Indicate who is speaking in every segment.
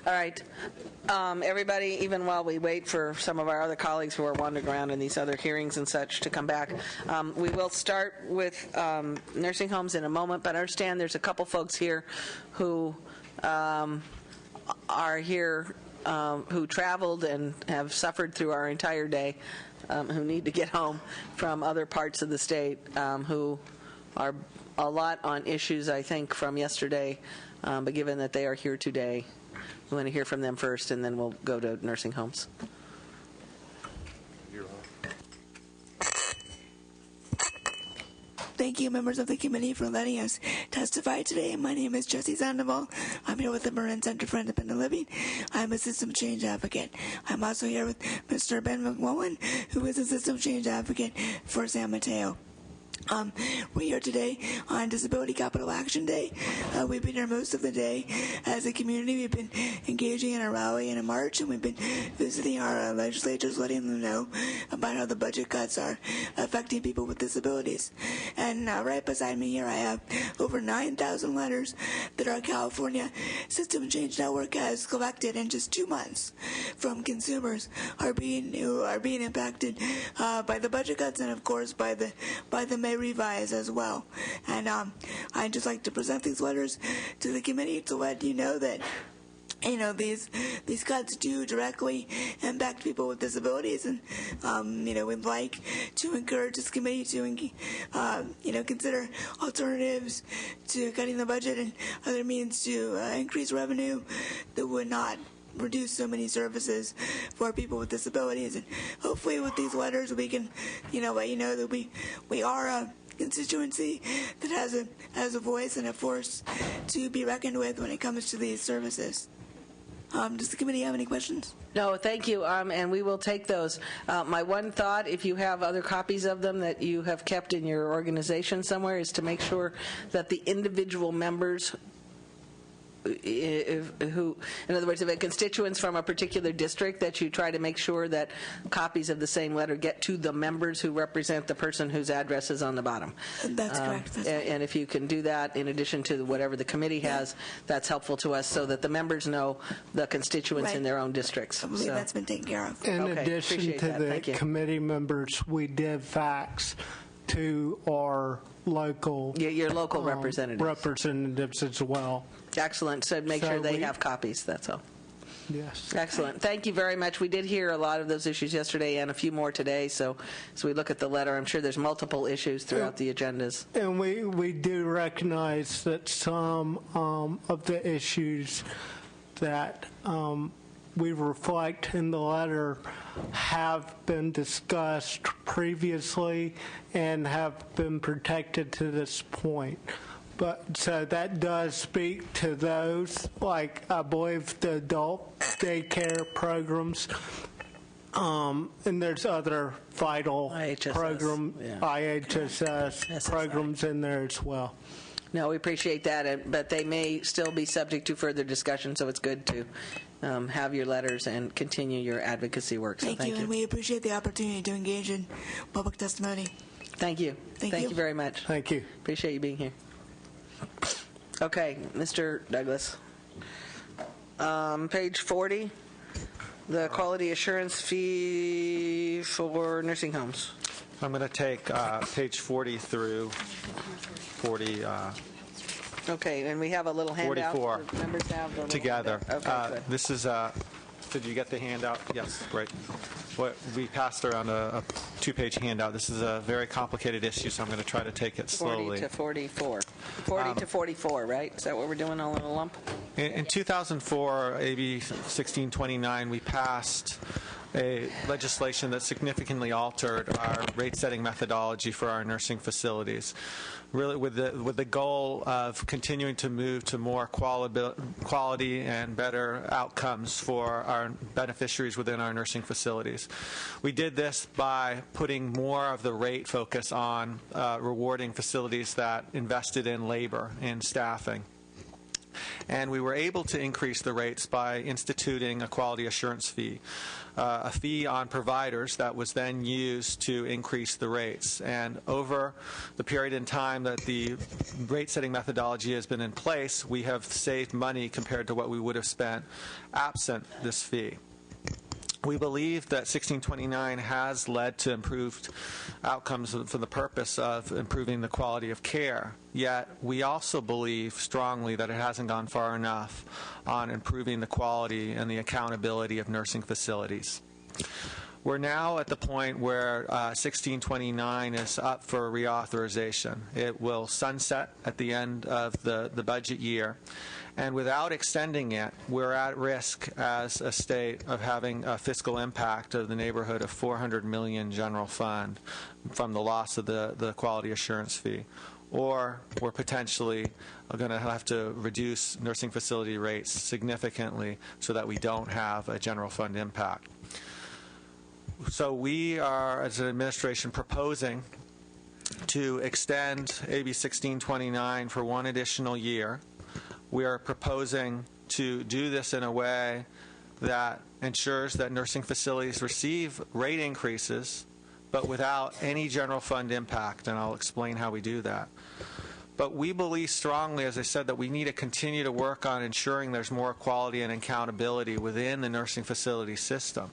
Speaker 1: All right. Everybody, even while we wait for some of our other colleagues who are wandering around in these other hearings and such to come back, we will start with nursing homes in a moment, but I understand there's a couple folks here who are here who traveled and have suffered through our entire day, who need to get home from other parts of the state, who are a lot on issues, I think, from yesterday, but given that they are here today, we want to hear from them first, and then we'll go to nursing homes.
Speaker 2: Thank you, members of the committee, for letting us testify today. My name is Jesse Sandoval. I'm here with the Marin Center for Independent Living. I'm a system change advocate. I'm also here with Mr. Ben McMullen, who is a system change advocate for San Mateo. We're here today on Disability Capital Action Day. We've been here most of the day as a community. We've been engaging in a rally and a march, and we've been visiting our legislators, letting them know about how the budget cuts are affecting people with disabilities. And right beside me here, I have over 9,000 letters that our California System Change Network has collected in just 2 months from consumers who are being impacted by the budget cuts, and of course by the May revise as well. And I'd just like to present these letters to the committee to let you know that these cuts do directly impact people with disabilities, and we'd like to encourage this committee to consider alternatives to cutting the budget and other means to increase revenue that would not reduce so many services for people with disabilities. And hopefully with these letters we can let you know that we are a constituency that has a voice and a force to be reckoned with when it comes to these services. Does the committee have any questions?
Speaker 1: No, thank you, and we will take those. My one thought, if you have other copies of them that you have kept in your organization somewhere, is to make sure that the individual members who, in other words, if a constituents from a particular district, that you try to make sure that copies of the same letter get to the members who represent the person whose address is on the bottom.
Speaker 2: That's correct.
Speaker 1: And if you can do that in addition to whatever the committee has, that's helpful to us so that the members know the constituents in their own districts.
Speaker 2: I believe that's been taken care of.
Speaker 3: In addition to the committee members, we did fax to our local
Speaker 1: your local
Speaker 3: representatives as well.
Speaker 1: Excellent. So make sure they have copies. That's all.
Speaker 3: Yes.
Speaker 1: Excellent. Thank you very much. We did hear a lot of those issues yesterday and a few more today. So as we look at the letter, I'm sure there's multiple issues throughout the agendas.
Speaker 3: And we do recognize that some of the issues that we reflect in the letter have been discussed previously and have been protected to this point. But so that does speak to those, like I believe the adult daycare programs, and there's other vital program, IHSS programs in there as well.
Speaker 1: No, we appreciate that, but they may still be subject to further discussion, so it's good to have your letters and continue your advocacy work. So
Speaker 2: thank you, and we appreciate the opportunity to engage in public testimony.
Speaker 1: Thank you. Thank you very much.
Speaker 3: Thank you.
Speaker 1: Appreciate you being here. Okay, Mr. Douglas. Page 40, the quality assurance fee for nursing homes.
Speaker 4: I'm going to take page 40 through 40.
Speaker 1: Okay, and we have a little handout.
Speaker 4: 44.
Speaker 1: The members have the
Speaker 4: together.
Speaker 1: Okay,
Speaker 4: this is. Did you get the handout? Yes, great. We passed around a 2-page handout. This is a very complicated issue, so I'm going to try to take it slowly.
Speaker 1: 40 to 44. 40 to 44, right? Is that what we're doing all in a lump?
Speaker 4: In 2004, AB 1629, we passed a legislation that significantly altered our rate-setting methodology for our nursing facilities, really with the goal of continuing to move to more quality and better outcomes for our beneficiaries within our nursing facilities. We did this by putting more of the rate focus on rewarding facilities that invested in labor and staffing. And we were able to increase the rates by instituting a quality assurance fee, a fee on providers that was then used to increase the rates. And over the period in time that the rate-setting methodology has been in place, we have saved money compared to what we would have spent absent this fee. We believe that 1629 has led to improved outcomes for the purpose of improving the quality of care, yet we also believe strongly that it hasn't gone far enough on improving the quality and the accountability of nursing facilities. We're now at the point where 1629 is up for reauthorization. It will sunset at the end of the budget year. And without extending it, we're at risk as a state of having a fiscal impact of the neighborhood of $400 million general fund from the loss of the quality assurance fee. Or we're potentially going to have to reduce nursing facility rates significantly so that we don't have a general fund impact. So we are, as an administration, proposing to extend AB 1629 for one additional year. We are proposing to do this in a way that ensures that nursing facilities receive rate increases, but without any general fund impact, and I'll explain how we do that. But we believe strongly, as I said, that we need to continue to work on ensuring there's more quality and accountability within the nursing facility system.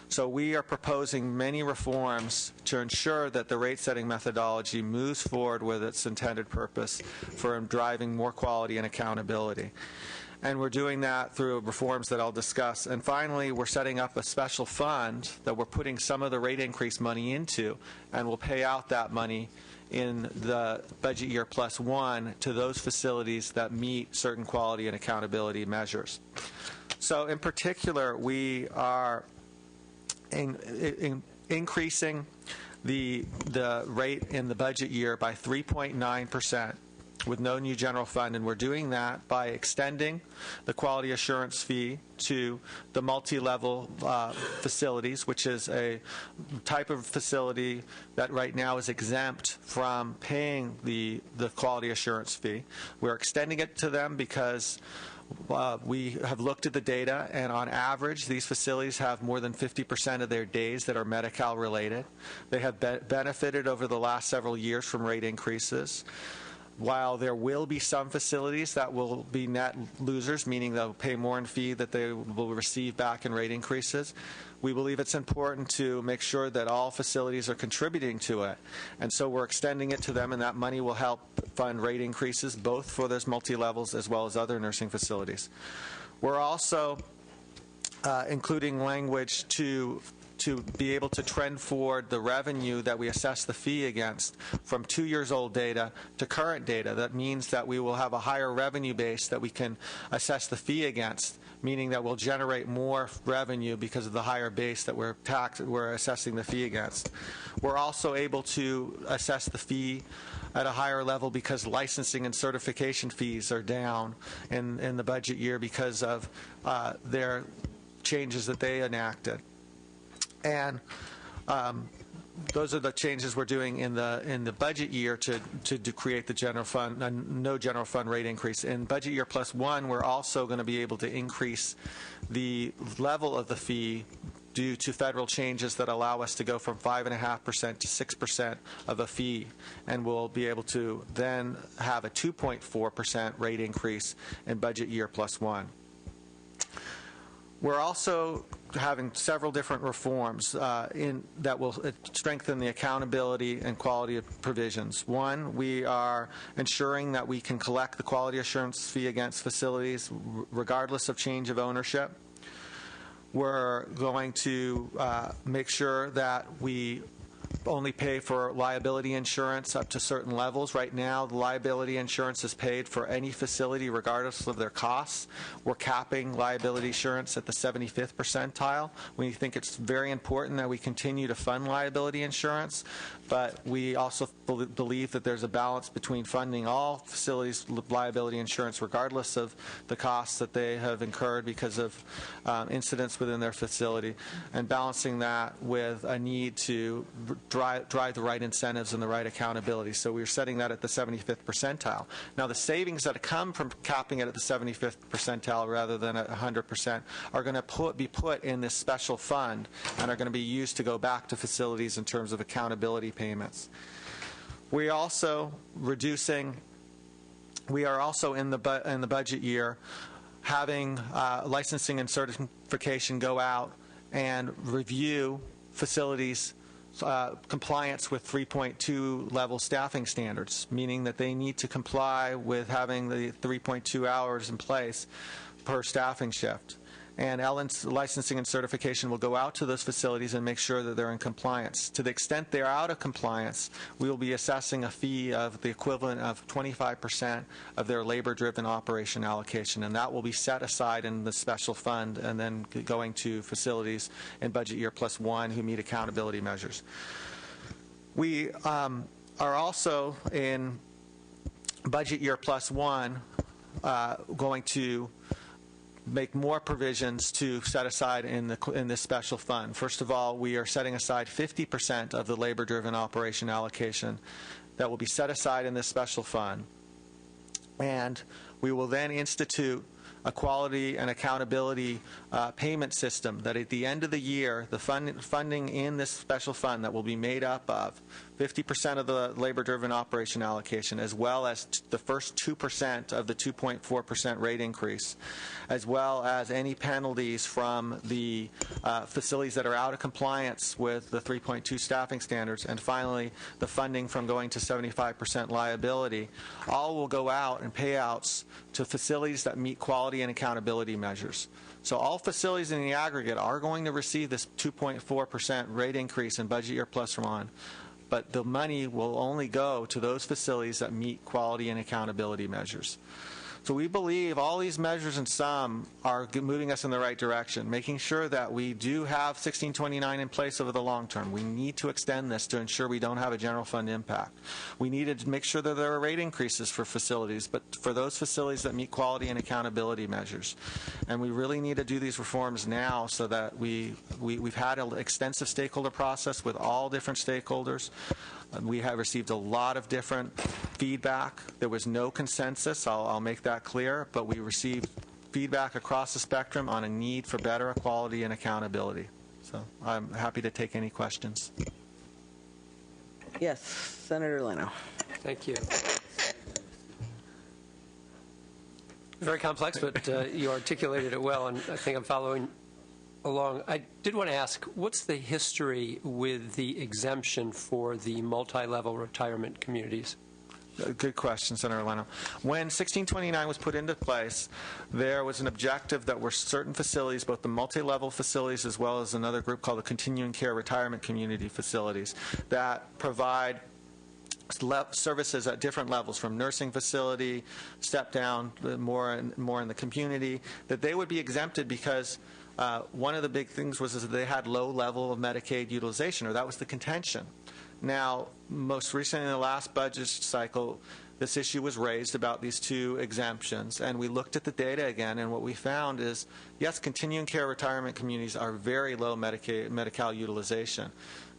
Speaker 4: So we are proposing many reforms to ensure that the rate-setting methodology moves forward with its intended purpose for driving more quality and accountability. And we're doing that through reforms that I'll discuss. And finally, we're setting up a special fund that we're putting some of the rate increase money into, and we'll pay out that money in the budget year +1 to those facilities that meet certain quality and accountability measures. So in particular, we are increasing the rate in the budget year by 3.9% with no new general fund, and we're doing that by extending the quality assurance fee to the multi-level facilities, which is a type of facility that right now is exempt from paying the quality assurance fee. We're extending it to them because we have looked at the data, and on average, these facilities have more than 50% of their days that are Medi-Cal related. They have benefited over the last several years from rate increases. While there will be some facilities that will be net losers, meaning they'll pay more in fee that they will receive back in rate increases, we believe it's important to make sure that all facilities are contributing to it. And so we're extending it to them, and that money will help fund rate increases both for those multi-levels as well as other nursing facilities. We're also including language to be able to trend forward the revenue that we assess the fee against from 2 years old data to current data. That means that we will have a higher revenue base that we can assess the fee against, meaning that we'll generate more revenue because of the higher base that we're assessing the fee against. We're also able to assess the fee at a higher level because licensing and certification fees are down in the budget year because of their changes that they enacted. And those are the changes we're doing in the budget year to create the general fund, no general fund rate increase. In budget year +1, we're also going to be able to increase the level of the fee due to federal changes that allow us to go from 5.5% to 6% of a fee, and we'll be able to then have a 2.4% rate increase in budget year +1. We're also having several different reforms that will strengthen the accountability and quality of provisions. One, we are ensuring that we can collect the quality assurance fee against facilities regardless of change of ownership. We're going to make sure that we only pay for liability insurance up to certain levels. Right now, the liability insurance is paid for any facility regardless of their costs. We're capping liability insurance at the 75th percentile. We think it's very important that we continue to fund liability insurance, but we also believe that there's a balance between funding all facilities liability insurance regardless of the costs that they have incurred because of incidents within their facility, and balancing that with a need to drive the right incentives and the right accountability. So we're setting that at the 75th percentile. Now, the savings that come from capping it at the 75th percentile rather than at 100% are going to be put in this special fund and are going to be used to go back to facilities in terms of accountability payments. We are also in the budget year having licensing and certification go out and review facilities' compliance with 3.2 level staffing standards, meaning that they need to comply with having the 3.2 hours in place per staffing shift. And Ellen's licensing and certification will go out to those facilities and make sure that they're in compliance. To the extent they're out of compliance, we will be assessing a fee of the equivalent of 25% of their labor-driven operation allocation, and that will be set aside in the special fund and then going to facilities in budget year +1 who meet accountability measures. We are also in budget year +1 going to make more provisions to set aside in this special fund. First of all, we are setting aside 50% of the labor-driven operation allocation that will be set aside in this special fund. And we will then institute a quality and accountability payment system that at the end of the year, the funding in this special fund that will be made up of 50% of the labor-driven operation allocation, as well as the first 2% of the 2.4% rate increase, as well as any penalties from the facilities that are out of compliance with the 3.2 staffing standards, and finally, the funding from going to 75% liability, all will go out in payouts to facilities that meet quality and accountability measures. So all facilities in the aggregate are going to receive this 2.4% rate increase in budget year +1, but the money will only go to those facilities that meet quality and accountability measures. So we believe all these measures in sum are moving us in the right direction, making sure that we do have 1629 in place over the long term. We need to extend this to ensure we don't have a general fund impact. We need to make sure that there are rate increases for facilities, but for those facilities that meet quality and accountability measures. And we really need to do these reforms now so that we've had an extensive stakeholder process with all different stakeholders. We have received a lot of different feedback. There was no consensus, I'll make that clear, but we received feedback across the spectrum on a need for better quality and accountability. So I'm happy to take any questions.
Speaker 1: Yes, Senator Leno.
Speaker 5: Thank you. Very complex, but you articulated it well, and I think I'm following along. I did want to ask, what's the history with the exemption for the multi-level retirement communities?
Speaker 4: Good question, Senator Leno. When 1629 was put into place, there was an objective that were certain facilities, both the multi-level facilities as well as another group called the continuing care retirement community facilities, that provide services at different levels, from nursing facility, step down, more in the community, that they would be exempted because one of the big things was that they had low level of Medicaid utilization, or that was the contention. Now, most recently in the last budget cycle, this issue was raised about these two exemptions, and we looked at the data again, and what we found is, yes, continuing care retirement communities are very low Medi-Cal utilization,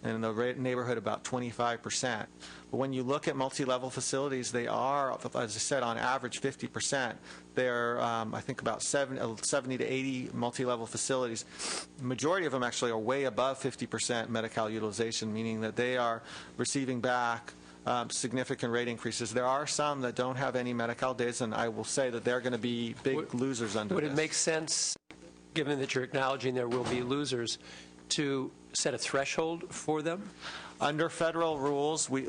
Speaker 4: in the neighborhood about 25%. But when you look at multi-level facilities, they are, as I said, on average 50%. They're, I think, about 70 to 80 multi-level facilities. The majority of them actually are way above 50% Medi-Cal utilization, meaning that they are receiving back significant rate increases. There are some that don't have any Medi-Cal days, and I will say that they're going to be big losers under this.
Speaker 5: Would it make sense, given that you're acknowledging there will be losers, to set a threshold for them?
Speaker 4: Under federal rules, we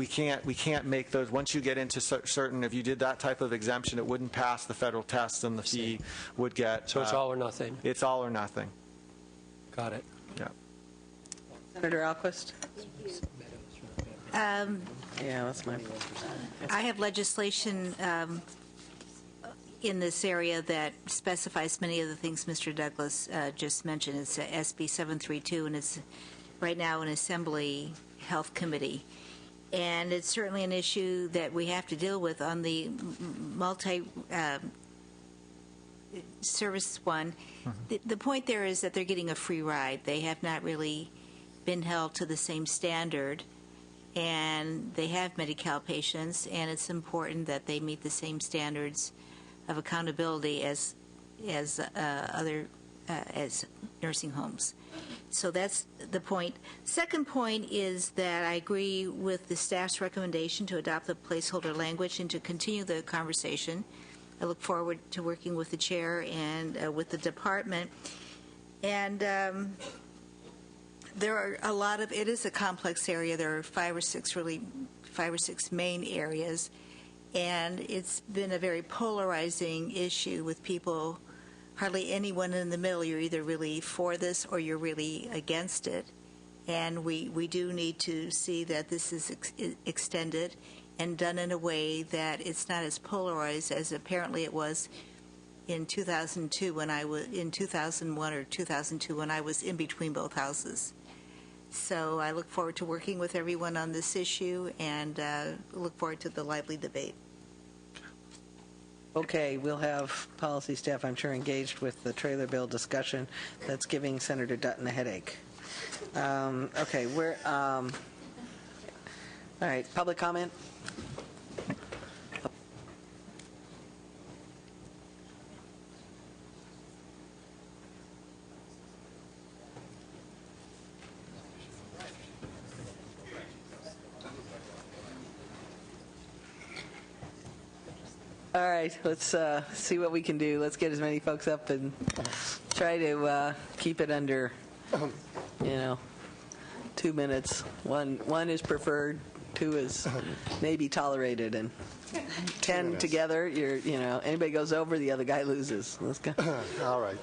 Speaker 4: can't make those. Once you get into certain, if you did that type of exemption, it wouldn't pass the federal test, and the fee would get.
Speaker 5: So it's all or nothing.
Speaker 4: It's all or nothing.
Speaker 5: Got it.
Speaker 4: Yeah.
Speaker 1: Senator Alquist? Yeah, that's my.
Speaker 6: I have legislation in this area that specifies many of the things Mr. Douglas just mentioned. It's SB 732, and it's right now in Assembly Health Committee. And it's certainly an issue that we have to deal with on the multi-service one. Mm-hmm. The point there is that they're getting a free ride. They have not really been held to the same standard, and they have Medi-Cal patients, and it's important that they meet the same standards of accountability as nursing homes. So that's the point. Second point is that I agree with the staff's recommendation to adopt the placeholder language and to continue the conversation. I look forward to working with the chair and with the department. And there are a lot of, it is a complex area. There are five or six main areas. And it's been a very polarizing issue with people, hardly anyone in the middle. You're either really for this or you're really against it. And we do need to see that this is extended and done in a way that it's not as polarized as apparently it was in 2002 when I was in 2001 or 2002 when I was in between both houses. So I look forward to working with everyone on this issue and look forward to the lively debate.
Speaker 1: Okay, we'll have policy staff, I'm sure, engaged with the trailer bill discussion that's giving Senator Dutton a headache. Okay, all right, public comment? All right, let's see what we can do. Let's get as many folks up and try to keep it under, 2 minutes. One is preferred, 2 is maybe tolerated, and 10 together. Anybody goes over, the other guy loses. Let's go.
Speaker 7: All right.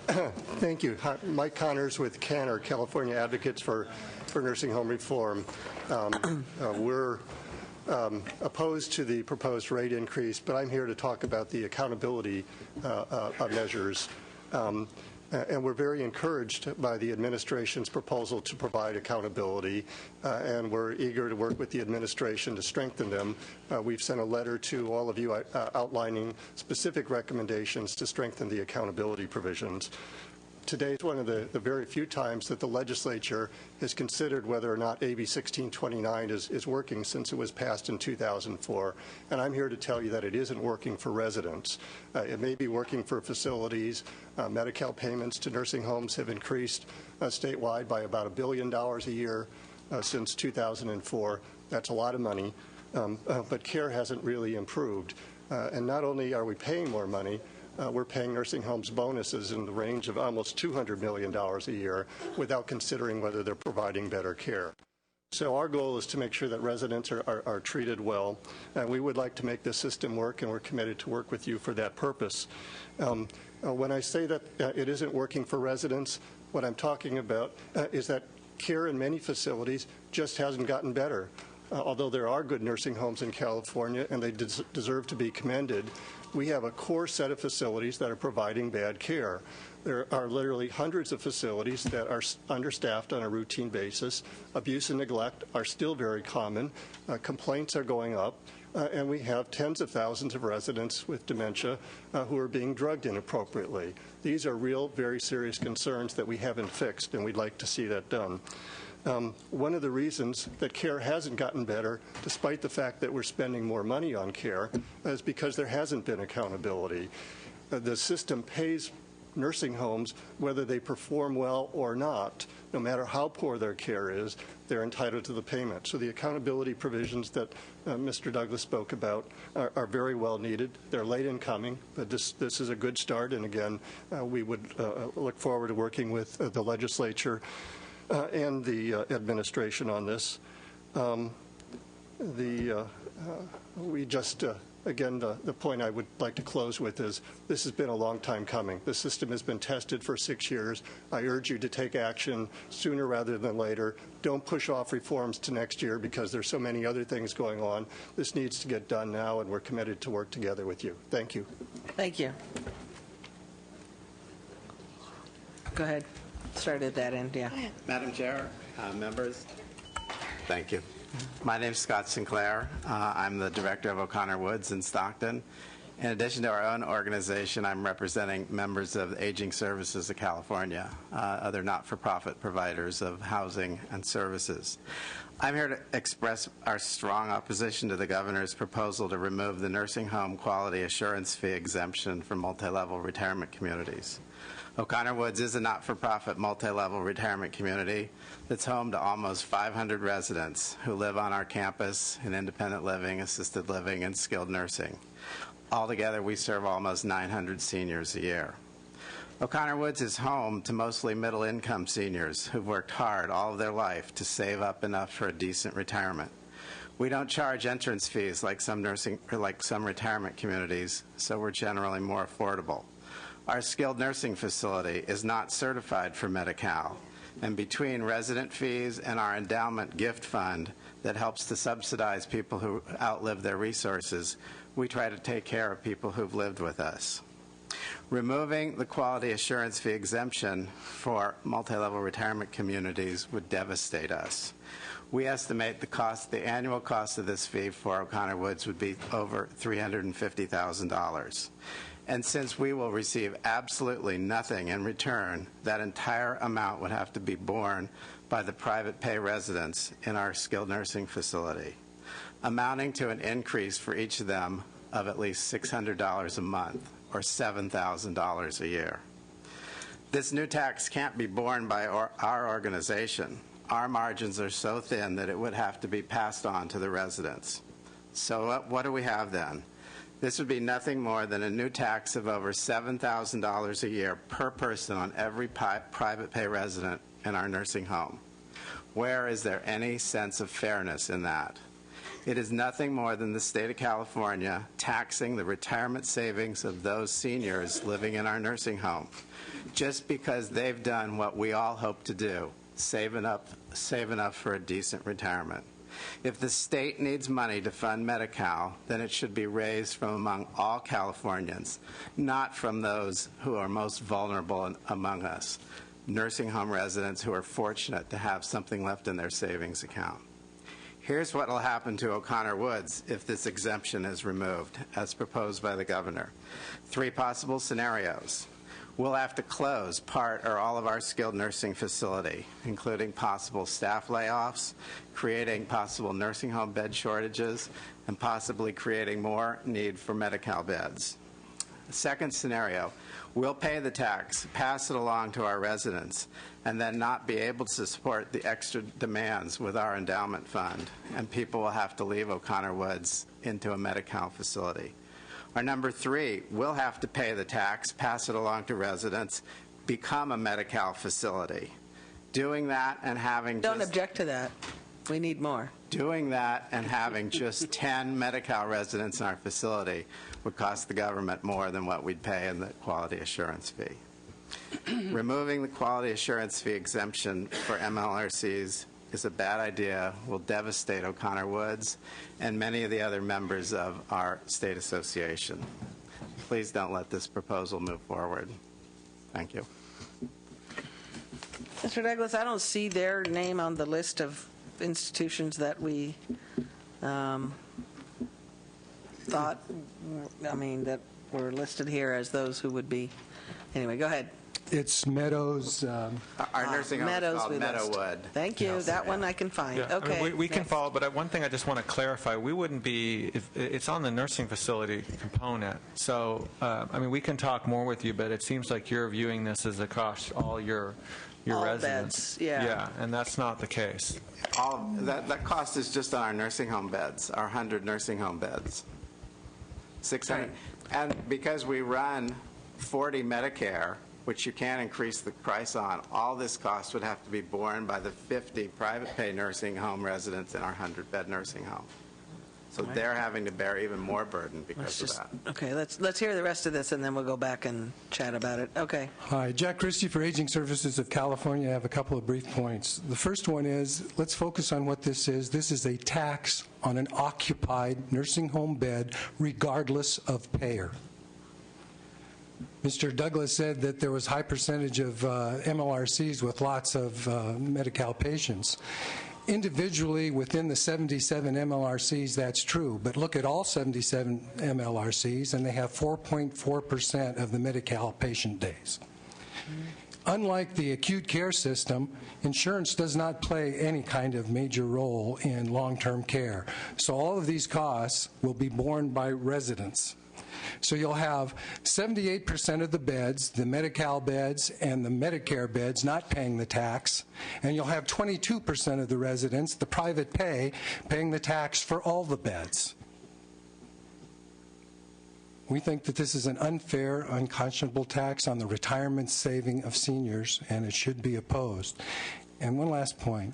Speaker 7: Thank you. Mike Connors with CANR, California Advocates for Nursing Home Reform. We're opposed to the proposed rate increase, but I'm here to talk about the accountability measures. And we're very encouraged by the administration's proposal to provide accountability, and we're eager to work with the administration to strengthen them. We've sent a letter to all of you outlining specific recommendations to strengthen the accountability provisions. Today is one of the very few times that the legislature has considered whether or not AB 1629 is working since it was passed in 2004. And I'm here to tell you that it isn't working for residents. It may be working for facilities. Medi-Cal payments to nursing homes have increased statewide by about $1 billion a year since 2004. That's a lot of money. But care hasn't really improved. And not only are we paying more money, we're paying nursing homes bonuses in the range of almost $200 million a year without considering whether they're providing better care. So our goal is to make sure that residents are treated well. And we would like to make this system work, and we're committed to work with you for that purpose. When I say that it isn't working for residents, what I'm talking about is that care in many facilities just hasn't gotten better. Although there are good nursing homes in California, and they deserve to be commended, we have a core set of facilities that are providing bad care. There are literally hundreds of facilities that are understaffed on a routine basis. Abuse and neglect are still very common. Complaints are going up. And we have tens of thousands of residents with dementia who are being drugged inappropriately. These are real, very serious concerns that we haven't fixed, and we'd like to see that done. One of the reasons that care hasn't gotten better, despite the fact that we're spending more money on care, is because there hasn't been accountability. The system pays nursing homes whether they perform well or not. No matter how poor their care is, they're entitled to the payment. So the accountability provisions that Mr. Douglas spoke about are very well needed. They're late in coming, but this is a good start. And again, we would look forward to working with the legislature and the administration on this. Again, the point I would like to close with is this has been a long time coming. The system has been tested for 6 years. I urge you to take action sooner rather than later. Don't push off reforms to next year because there's so many other things going on. This needs to get done now, and we're committed to work together with you. Thank you.
Speaker 1: Thank you. Go ahead. Start at that end, yeah.
Speaker 8: Madam Chair, members, thank you. My name is Scott Sinclair. I'm the director of O'Connor Woods in Stockton. In addition to our own organization, I'm representing members of the Aging Services of California, other not-for-profit providers of housing and services. I'm here to express our strong opposition to the governor's proposal to remove the nursing home quality assurance fee exemption for multi-level retirement communities. O'Connor Woods is a not-for-profit multi-level retirement community that's home to almost 500 residents who live on our campus in independent living, assisted living, and skilled nursing. Altogether, we serve almost 900 seniors a year. O'Connor Woods is home to mostly middle-income seniors who've worked hard all of their life to save up enough for a decent retirement. We don't charge entrance fees like some retirement communities, so we're generally more affordable. Our skilled nursing facility is not certified for Medi-Cal, and between resident fees and our endowment gift fund that helps to subsidize people who outlive their resources, we try to take care of people who've lived with us. Removing the quality assurance fee exemption for multi-level retirement communities would devastate us. We estimate the annual cost of this fee for O'Connor Woods would be over $350,000. And since we will receive absolutely nothing in return, that entire amount would have to be borne by the private pay residents in our skilled nursing facility, amounting to an increase for each of them of at least $600 a month, or $7,000 a year. This new tax can't be borne by our organization. Our margins are so thin that it would have to be passed on to the residents. So what do we have then? This would be nothing more than a new tax of over $7,000 a year per person on every private pay resident in our nursing home. Where is there any sense of fairness in that? It is nothing more than the state of California taxing the retirement savings of those seniors living in our nursing home, just because they've done what we all hope to do, save enough for a decent retirement. If the state needs money to fund Medi-Cal, then it should be raised from among all Californians, not from those who are most vulnerable among us, nursing home residents who are fortunate to have something left in their savings account. Here's what will happen to O'Connor Woods if this exemption is removed, as proposed by the governor. 3 possible scenarios. We'll have to close part or all of our skilled nursing facility, including possible staff layoffs, creating possible nursing home bed shortages, and possibly creating more need for Medi-Cal beds. Second scenario, we'll pay the tax, pass it along to our residents, and then not be able to support the extra demands with our endowment fund, and people will have to leave O'Connor Woods into a Medi-Cal facility. Or number 3, we'll have to pay the tax, pass it along to residents, become a Medi-Cal facility. Doing that and having
Speaker 1: Don't object to that. We need more.
Speaker 8: Doing that and having just 10 Medi-Cal residents in our facility would cost the government more than what we'd pay in the quality assurance fee. Removing the quality assurance fee exemption for MLRCs is a bad idea, will devastate O'Connor Woods and many of the other members of our state association. Please don't let this proposal move forward. Thank you.
Speaker 1: Mr. Douglas, I don't see their name on the list of institutions that we thought, that were listed here as those who would be. Anyway, go ahead.
Speaker 9: It's Meadows.
Speaker 8: Our nursing home
Speaker 1: Meadows
Speaker 8: is called
Speaker 1: we list.
Speaker 8: Meadowwood.
Speaker 1: Thank you. That one I can find.
Speaker 4: Yeah,
Speaker 1: Okay.
Speaker 4: I mean, we can
Speaker 1: Next.
Speaker 4: follow, but one thing I just want to clarify, we wouldn't be, if it's on the nursing facility component, so, we can talk more with you, but it seems like you're viewing this as across all your
Speaker 1: All
Speaker 4: residents.
Speaker 1: beds, yeah.
Speaker 4: Yeah, and that's not the case.
Speaker 8: That cost is just on our nursing home beds, our 100 nursing home beds. 600. And because we run 40 Medicare, which you can't increase the price on, all this cost would have to be borne by the 50 private pay nursing home residents in our 100-bed nursing home. So they're having to bear even more burden because of that.
Speaker 1: Okay, let's hear the rest of this, and then we'll go back and chat about it. Okay.
Speaker 9: Hi, Jack Christie for Aging Services of California. I have a couple of brief points. The first one is, let's focus on what this is. This is a tax on an occupied nursing home bed, regardless of payer. Mr. Douglas said that there was a high percentage of MLRCs with lots of Medi-Cal patients. individually within the 77 MLRCs, that's true, but look at all 77 MLRCs, and they have 4.4% of the Medi-Cal patient days. Unlike the acute care system, insurance does not play any kind of major role in long-term care. So all of these costs will be borne by residents. So you'll have 78% of the beds, the Medi-Cal beds and the Medicare beds, not paying the tax, and you'll have 22% of the residents, the private pay, paying the tax for all the beds. We think that this is an unfair, unconscionable tax on the retirement saving of seniors, and it should be opposed. And one last point.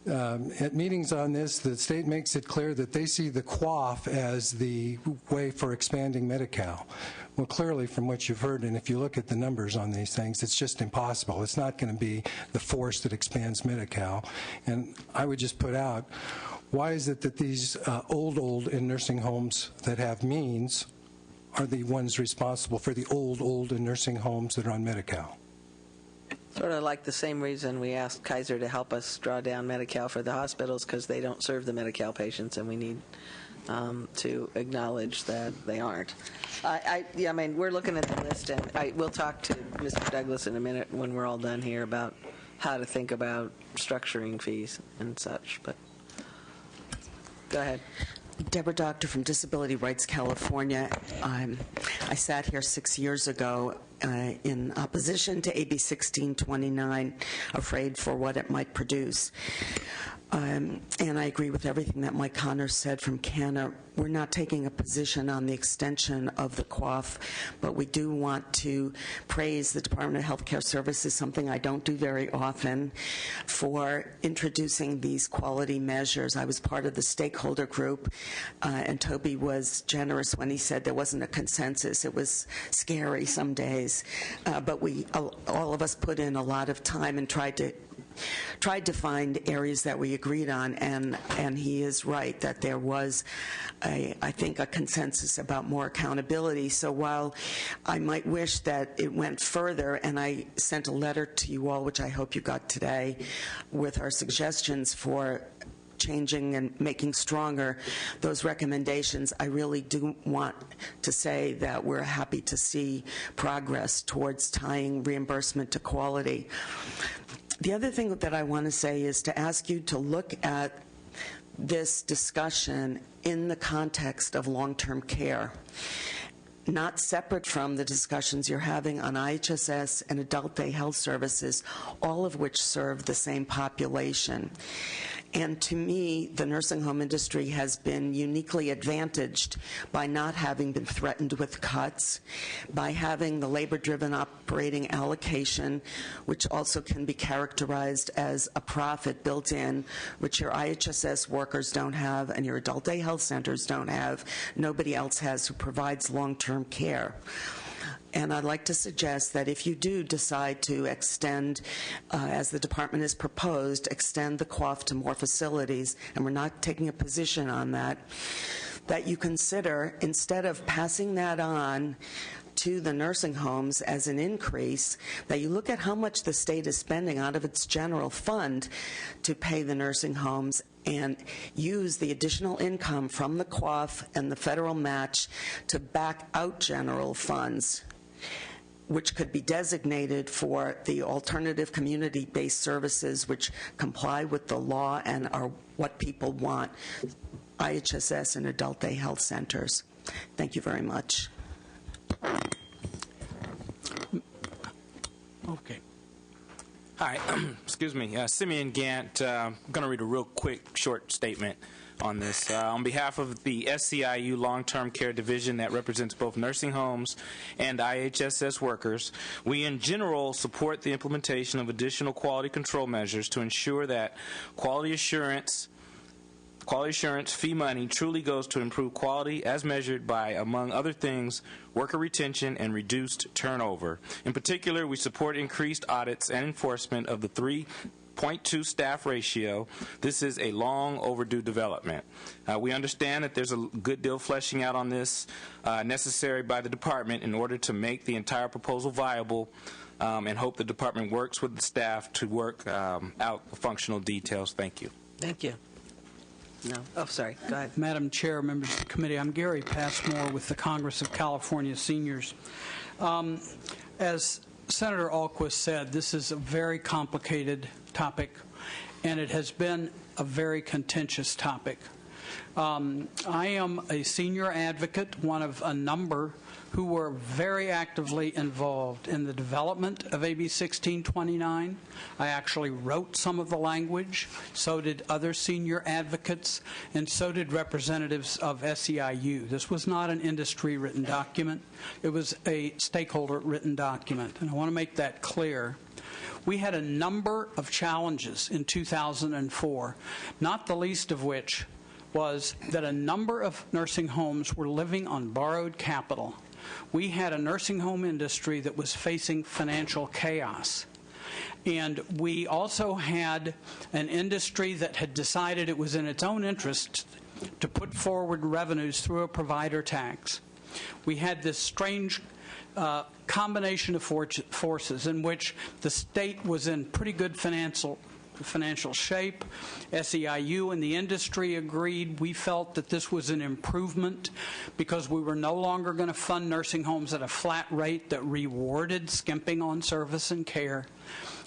Speaker 9: At meetings on this, the state makes it clear that they see the QAF as the way for expanding Medi-Cal. Well, clearly, from what you've heard, and if you look at the numbers on these things, it's just impossible. It's not going to be the force that expands Medi-Cal. And I would just put out, why is it that these old in nursing homes that have means are the ones responsible for the old in nursing homes that are on Medi-Cal?
Speaker 1: Sort of like the same reason we asked Kaiser to help us draw down Medi-Cal for the hospitals, because they don't serve the Medi-Cal patients, and we need to acknowledge that they aren't. I mean, we're looking at the list, and we'll talk to Mr. Douglas in a minute when we're all done here about how to think about structuring fees and such. But go ahead.
Speaker 10: Deborah Doctor from Disability Rights California. I sat here 6 years ago in opposition to AB 1629, afraid for what it might produce. And I agree with everything that Mike Connors said from Canna. We're not taking a position on the extension of the QAF, but we do want to praise the Department of Health Care Services, something I don't do very often, for introducing these quality measures. I was part of the stakeholder group, and Toby was generous when he said there wasn't a consensus. It was scary some days, but all of us put in a lot of time and tried to find areas that we agreed on, and he is right that there was, I think, a consensus about more accountability. So while I might wish that it went further, and I sent a letter to you all, which I hope you got today, with our suggestions for changing and making stronger those recommendations, I really do want to say that we're happy to see progress towards tying reimbursement to quality. The other thing that I want to say is to ask you to look at this discussion in the context of long-term care, not separate from the discussions you're having on IHSS and adult day health services, all of which serve the same population. And to me, the nursing home industry has been uniquely advantaged by not having been threatened with cuts, by having the labor-driven operating allocation, which also can be characterized as a profit built in, which your IHSS workers don't have and your adult day health centers don't have. Nobody else has who provides long-term care. And I'd like to suggest that if you do decide to extend, as the department has proposed, extend the QAF to more facilities, and we're not taking a position on that, that you consider, instead of passing that on to the nursing homes as an increase, that you look at how much the state is spending out of its general fund to pay the nursing homes and use the additional income from the QAF and the federal match to back out general funds, which could be designated for the alternative community-based services which comply with the law and are what people want, IHSS and adult day health centers. Thank you very much.
Speaker 11: Okay. Hi, excuse me, Simeon Gant. I'm going to read a real quick, short statement on this. On behalf of the SCIU Long-Term Care Division that represents both nursing homes and IHSS workers, we in general support the implementation of additional quality control measures to ensure that quality assurance fee money truly goes to improve quality as measured by, among other things, worker retention and reduced turnover. In particular, we support increased audits and enforcement of the 3.2 staff ratio. This is a long overdue development. We understand that there's a good deal of fleshing out on this necessary by the department in order to make the entire proposal viable, and hope the department works with the staff to work out the functional details. Thank you.
Speaker 1: Thank you. No. Oh, sorry. Go ahead.
Speaker 12: Madam Chair, members of the committee, I'm Gary Passmore with the Congress of California Seniors. As Senator Alquist said, this is a very complicated topic, and it has been a very contentious topic. I am a senior advocate, one of a number who were very actively involved in the development of AB 1629. I actually wrote some of the language, so did other senior advocates, and so did representatives of SEIU. This was not an industry-written document. It was a stakeholder-written document, and I want to make that clear. We had a number of challenges in 2004, not the least of which was that a number of nursing homes were living on borrowed capital. We had a nursing home industry that was facing financial chaos. And we also had an industry that had decided it was in its own interest to put forward revenues through a provider tax. We had this strange combination of forces in which the state was in pretty good financial shape. SEIU and the industry agreed. We felt that this was an improvement because we were no longer going to fund nursing homes at a flat rate that rewarded skimping on service and care.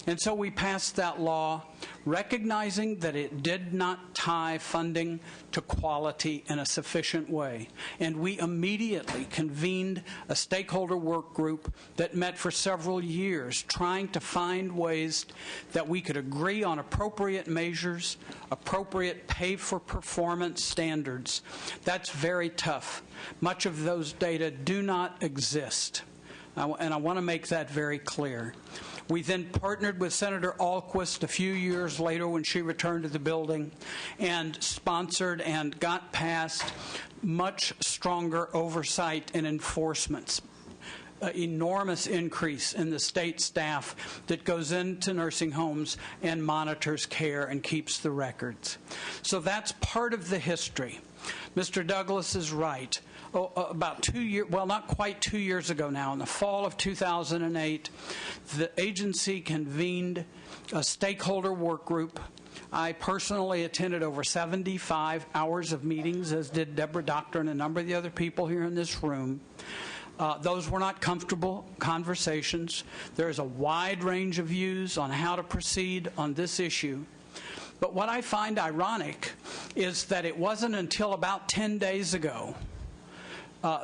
Speaker 12: And so we passed that law, recognizing that it did not tie funding to quality in a sufficient way. And we immediately convened a stakeholder work group that met for several years, trying to find ways that we could agree on appropriate measures, appropriate pay-for-performance standards. That's very tough. Much of those data do not exist. And I want to make that very clear. We then partnered with Senator Alquist a few years later when she returned to the building and sponsored and got passed much stronger oversight and enforcements. Enormous increase in the state staff that goes into nursing homes and monitors care and keeps the records. So that's part of the history. Mr. Douglas is right. About 2 years, well, not quite 2 years ago now, in the fall of 2008, the agency convened a stakeholder work group. I personally attended over 75 hours of meetings, as did Deborah Doctor and a number of the other people here in this room. Those were not comfortable conversations. There is a wide range of views on how to proceed on this issue. But what I find ironic is that it wasn't until about 10 days ago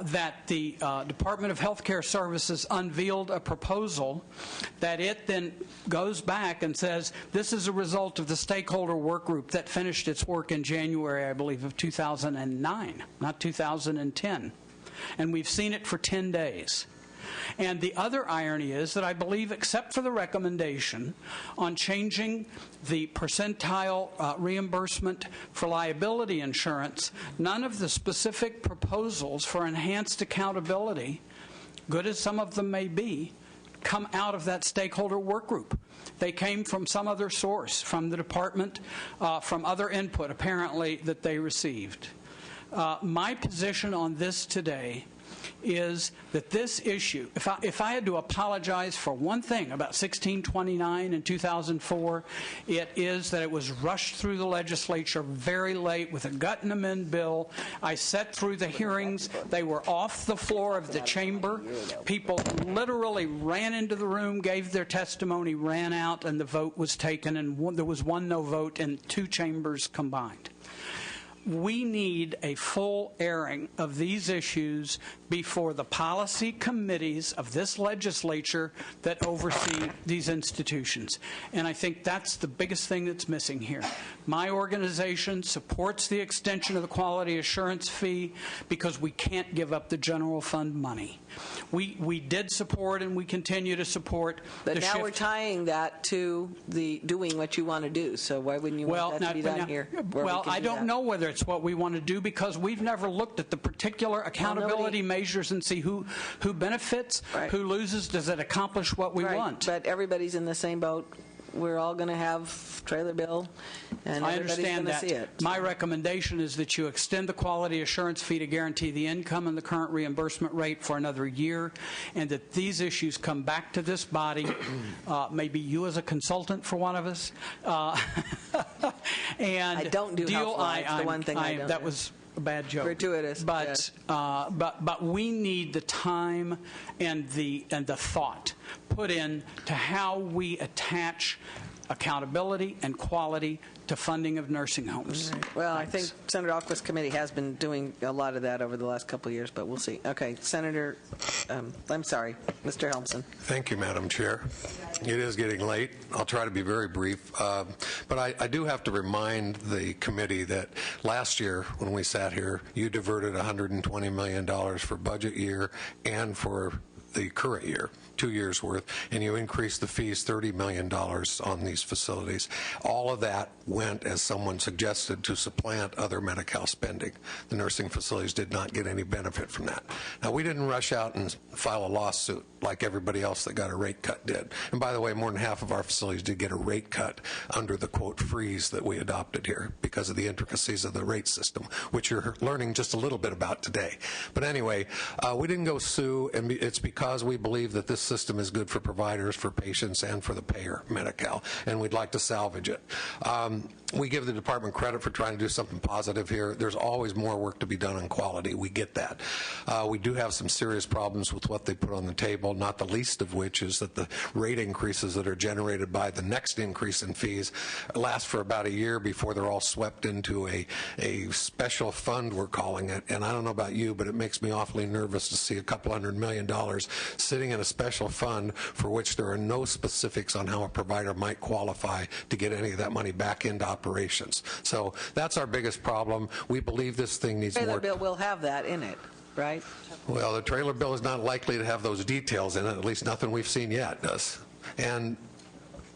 Speaker 12: that the Department of Health Care Services unveiled a proposal that it then goes back and says, this is a result of the stakeholder work group that finished its work in January, I believe, of 2009, not 2010. And we've seen it for 10 days. And the other irony is that I believe, except for the recommendation on changing the percentile reimbursement for liability insurance, none of the specific proposals for enhanced accountability, good as some of them may be, come out of that stakeholder work group. They came from some other source, from the department, from other input, apparently, that they received. My position on this today is that this issue, if I had to apologize for one thing about 1629 in 2004, it is that it was rushed through the legislature very late with a gut and amend bill. I sat through the hearings. They were off the floor of the chamber. People literally ran into the room, gave their testimony, ran out, and the vote was taken, and there was one no vote in two chambers combined. We need a full airing of these issues before the policy committees of this legislature that oversee these institutions. And I think that's the biggest thing that's missing here. My organization supports the extension of the quality assurance fee because we can't give up the general fund money. We did support and we continue to support the shift.
Speaker 1: But now we're tying that to the doing what you want to do. So why wouldn't you want that to be done here?
Speaker 12: Well, I don't know whether it's what we want to do because we've never looked at the particular accountability measures and see who benefits, who loses, does it accomplish what we want.
Speaker 1: But everybody's in the same boat. we're all going to have trailer bill, and
Speaker 12: I
Speaker 1: everybody's
Speaker 12: understand
Speaker 1: going to
Speaker 12: that.
Speaker 1: see it.
Speaker 12: My recommendation is that you extend the quality assurance fee to guarantee the income and the current reimbursement rate for another year, and that these issues come back to this body, maybe you as a consultant for one of us. And
Speaker 1: I don't do health lives, the one thing I don't
Speaker 12: That
Speaker 1: do.
Speaker 12: was a bad joke.
Speaker 1: Gratuitous,
Speaker 12: But, but we need the time and the thought put in to how we attach accountability and quality to funding of nursing homes.
Speaker 1: Well, I think Senator Alquist's committee has been doing a lot of that over the last couple of years, but we'll see. Okay, Senator, I'm sorry, Mr. Helmsen.
Speaker 13: Thank you, Madam Chair. It is getting late. I'll try to be very brief. But I do have to remind the committee that last year when we sat here, you diverted $120 million for budget year and for the current year, 2 years worth, and you increased the fees $30 million on these facilities. All of that went, as someone suggested, to supplant other Medi-Cal spending. The nursing facilities did not get any benefit from that. Now, we didn't rush out and file a lawsuit like everybody else that got a rate cut did. And by the way, more than half of our facilities did get a rate cut under the, quote, freeze that we adopted here because of the intricacies of the rate system, which you're learning just a little bit about today. But anyway, we didn't go sue, and it's because we believe that this system is good for providers, for patients, and for the payer, Medi-Cal, and we'd like to salvage it. We give the department credit for trying to do something positive here. There's always more work to be done on quality. We get that. We do have some serious problems with what they put on the table, not the least of which is that the rate increases that are generated by the next increase in fees last for about a year before they're all swept into a special fund, we're calling it. And I don't know about you, but it makes me awfully nervous to see a couple $100 million sitting in a special fund for which there are no specifics on how a provider might qualify to get any of that money back into operations. So that's our biggest problem. We believe this thing needs
Speaker 1: Trailer
Speaker 13: more.
Speaker 1: bill will have that in it, right?
Speaker 13: Well, the trailer bill is not likely to have those details in it, at least nothing we've seen yet does. And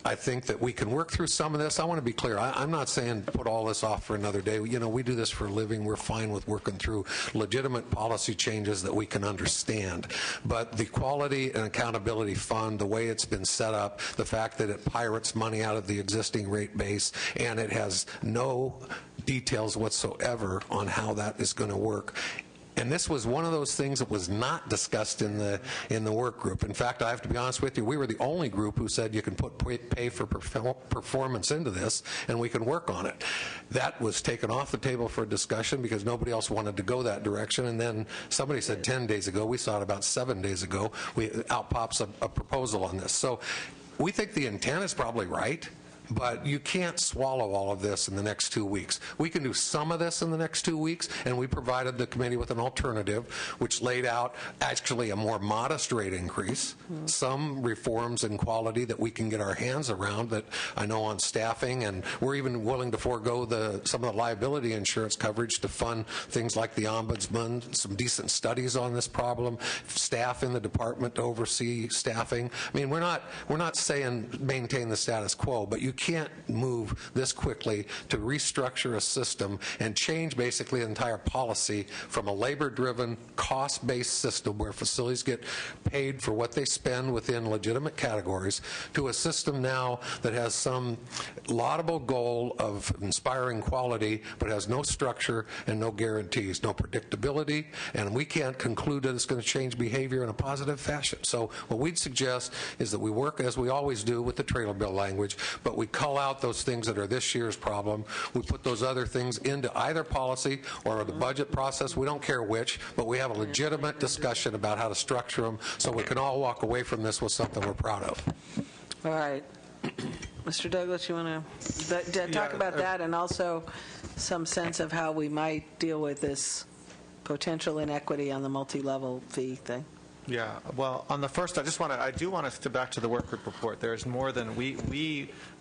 Speaker 13: I think that we can work through some of this. I want to be clear. I'm not saying put all this off for another day. You know, we do this for a living. We're fine with working through legitimate policy changes that we can understand. But the Quality and Accountability Fund, the way it's been set up, the fact that it pirates money out of the existing rate base, and it has no details whatsoever on how that is going to work. And this was one of those things that was not discussed in the work group. In fact, I have to be honest with you, we were the only group who said you can put pay for performance into this, and we can work on it. That was taken off the table for discussion because nobody else wanted to go that direction. And then somebody said 10 days ago, we saw it about 7 days ago, out pops a proposal on this. So we think the intent is probably right. But you can't swallow all of this in the next 2 weeks. We can do some of this in the next 2 weeks, and we provided the committee with an alternative, which laid out actually a more modest rate increase, some reforms in quality that we can get our hands around that I know on staffing, and we're even willing to forego some of the liability insurance coverage to fund things like the ombudsman, some decent studies on this problem, staff in the department to oversee staffing. I mean, we're not saying maintain the status quo, but you can't move this quickly to restructure a system and change basically the entire policy from a labor-driven, cost-based system where facilities get paid for what they spend within legitimate categories to a system now that has some laudable goal of inspiring quality but has no structure and no guarantees, no predictability, and we can't conclude that it's going to change behavior in a positive fashion. So what we'd suggest is that we work as we always do with the trailer bill language, but we cull out those things that are this year's problem. We put those other things into either policy or the budget process. We don't care which, but we have a legitimate discussion about how to structure them so we can all walk away from this with something we're proud of.
Speaker 1: All right. Mr. Douglas, you want to talk about that and also some sense of how we might deal with this potential inequity on the multi-level fee thing?
Speaker 4: Yeah, well, on the first, I do want us to back to the work group report. There's more than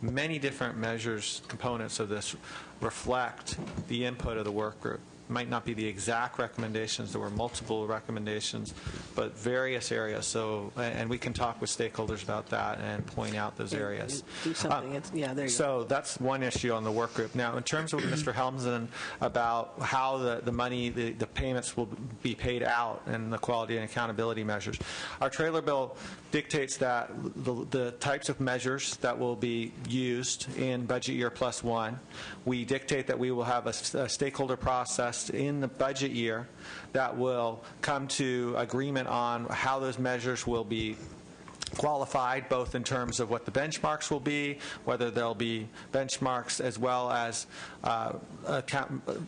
Speaker 4: many different measures, components of this reflect the input of the work group. might not be the exact recommendations. There were multiple recommendations, but various areas. So, and we can talk with stakeholders about that and point out those areas.
Speaker 1: Do something. Yeah, there you go.
Speaker 4: So that's one issue on the work group. Now, in terms of Mr. Helmsen about how the money, the payments will be paid out and the quality and accountability measures, our trailer bill dictates that the types of measures that will be used in budget year +1. We dictate that we will have a stakeholder process in the budget year that will come to agreement on how those measures will be qualified, both in terms of what the benchmarks will be, whether there'll be benchmarks as well as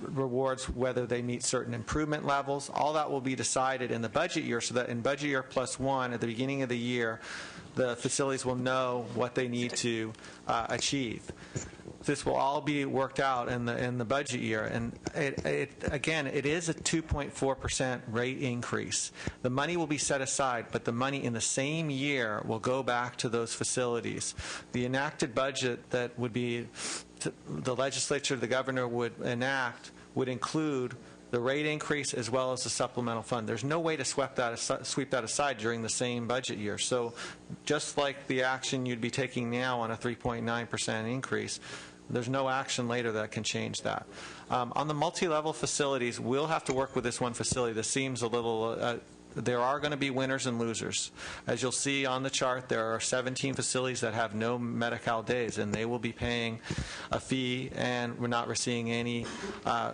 Speaker 4: rewards, whether they meet certain improvement levels. All that will be decided in the budget year, so that in budget year +1 at the beginning of the year, the facilities will know what they need to achieve. This will all be worked out in the budget year, and again, it is a 2.4% rate increase. The money will be set aside, but the money in the same year will go back to those facilities. The enacted budget that would be the legislature, the governor would enact would include the rate increase as well as the supplemental fund. There's no way to sweep that aside during the same budget year. So just like the action you'd be taking now on a 3.9% increase, there's no action later that can change that. On the multi-level facilities, we'll have to work with this one facility. This seems a little there are going to be winners and losers. As you'll see on the chart, there are 17 facilities that have no Medi-Cal days, and they will be paying a fee, and we're not receiving any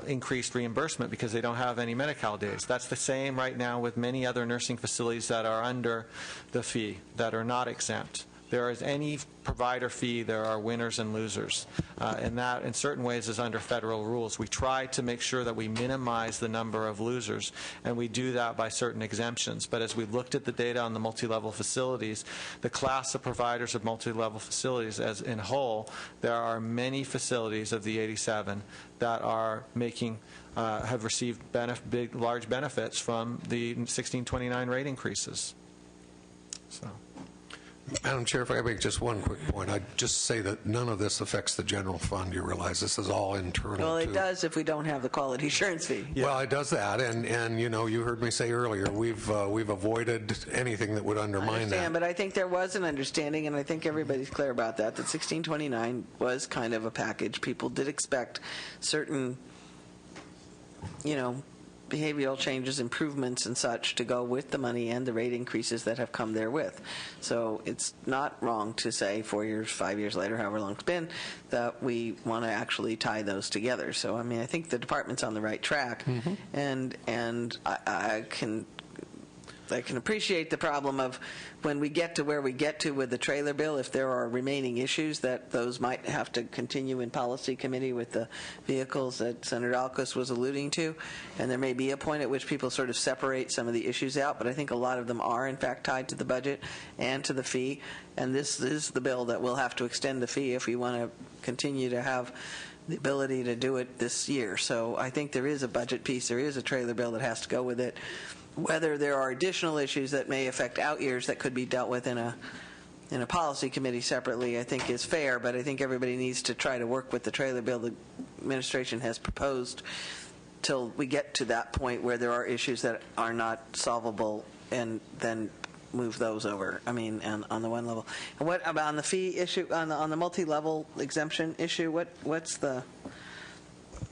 Speaker 4: increased reimbursement because they don't have any Medi-Cal days. That's the same right now with many other nursing facilities that are under the fee, that are not exempt. There is any provider fee, there are winners and losers. And that, in certain ways, is under federal rules. We try to make sure that we minimize the number of losers, and we do that by certain exemptions. But as we looked at the data on the multi-level facilities, the class of providers of multi-level facilities as in whole, there are many facilities of the 87 that are making have received large benefits from the 1629 rate increases. So.
Speaker 13: Madam Chair, if I could make just one quick point, I'd just say that none of this affects the general fund. You realize this is all internal.
Speaker 1: Well, it does if we don't have the quality assurance fee.
Speaker 13: Yeah. Well, it does that, and you know, you heard me say earlier, we've avoided anything that would undermine that.
Speaker 1: But I think there was an understanding, and I think everybody's clear about that 1629 was kind of a package. People did expect certain, behavioral changes, improvements and such to go with the money and the rate increases that have come therewith. So it's not wrong to say 4 years, 5 years later, however long it's been, that we want to actually tie those together. So, I mean, I think the department's on the right track, and I can appreciate the problem of when we get to where we get to with the trailer bill, if there are remaining issues, that those might have to continue in policy committee with the vehicles that Senator Alquist was alluding to. And there may be a point at which people sort of separate some of the issues out, but I think a lot of them are, in fact, tied to the budget and to the fee. And this is the bill that will have to extend the fee if we want to continue to have the ability to do it this year. So I think there is a budget piece, there is a trailer bill that has to go with it. Whether there are additional issues that may affect out years that could be dealt with in a policy committee separately, I think is fair, but I think everybody needs to try to work with the trailer bill the administration has proposed till we get to that point where there are issues that are not solvable, and then move those over. I mean, on the one level. And what about on the fee issue, on the multi-level exemption issue? What's the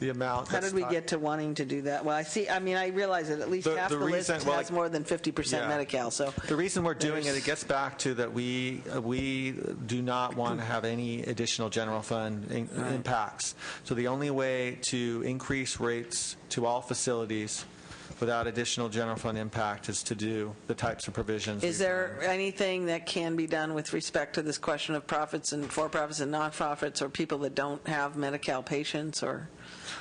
Speaker 4: amount?
Speaker 1: How did we get to wanting to do that? Well, I realize that at least half the list has more than 50% Medi-Cal. So
Speaker 4: the reason we're doing it gets back to that we do not want to have any additional general fund impacts. So the only way to increase rates to all facilities without additional general fund impact is to do the types of provisions.
Speaker 1: Is there anything that can be done with respect to this question of profits and for-profits and non-profits, or people that don't have Medi-Cal patients, or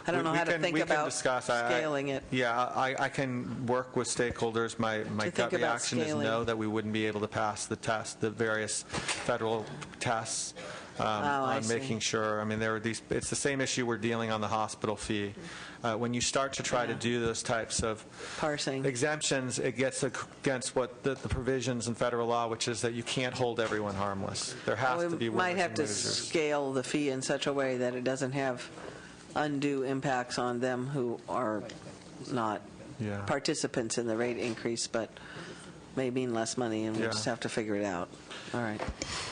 Speaker 1: I don't know how to think about scaling it.
Speaker 4: Yeah, I can work with stakeholders. My gut reaction is no, that we wouldn't be able to pass the test, the various federal tests. On making sure, I mean, there are these. It's the same issue we're dealing on the hospital fee. When you start to try to do those types of
Speaker 1: parsing
Speaker 4: exemptions, it gets against what the provisions in federal law, which is that you can't hold everyone harmless. There has to be winners
Speaker 1: might have
Speaker 4: and
Speaker 1: to
Speaker 4: losers.
Speaker 1: scale the fee in such a way that it doesn't have undue impacts on them who are not
Speaker 4: Yeah.
Speaker 1: participants in the rate increase, but may mean less money, and we
Speaker 4: Yeah.
Speaker 1: just have to figure it out. All right.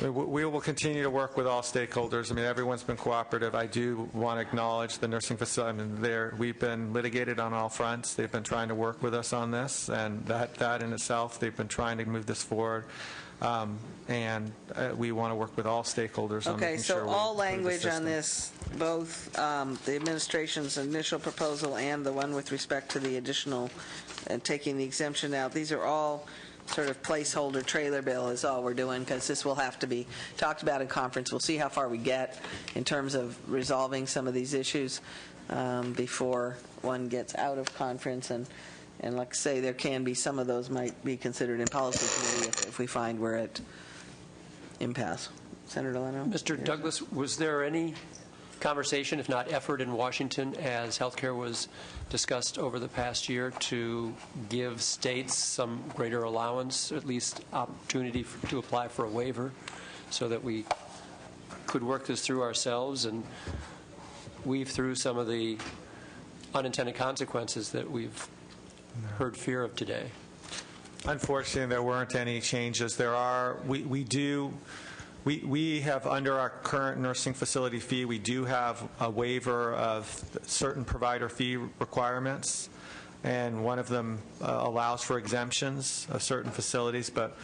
Speaker 4: We will continue to work with all stakeholders. I mean, everyone's been cooperative. I do want to acknowledge the nursing facility. I mean, we've been litigated on all fronts. They've been trying to work with us on this, and that in itself, they've been trying to move this forward. And we want to work with all stakeholders on
Speaker 1: Okay,
Speaker 4: making sure
Speaker 1: so
Speaker 4: we
Speaker 1: all
Speaker 4: improve the
Speaker 1: language on
Speaker 4: system.
Speaker 1: this, both the administration's initial proposal and the one with respect to the additional and taking the exemption out, these are all sort of placeholder trailer bill is all we're doing, because this will have to be talked about in conference. We'll see how far we get in terms of resolving some of these issues before one gets out of conference. And like I say, there can be some of those might be considered in policy committee if we find we're at impasse. Senator Leno?
Speaker 5: Mr. Douglas, was there any conversation, if not effort, in Washington as healthcare was discussed over the past year to give states some greater allowance, at least opportunity to apply for a waiver, so that we could work this through ourselves and weave through some of the unintended consequences that we've heard fear of today?
Speaker 4: Unfortunately, there weren't any changes. There are, we have, under our current nursing facility fee, we do have a waiver of certain provider fee requirements, and one of them allows for exemptions of certain facilities. But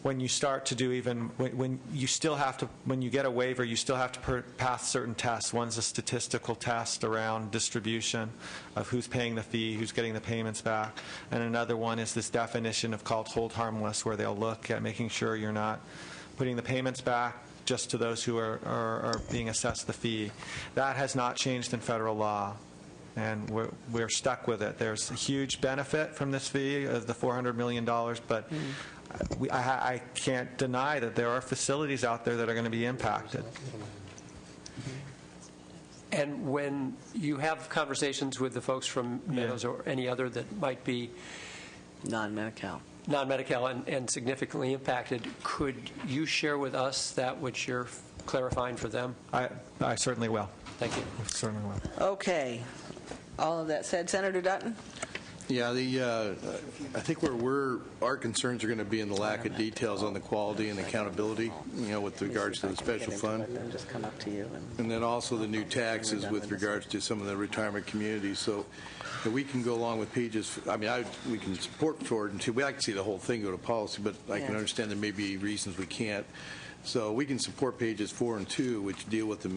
Speaker 4: when you start to do when you still have to, when you get a waiver, you still have to pass certain tests. One's a statistical test around distribution of who's paying the fee, who's getting the payments back, and another one is this definition of called hold harmless, where they'll look at making sure you're not putting the payments back just to those who are being assessed the fee. That has not changed in federal law, and we're stuck with it. There's a huge benefit from this fee of the $400 million, but I can't deny that there are facilities out there that are going to be impacted.
Speaker 5: And when you have conversations with the folks from Meadows or any other that might be
Speaker 1: non-Medi-Cal
Speaker 5: and significantly impacted, could you share with us that which you're clarifying for them?
Speaker 4: I certainly will.
Speaker 5: Thank you.
Speaker 4: Certainly will.
Speaker 1: Okay. All of that said, Senator Dutton?
Speaker 14: Yeah, I think where our concerns are going to be in the lack of details on the quality and accountability, with regards to the special fund.
Speaker 1: Just come up to you.
Speaker 14: And then also the new taxes with regards to some of the retirement communities. So we can go along with pages. I mean, we can support for it until we like to see the whole thing go to policy, but I can understand there may be reasons we can't. So we can support pages 4 and 2, which deal with the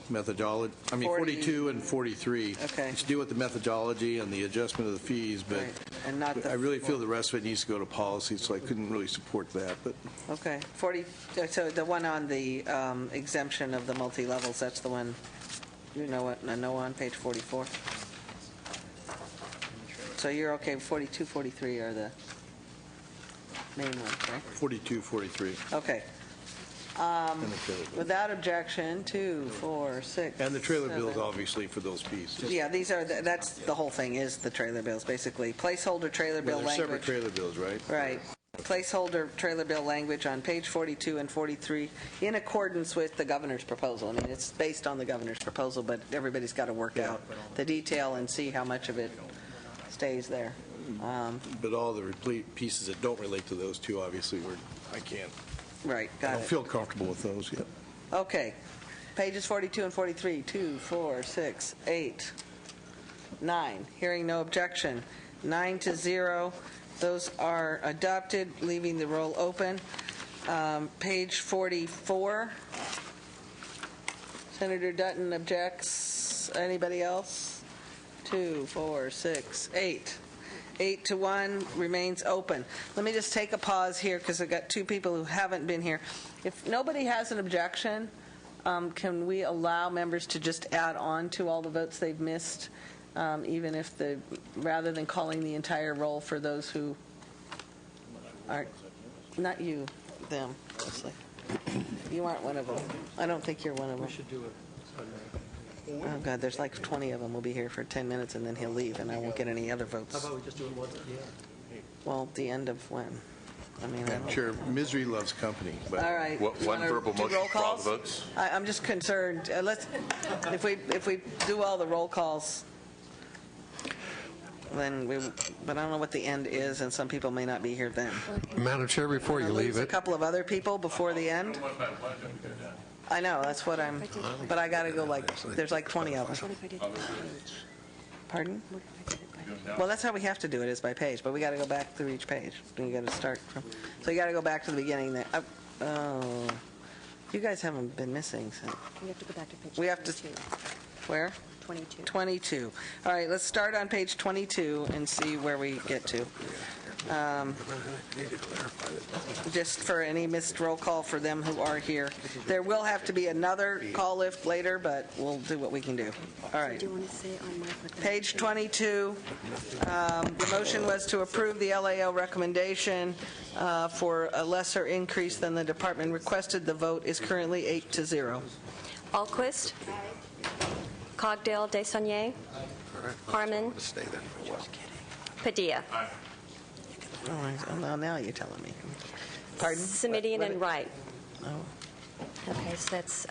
Speaker 14: methodology. I mean, 42 and 43, which deal with the methodology and the adjustment of the fees. But
Speaker 1: and not
Speaker 14: I really feel the rest of it needs to go to policy, so I couldn't really support that. But
Speaker 1: okay, 40. So the one on the exemption of the multi-levels, that's the one. You know what? I know on page 44. So you're okay. 42, 43 are the main ones, right?
Speaker 14: 42, 43.
Speaker 1: Okay. Without objection, 2, 4, 6.
Speaker 14: And the trailer bills, obviously, for those pieces.
Speaker 1: Yeah, these are that's the whole thing is the trailer bills, basically. Placeholder trailer bill language.
Speaker 14: Separate trailer bills, right?
Speaker 1: Right. Placeholder trailer bill language on page 42 and 43 in accordance with the governor's proposal. I mean, it's based on the governor's proposal, but everybody's got to work out the detail and see how much of it stays there.
Speaker 14: But all the pieces that don't relate to those two, obviously, I can't.
Speaker 1: Right,
Speaker 14: I don't feel comfortable with those yet.
Speaker 1: Okay. Pages 42 and 43, 2, 4, 6, 8, 9. Hearing no objection. 9-0. Those are adopted, leaving the roll open. Page 44. Senator Dutton objects. Anybody else? 2, 4, 6, 8. 8-1 remains open. Let me just take a pause here because I've got two people who haven't been here. If nobody has an objection, can we allow members to just add on to all the votes they've missed, even if rather than calling the entire roll for those who aren't, not you, them. You aren't one of them. I don't think you're one of them.
Speaker 5: We should do it.
Speaker 1: Oh, God, there's like 20 of them. We'll be here for 10 minutes, and then he'll leave, and I won't get any other votes.
Speaker 5: How about we just do it once at the end?
Speaker 1: Well, the end of when? I mean,
Speaker 14: Madam Chair, misery loves company. But
Speaker 1: all right.
Speaker 15: One
Speaker 1: Wanna
Speaker 15: verbal
Speaker 1: do
Speaker 15: motion
Speaker 1: roll
Speaker 15: for all
Speaker 1: calls?
Speaker 15: the votes?
Speaker 1: I'm just concerned. If we do all the roll calls, then but I don't know what the end is, and some people may not be here then.
Speaker 13: Madam Chair, before you leave
Speaker 1: A
Speaker 13: it,
Speaker 1: couple of other people before the end. I know, that's what but I got to go there's like 20 of them. Pardon? Well, that's how we have to do it, is by page, but we got to go back through each page. You got to start from, so you got to go back to the beginning there. Oh, you guys haven't been missing. So.
Speaker 16: We have to go back to page
Speaker 1: 22. Where?
Speaker 16: 22.
Speaker 1: 22. All right, let's start on page 22 and see where we get to. Just for any missed roll call for them who are here. There will have to be another call lift later, but we'll do what we can do. All right.
Speaker 16: Do you want to say on my
Speaker 1: Page 22, the motion was to approve the LAO recommendation for a lesser increase than the department requested. The vote is currently 8-0.
Speaker 16: Alquist. Cogdale, Desaulniers. Harmon. Padilla.
Speaker 1: Oh, now you're telling me. Pardon?
Speaker 16: Simidian and Wright.
Speaker 1: Oh.
Speaker 16: Okay, so that's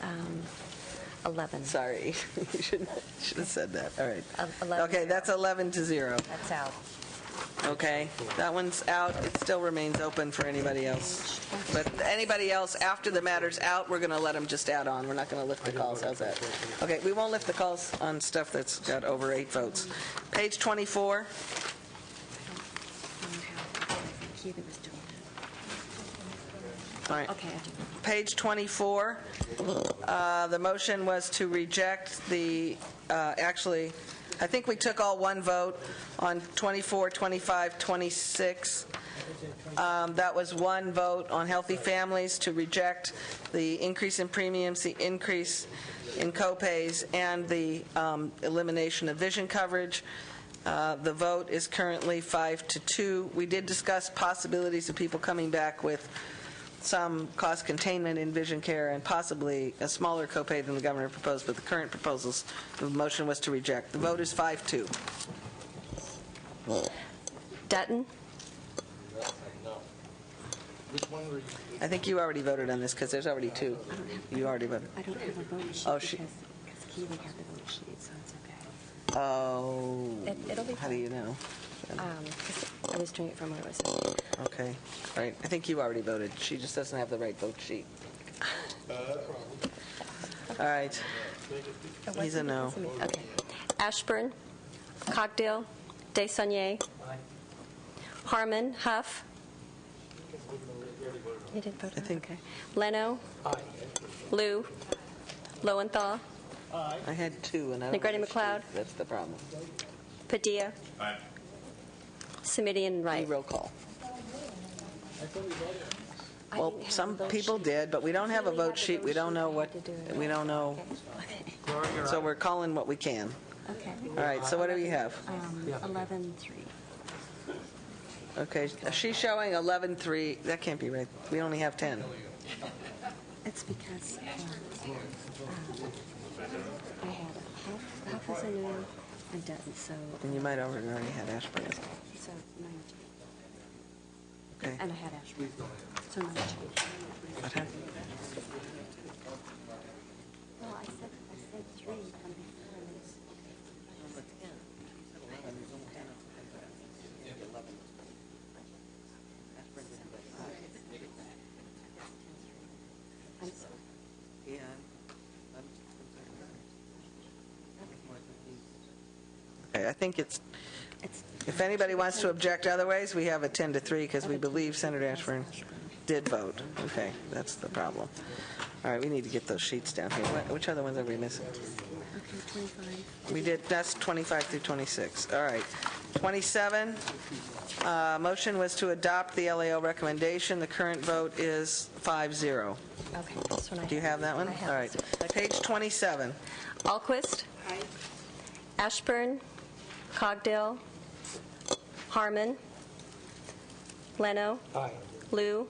Speaker 16: 11.
Speaker 1: Sorry. You should have said that. All right.
Speaker 16: 11.
Speaker 1: Okay, that's 11-0.
Speaker 16: That's out.
Speaker 1: Okay, that one's out. It still remains open for anybody else. But anybody else, after the matter's out, we're going to let them just add on. We're not going to lift the calls. How's that? Okay, we won't lift the calls on stuff that's got over 8 votes. Page 24. All right.
Speaker 16: Okay.
Speaker 1: Page 24, the motion was to reject the, actually, I think we took all one vote on 24, 25, 26. That was one vote on healthy families to reject the increase in premiums, the increase in copays, and the elimination of vision coverage. The vote is currently 5-2. We did discuss possibilities of people coming back with some cost containment in vision care and possibly a smaller copay than the governor proposed, but the current proposals, the motion was to reject. The vote is 5-2.
Speaker 16: Dutton.
Speaker 1: I think you already voted on this because there's already 2. You already voted.
Speaker 16: I don't have a vote sheet because Keely had the vote sheet, so it's okay.
Speaker 1: Oh.
Speaker 16: It'll be
Speaker 1: How do you know?
Speaker 16: 'cause I was doing it from where it was.
Speaker 1: Okay. All right. I think you already voted. She just doesn't have the right vote sheet. All right. He's a no.
Speaker 16: Okay. Ashburn. Cogdale. Desaulniers. Harmon. Huff. You did vote.
Speaker 1: I think.
Speaker 16: Okay. Leno. Liu. Lowenthal.
Speaker 1: I had 2, and I don't
Speaker 16: Negretti
Speaker 1: know which
Speaker 16: McLeod.
Speaker 1: 2. That's the problem.
Speaker 16: Padilla. Simidian and Wright.
Speaker 1: Roll call. Well, some people did, but we don't have a vote sheet. We don't know what, we don't know. So we're calling what we can.
Speaker 16: Okay.
Speaker 1: All right, so what do we have?
Speaker 16: 11-3.
Speaker 1: Okay, she's showing 11-3. That can't be right. We only have 10.
Speaker 16: It's because I had half was a no and Dutton, so.
Speaker 1: And you might already had Ashburn.
Speaker 16: So 19.
Speaker 1: Okay.
Speaker 16: And I had Ashburn. So 19.
Speaker 1: What happened?
Speaker 16: Well, I said 3 from before. And it's, I'm sorry.
Speaker 1: Yeah. Okay, I think it's, if anybody wants to object otherwise, we have a 10-3 because we believe Senator Ashburn did vote. Okay, that's the problem. All right, we need to get those sheets down here. Which other ones are we missing?
Speaker 16: Okay, 25.
Speaker 1: We did, that's 25 through 26. All right. 27, motion was to adopt the LAO recommendation. The current vote is 5-0.
Speaker 16: Okay, this one I
Speaker 1: Do you have that one?
Speaker 16: I have
Speaker 1: All right. Page 27.
Speaker 16: Alquist. Ashburn. Cogdale. Harmon. Leno. Liu.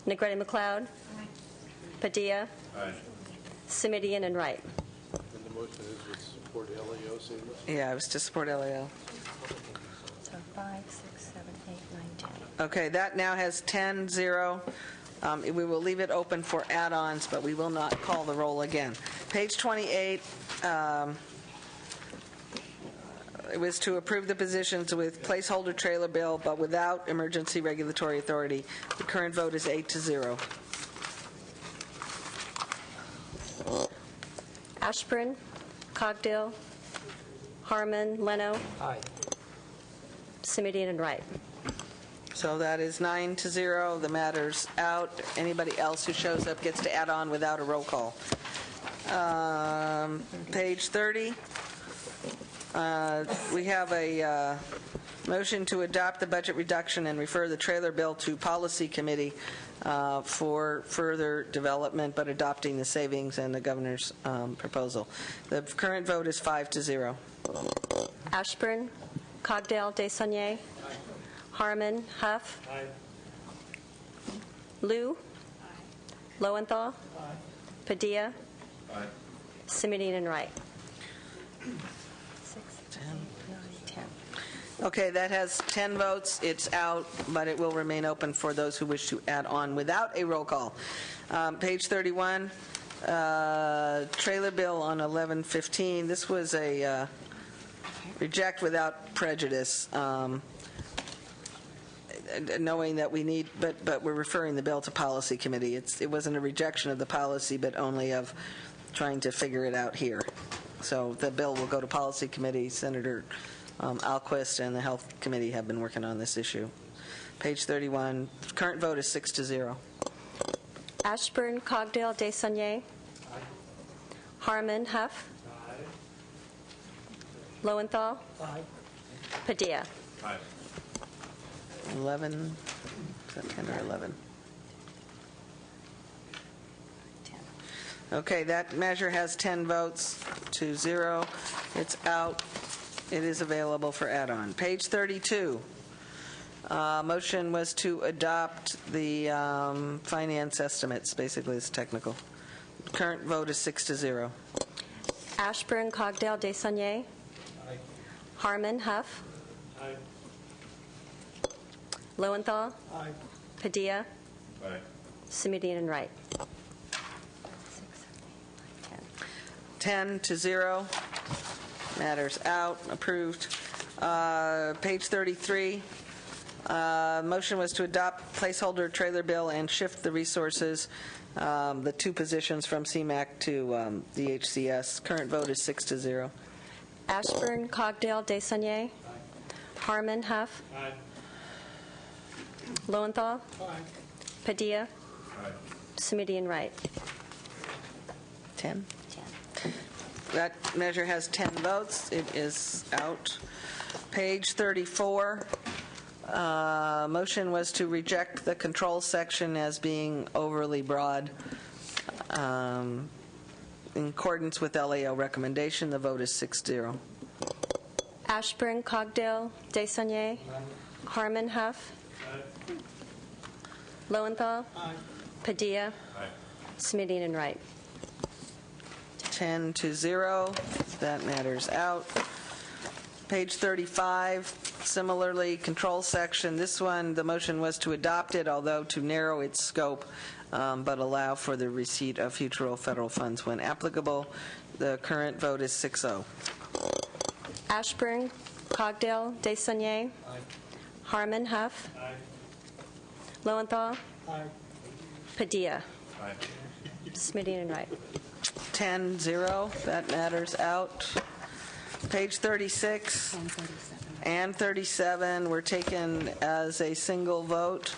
Speaker 16: Negretti McLeod. Padilla. Simidian and Wright.
Speaker 14: And the motion is with support LAO, say
Speaker 1: Yeah, I was to support LAO.
Speaker 16: So 5, 6, 7, 8, 9, 10.
Speaker 1: Okay, that now has 10-0. We will leave it open for add-ons, but we will not call the roll again. Page 28, it was to approve the positions with placeholder trailer bill, but without emergency regulatory authority. The current vote is 8-0.
Speaker 15: Ashburn, Cogdill, Harmon, Leno.
Speaker 5: Aye.
Speaker 15: Simidian and Wright.
Speaker 1: So that is 9-0. The matter's out. Anybody else who shows up gets to add on without a roll call. Page 30. We have a motion to adopt the budget reduction and refer the trailer bill to policy committee for further development, but adopting the savings and the governor's proposal. The current vote is 5-0.
Speaker 15: Ashburn, Cogdale, Desaulniers. Harmon, Huff. Liu. Lowenthal. Padilla. Simidian and Wright. 6, 9, 10.
Speaker 1: Okay, that has 10 votes. It's out, but it will remain open for those who wish to add on without a roll call. Page 31, trailer bill on 1115. This was a reject without prejudice, knowing that we need, but we're referring the bill to policy committee. It wasn't a rejection of the policy, but only of trying to figure it out here. So the bill will go to policy committee. Senator Alquist and the Health Committee have been working on this issue. Page 31, current vote is 6-0.
Speaker 15: Ashburn, Cogdale, Desaulniers. Harmon, Huff. Lowenthal. Padilla.
Speaker 1: 11, is that 10 or 11? Okay, that measure has 10 votes to 0. It's out. It is available for add-on. Page 32. Motion was to adopt the finance estimates. Basically, it's technical. Current vote is 6-0.
Speaker 15: Ashburn, Cogdale, Desaulniers. Harmon, Huff. Lowenthal. Padilla. Simidian and Wright.
Speaker 1: 10-0. Matters out. Approved. Page 33. Motion was to adopt placeholder trailer bill and shift the resources, the two positions from CMAC to the HCS. Current vote is 6-0.
Speaker 15: Ashburn, Cogdale, Desaulniers. Harmon, Huff. Lowenthal. Padilla. Simidian, Wright.
Speaker 1: 10. That measure has 10 votes. It is out. Page 34. Motion was to reject the control section as being overly broad. In accordance with LAO recommendation, the vote is 6-0.
Speaker 15: Ashburn, Cogdale, Desaulniers. Harmon, Huff. Lowenthal. Padilla. Simidian and Wright.
Speaker 1: 10-0. That matter's out. Page 35, similarly, control section. This one, the motion was to adopt it, although to narrow its scope, but allow for the receipt of future federal funds when applicable. The current vote is 6-0.
Speaker 15: Ashburn, Cogdale, Desaulniers. Harmon, Huff. Lowenthal. Padilla. Simidian and Wright.
Speaker 1: 10-0. That matters out. Page 36 and 37 were taken as a single vote.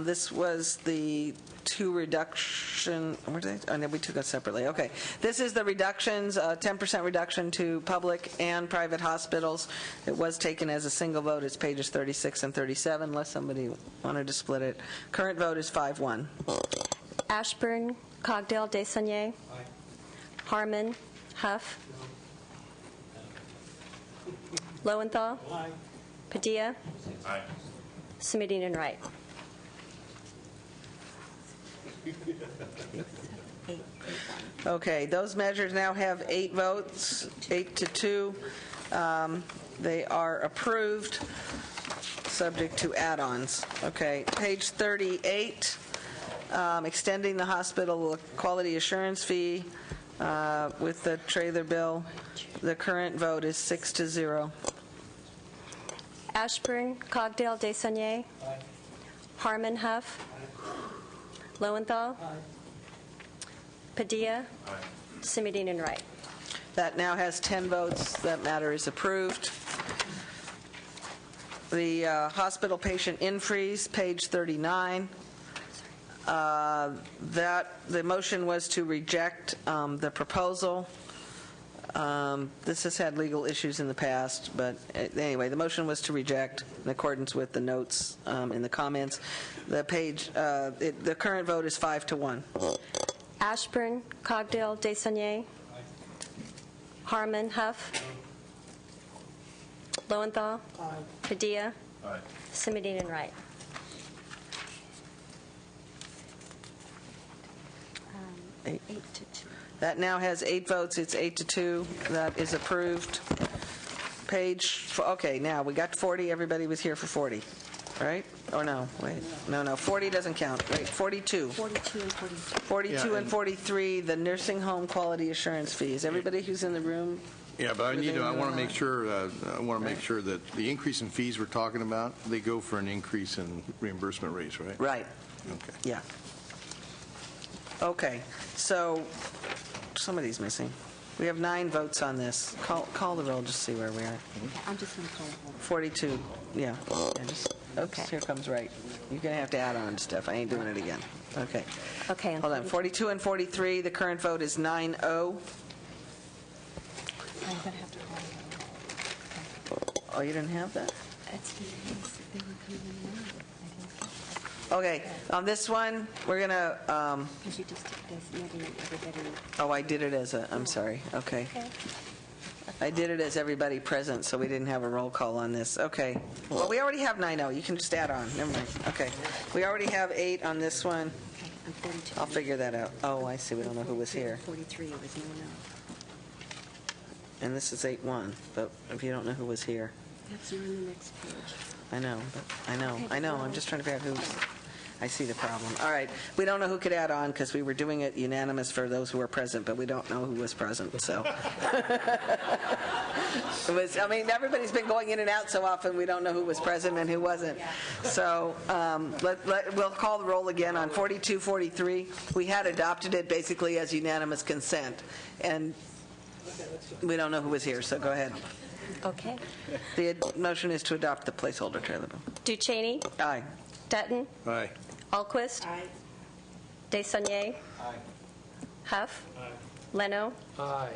Speaker 1: This was the two reduction. Where did I? Oh, no, we took it separately. Okay. This is the reductions, 10% reduction to public and private hospitals. It was taken as a single vote. It's pages 36 and 37, unless somebody wanted to split it. Current vote is 5-1.
Speaker 15: Ashburn, Cogdale, Desaulniers. Harmon, Huff. Lowenthal. Padilla. Simidian and Wright.
Speaker 1: Okay, those measures now have 8 votes, 8-2. They are approved. subject to add-ons. Okay, page 38, extending the hospital quality assurance fee with the trailer bill. The current vote is 6-0.
Speaker 15: Ashburn, Cogdale, Desaulniers. Harmon, Huff. Lowenthal. Padilla. Simidine and Wright.
Speaker 1: That now has 10 votes. That matter is approved. The hospital patient in-freeze, page 39. The motion was to reject the proposal. This has had legal issues in the past, but anyway, the motion was to reject in accordance with the notes in the comments. The current vote is 5-1.
Speaker 15: Ashburn, Cogdale, Desaulniers. Harmon, Huff. Lowenthal. Padilla. Simidine and Wright.
Speaker 1: That now has 8 votes. It's 8-2. That is approved. Okay, now we got 40. Everybody was here for 40, right? Or no, wait. No, 40 doesn't count. Wait, 42.
Speaker 15: 42 and 43.
Speaker 1: 42 and 43, the nursing home quality assurance fees. Everybody who's in the room?
Speaker 14: Yeah, but I want to make sure that the increase in fees we're talking about, they go for an increase in reimbursement rates, right?
Speaker 1: Right.
Speaker 14: Okay.
Speaker 1: Yeah. Okay, so somebody's missing. We have 9 votes on this. Call the roll, just see where we are.
Speaker 16: I'm just going to call it.
Speaker 1: 42, yeah. Oops, here comes Wright. You're going to have to add on stuff. I ain't doing it again. Okay.
Speaker 15: Okay.
Speaker 1: Hold on. 42 and 43, the current vote is 9-0.
Speaker 16: I'm going to have to call it.
Speaker 1: Oh, you didn't have that?
Speaker 16: That's because they were coming in and out. I didn't catch
Speaker 1: Okay, on this one, we're going to,
Speaker 16: that. Because you just took this meeting and everybody.
Speaker 1: oh, I did it as I'm sorry. Okay. I did it as everybody present, so we didn't have a roll call on this. Okay. Well, we already have 9-0. You can just add on. Never mind. Okay. We already have 8 on this one.
Speaker 16: Okay, I'm 42.
Speaker 1: I'll figure that out. Oh, I see. We don't know who was here.
Speaker 16: 43, it was no.
Speaker 1: And this is 8-1, but if you don't know who was here.
Speaker 16: That's on the next page.
Speaker 1: I know, but I know.
Speaker 16: Okay,
Speaker 1: I know. I'm just trying to figure out who's. I see the problem. All right. We don't know who could add on because we were doing it unanimous for those who were present, but we don't know who was present. So it was. I mean, everybody's been going in and out so often. We don't know who was present and who wasn't. So we'll call the roll again on 42, 43. We had adopted it basically as unanimous consent, and we don't know who was here. So go ahead.
Speaker 15: Okay.
Speaker 1: The motion is to adopt the placeholder trailer bill.
Speaker 15: Ducheney.
Speaker 1: Aye.
Speaker 15: Dutton.
Speaker 14: Aye.
Speaker 15: Alquist.
Speaker 16: Aye.
Speaker 15: Desaulniers.
Speaker 11: Aye.
Speaker 15: Huff. Leno.
Speaker 5: Aye.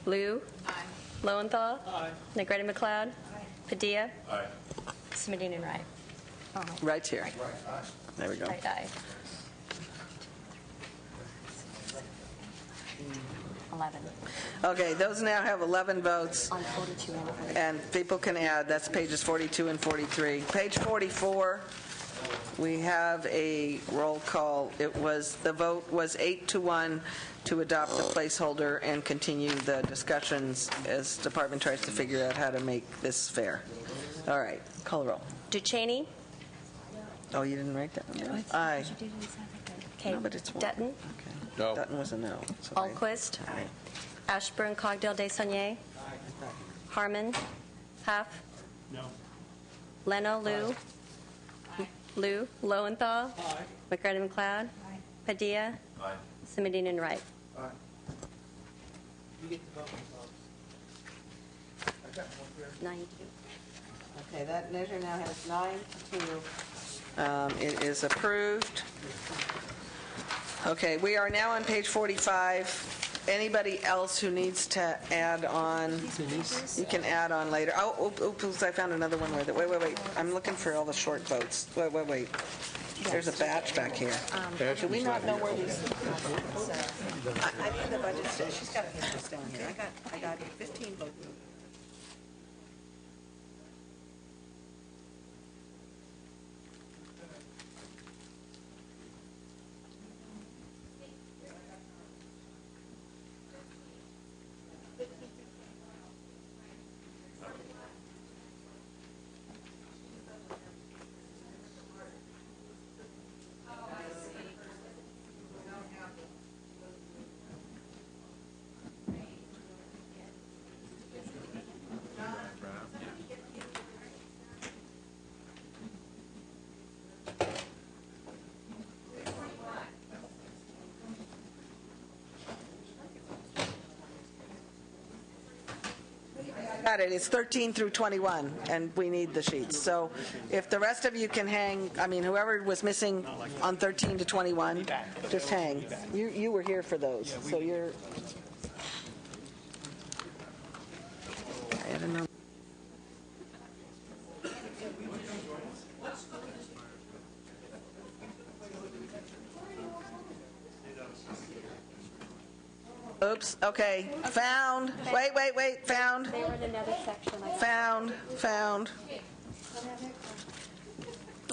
Speaker 15: Liu.
Speaker 16: Aye.
Speaker 15: Lowenthal.
Speaker 11: Aye.
Speaker 15: Negrete McLeod. Padilla.
Speaker 11: Aye.
Speaker 15: Simidine and Wright.
Speaker 1: Right here. There we go.
Speaker 15: Right, aye. 11.
Speaker 1: Okay, those now have 11 votes,
Speaker 16: On 42 and 43.
Speaker 1: and people can add. That's pages 42 and 43. Page 44, we have a roll call. The vote was 8-1 to adopt the placeholder and continue the discussions as department tries to figure out how to make this fair. All right, call the roll.
Speaker 15: Ducheney.
Speaker 1: Oh, you didn't write that one down? Aye.
Speaker 15: Okay.
Speaker 1: No, but it's one.
Speaker 15: Dutton.
Speaker 1: Okay.
Speaker 14: No.
Speaker 1: Dutton was a no. So I-
Speaker 15: Alquist. Ashburn, Cogdale, Desaulniers. Harmon. Huff.
Speaker 11: No.
Speaker 15: Leno, Liu, Lowenthal. Negrete McLeod. Padilla.
Speaker 11: Aye.
Speaker 15: Simidine and Wright.
Speaker 11: You get the vote.
Speaker 15: 9-2.
Speaker 1: Okay, that measure now has 9-2. It is approved. Okay, we are now on page 45. Anybody else who needs to add on, you can add on later. Oh, oops, I found another one with it. Wait. I'm looking for all the short votes. Wait. There's a batch back here. Do we not know where these? I think the budget says, she's got papers down here. I got 15 votes. Got it. It's 13 through 21, and we need the sheets. So if the rest of you can hang, I mean, whoever was missing on 13 to 21, just hang. You were here for those, so you're... I don't know. Oops, okay, found, wait, found.
Speaker 15: They were in another section.
Speaker 1: Found.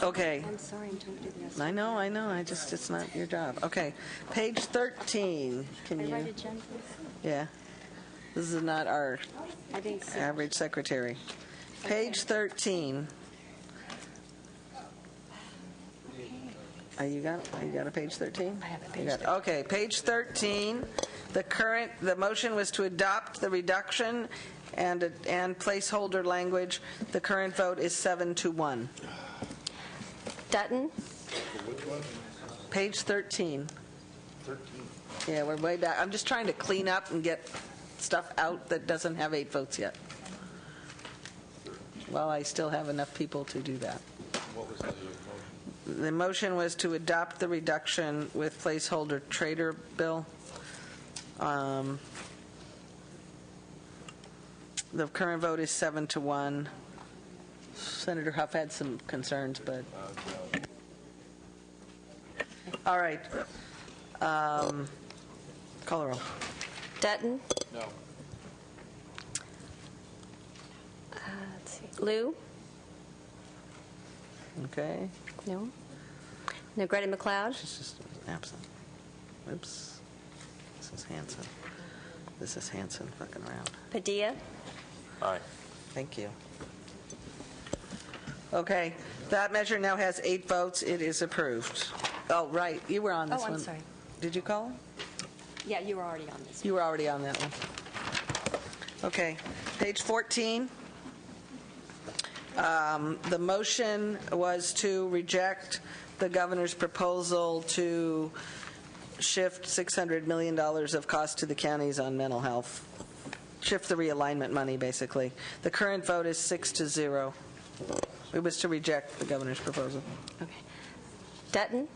Speaker 1: Okay.
Speaker 15: I'm sorry, I'm trying to do this.
Speaker 1: I know, it's not your job. Okay, page 13, can
Speaker 15: I write
Speaker 1: you?
Speaker 15: it, Jen, please?
Speaker 1: Yeah, this is not our
Speaker 15: I didn't see.
Speaker 1: average secretary. Page 13. You got a page 13?
Speaker 15: I have a page 13.
Speaker 1: Okay, page 13. The motion was to adopt the reduction and placeholder language. The current vote is 7-1.
Speaker 15: Dutton?
Speaker 1: Page 13. Yeah, we're way back. I'm just trying to clean up and get stuff out that doesn't have 8 votes yet. Well, I still have enough people to do that.
Speaker 14: What was the motion?
Speaker 1: The motion was to adopt the reduction with placeholder trader bill. The current vote is 7-1. Senator Huff had some concerns, but... All right. Call the roll.
Speaker 15: Dutton?
Speaker 14: No.
Speaker 15: Let's see. Lou?
Speaker 1: Okay.
Speaker 15: No. Negrete McLeod?
Speaker 1: She's just absent. Oops. This is Hanson fucking around.
Speaker 15: Padilla?
Speaker 11: Aye.
Speaker 1: Thank you. Okay. That measure now has 8 votes. It is approved. Oh, right. You were on this one.
Speaker 15: I'm sorry.
Speaker 1: Did you call him?
Speaker 15: Yeah, you were already on this.
Speaker 1: You were already on that one. Okay. Page 14. The motion was to reject the governor's proposal to shift $600 million of cost to the counties on mental health. Shift the realignment money, basically. The current vote is 6-0. It was to reject the governor's proposal.
Speaker 15: Okay. Dutton?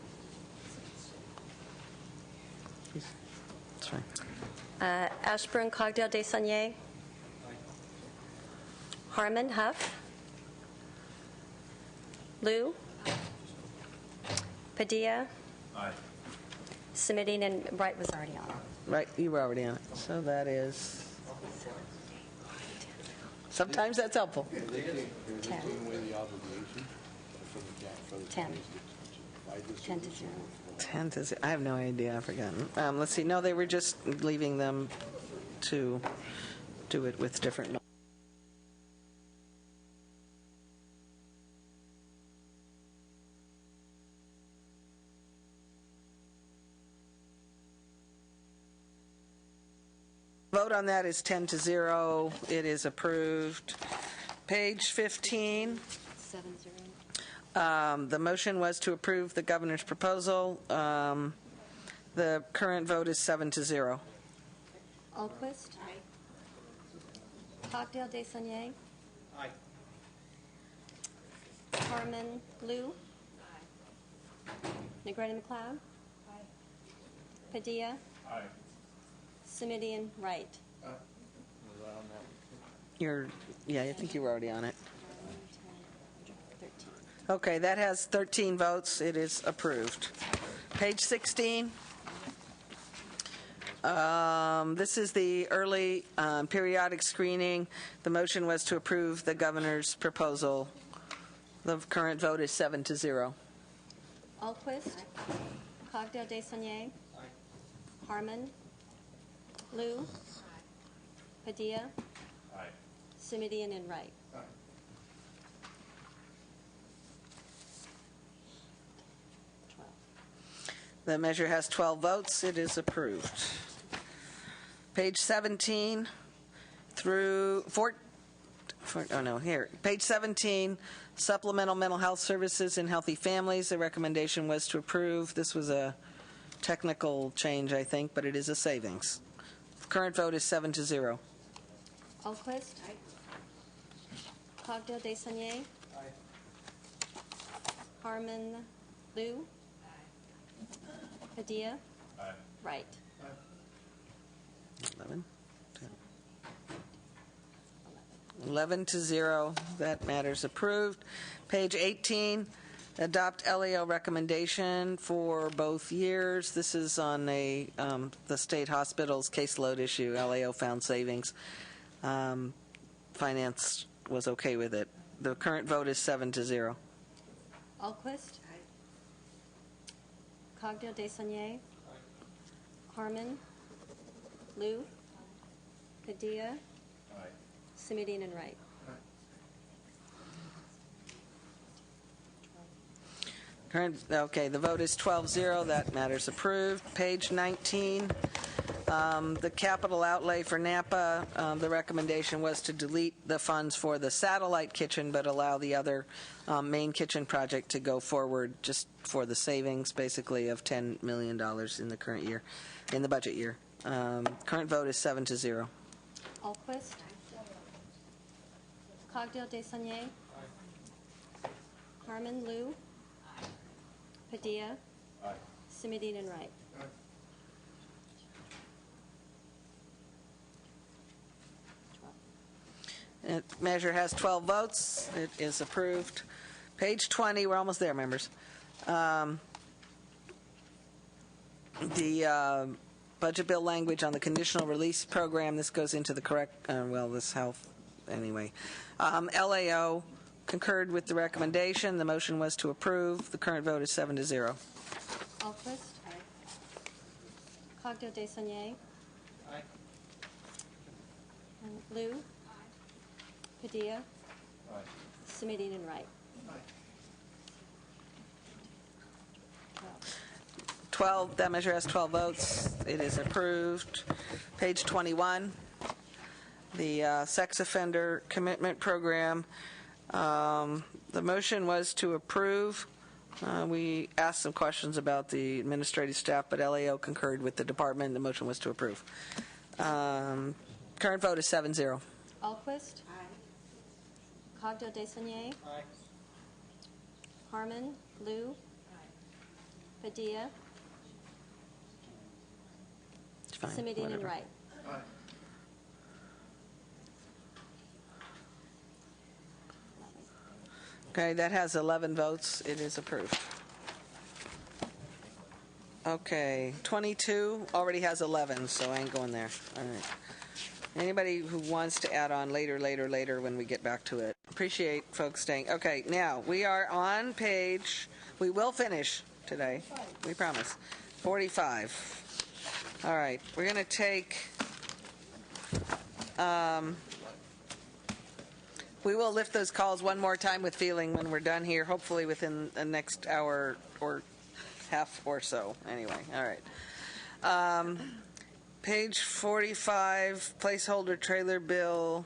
Speaker 1: That's fine.
Speaker 15: Ashburn, Cogdale, Desaulniers? Harmon, Huff? Lou? Padilla?
Speaker 11: Aye.
Speaker 15: Smitty and Wright was already on.
Speaker 1: Right, you were already on it. So that is... Sometimes that's helpful.
Speaker 15: 10. 10. 10 to 0.
Speaker 1: 10 to 0. I have no idea. I've forgotten. Let's see. No, they were just leaving them to do it with different... Vote on that is 10 to 0. It is approved. Page 15.
Speaker 15: 7-0.
Speaker 1: The motion was to approve the governor's proposal. The current vote is 7 to 0.
Speaker 15: Alquist? Aye. Cogdale, Desaulniers?
Speaker 11: Aye.
Speaker 15: Harmon, Lou? Aye. Negrete McLeod? Aye. Padilla?
Speaker 11: Aye.
Speaker 15: Smitty and Wright?
Speaker 1: Yeah, I think you were already on it.
Speaker 15: 13.
Speaker 1: Okay, that has 13 votes. It is approved. Page 16. This is the early periodic screening. The motion was to approve the governor's proposal. The current vote is 7 to 0.
Speaker 15: Alquist? Cogdale, Desaulniers? Harmon? Lou? Padilla?
Speaker 11: Aye.
Speaker 15: Smitty and Wright?
Speaker 1: The measure has 12 votes. It is approved. Page 17 through page 17, supplemental mental health services in healthy families. The recommendation was to approve. This was a technical change, I think, but it is a savings. The current vote is 7 to 0.
Speaker 15: Alquist? Cogdell Desaulniers. Harmon. Lou. Padilla. Wright.
Speaker 1: 11 to 0. That matter's approved. Page 18, adopt LAO recommendation for both years. This is on the state hospital's caseload issue. LAO found savings. Finance was okay with it. The current vote is 7 to 0.
Speaker 15: Alquist. Cogdell Desaulniers. Harmon. Lou. Padilla. Simidian and Wright.
Speaker 1: Okay, the vote is 12-0. That matter's approved. Page 19, the capital outlay for Napa, the recommendation was to delete the funds for the satellite kitchen, but allow the other main kitchen project to go forward just for the savings, basically, of $10 million in the current year, in the budget year. Current vote is 7 to 0.
Speaker 15: Alquist. Cogdell Desaulniers. Harmon. Lou. Padilla. Simidian and Wright.
Speaker 1: Measure has 12 votes. It is approved. Page 20, we're almost there, members. The budget bill language on the conditional release program, this goes into the correct, this health, anyway. LAO concurred with the recommendation. The motion was to approve. The current vote is 7 to 0.
Speaker 15: Alquist. Cogdell Desaulniers. Lou. Padilla. Simidian and Wright.
Speaker 1: 12, that measure has 12 votes. It is approved. Page 21, the sex offender commitment program. The motion was to approve. We asked some questions about the administrative staff, but LAO concurred with the department. The motion was to approve. Current vote is 7-0.
Speaker 15: Alquist. Cogdell Desaulniers. Harmon. Lou. Padilla. Simidian and Wright.
Speaker 1: Okay, that has 11 votes. It is approved. Okay, 22 already has 11, so I ain't going there. All right. Anybody who wants to add on later when we get back to it. Appreciate folks staying. Okay, now we are on page, we will finish today, we promise, 45. All right, we're going to take, we will lift those calls one more time with feeling when we're done here, hopefully within the next hour or half or so. Anyway, all right. Page 45, placeholder trailer bill,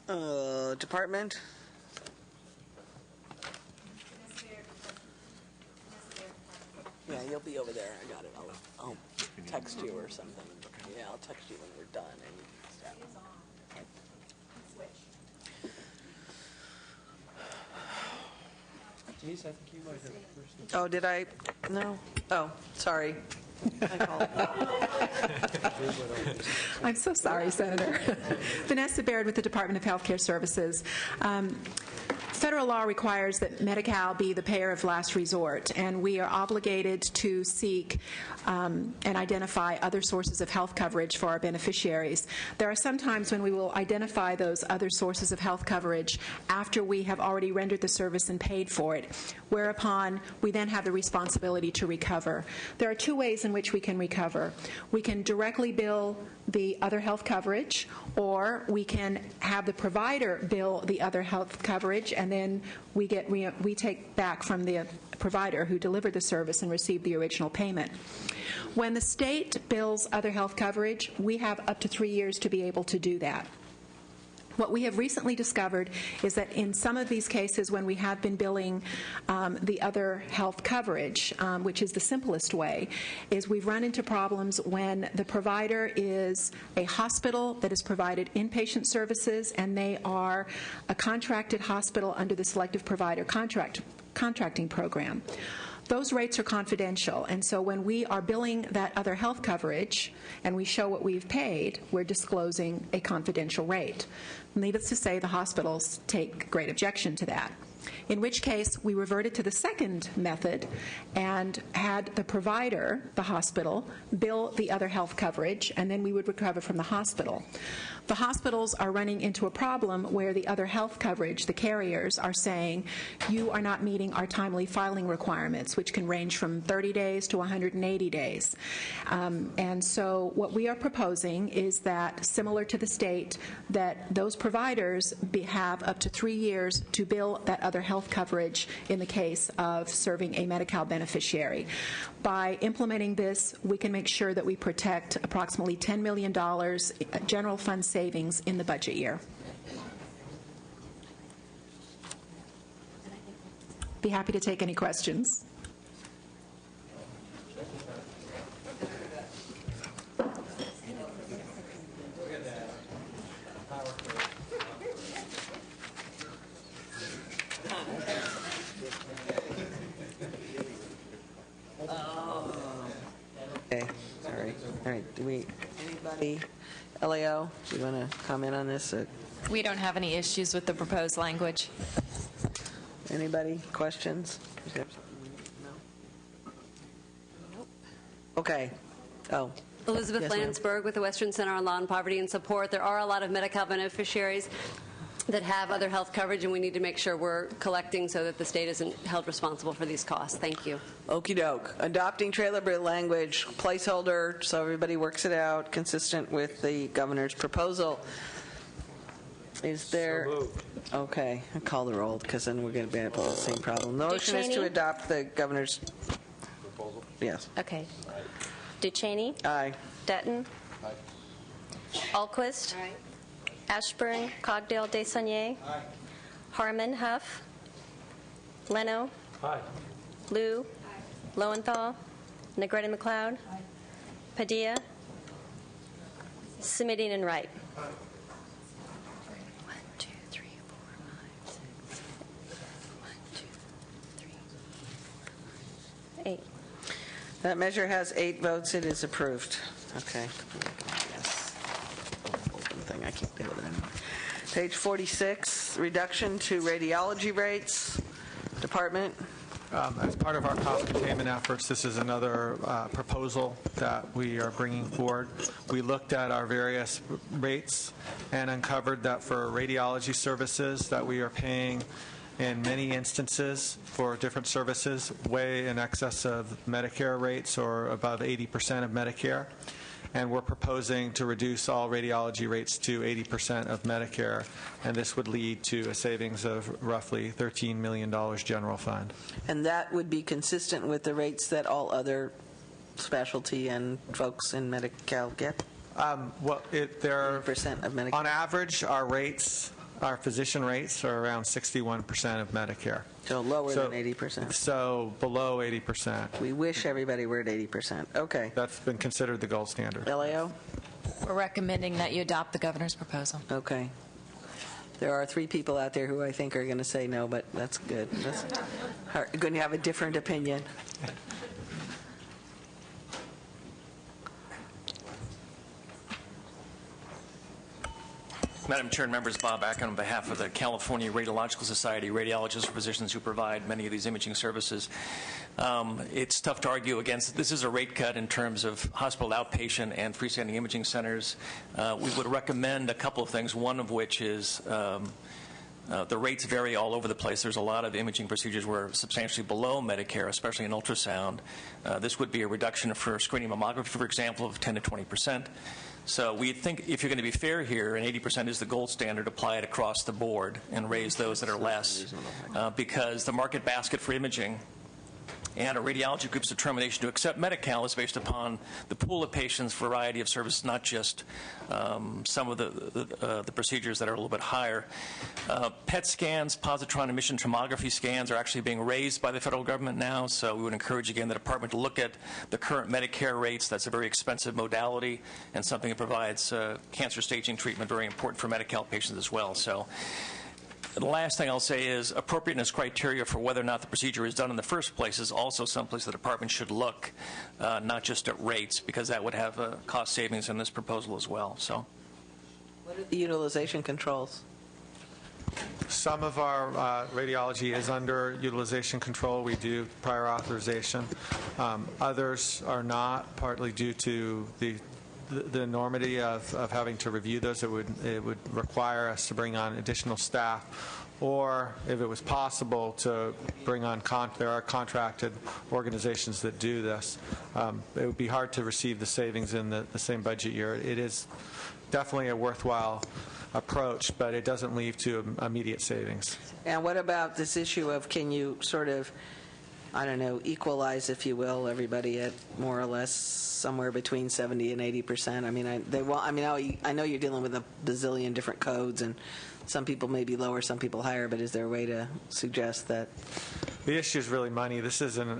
Speaker 1: department. Yeah, you'll be over there. I got it. I'll text you or something. Yeah, I'll text you when we're done. And you can stop.
Speaker 5: Denise, I think you might have the first.
Speaker 1: Oh, did I? No. Oh, sorry.
Speaker 17: I'm so sorry, Senator. Vanessa Baird with the Department of Healthcare Services. Federal law requires that Medi-Cal be the payer of last resort, and we are obligated to seek and identify other sources of health coverage for our beneficiaries. There are some times when we will identify those other sources of health coverage after we have already rendered the service and paid for it, whereupon we then have the responsibility to recover. There are two ways in which we can recover. We can directly bill the other health coverage, or we can have the provider bill the other health coverage, and then we take back from the provider who delivered the service and received the original payment. When the state bills other health coverage, we have up to 3 years to be able to do that. What we have recently discovered is that in some of these cases when we have been billing the other health coverage, which is the simplest way, is we've run into problems when the provider is a hospital that has provided inpatient services and they are a contracted hospital under the Selective Provider Contracting Program. Those rates are confidential, and so when we are billing that other health coverage and we show what we've paid, we're disclosing a confidential rate. Needless to say, the hospitals take great objection to that, in which case we reverted to the second method and had the provider, the hospital, bill the other health coverage, and then we would recover from the hospital. The hospitals are running into a problem where the other health coverage, the carriers, are saying, you are not meeting our timely filing requirements, which can range from 30 days to 180 days. And so what we are proposing is that, similar to the state, that those providers have up to 3 years to bill that other health coverage in the case of serving a Medi-Cal beneficiary. By implementing this, we can make sure that we protect approximately $10 million general fund savings in the budget year. Be happy to take any questions.
Speaker 1: Okay, all right. Anybody, LAO, do you want to comment on this?
Speaker 16: We don't have any issues with the proposed language.
Speaker 1: Anybody, questions? No? Okay. Oh.
Speaker 18: Elizabeth
Speaker 1: Yes, ma'am.
Speaker 18: Landsberg with the Western Center on Law and Poverty and Support. There are a lot of Medi-Cal beneficiaries that have other health coverage, and we need to make sure we're collecting so that the state isn't held responsible for these costs. Thank you.
Speaker 1: Okey doke. Adopting trailer bill language, placeholder, so everybody works it out, consistent with the governor's proposal. Is there?
Speaker 5: So moved.
Speaker 1: Okay, I call the roll because then we're going to be able to the same problem. The motion is to
Speaker 15: Ducheney?
Speaker 1: adopt the governor's
Speaker 14: Proposal?
Speaker 1: Yes.
Speaker 15: Okay. Ducheney?
Speaker 1: Aye.
Speaker 15: Dutton?
Speaker 14: Aye.
Speaker 15: Alquist? Ashburn, Cogdale, Desaulniers? Harmon, Huff? Leno?
Speaker 5: Aye.
Speaker 15: Liu? Lowenthal? Negrete McLeod? Padilla? Simitian and Wright. 1, 2, 3, 4, 5, 6, 1, 2, 3, 4, 5, 8.
Speaker 1: That measure has 8 votes. It is approved. Okay. Yes. Open thing. I can't deal with it anymore. Page 46, reduction to radiology rates. Department.
Speaker 4: As part of our cost containment efforts, this is another proposal that we are bringing forward. We looked at our various rates and uncovered that for radiology services that we are paying in many instances for different services way in excess of Medicare rates or above 80% of Medicare. And we're proposing to reduce all radiology rates to 80% of Medicare, and this would lead to a savings of roughly $13 million general fund.
Speaker 1: And that would be consistent with the rates that all other specialty and folks in Medi-Cal get?
Speaker 4: Well, they're
Speaker 1: 80% of Medicare.
Speaker 4: On average, our rates, our physician rates are around 61% of Medicare.
Speaker 1: So lower than 80%.
Speaker 4: So below 80%.
Speaker 1: We wish everybody were at 80%. Okay.
Speaker 4: That's been considered the gold standard.
Speaker 1: LAO?
Speaker 16: We're recommending that you adopt the governor's proposal.
Speaker 1: Okay. There are 3 people out there who I think are going to say no, but that's good. That's going to have a different opinion.
Speaker 19: Madam Chair and members, Bob Acken on behalf of the California Radiological Society, radiologists, physicians who provide many of these imaging services. It's tough to argue against. This is a rate cut in terms of hospital outpatient and freestanding imaging centers. We would recommend a couple of things, one of which is the rates vary all over the place. There's a lot of imaging procedures where substantially below Medicare, especially in ultrasound. This would be a reduction for screening mammography, for example, of 10 to 20%. So we think if you're going to be fair here, and 80% is the gold standard, apply it across the board and raise those that are less, because the market basket for imaging and a radiology group's determination to accept Medi-Cal is based upon the pool of patients, variety of services, not just some of the procedures that are a little bit higher. PET scans, positron emission tomography scans are actually being raised by the federal government now, so we would encourage, again, the department to look at the current Medicare rates. That's a very expensive modality and something that provides cancer staging treatment, very important for Medi-Cal patients as well. So the last thing I'll say is appropriateness criteria for whether or not the procedure is done in the first place is also someplace the department should look, not just at rates, because that would have cost savings in this proposal as well. So,
Speaker 1: what are the utilization controls?
Speaker 4: Some of our radiology is under utilization control. We do prior authorization. Others are not, partly due to the enormity of having to review those. It would require us to bring on additional staff, or if it was possible to bring on there are contracted organizations that do this. It would be hard to receive the savings in the same budget year. It is definitely a worthwhile approach, but it doesn't lead to immediate savings.
Speaker 1: And what about this issue of, can you sort of, I don't know, equalize, if you will, everybody at more or less somewhere between 70 and 80%? I mean, I know you're dealing with a bazillion different codes, and some people may be lower, some people higher, but is there a way to suggest that?
Speaker 4: The issue is really money. This is an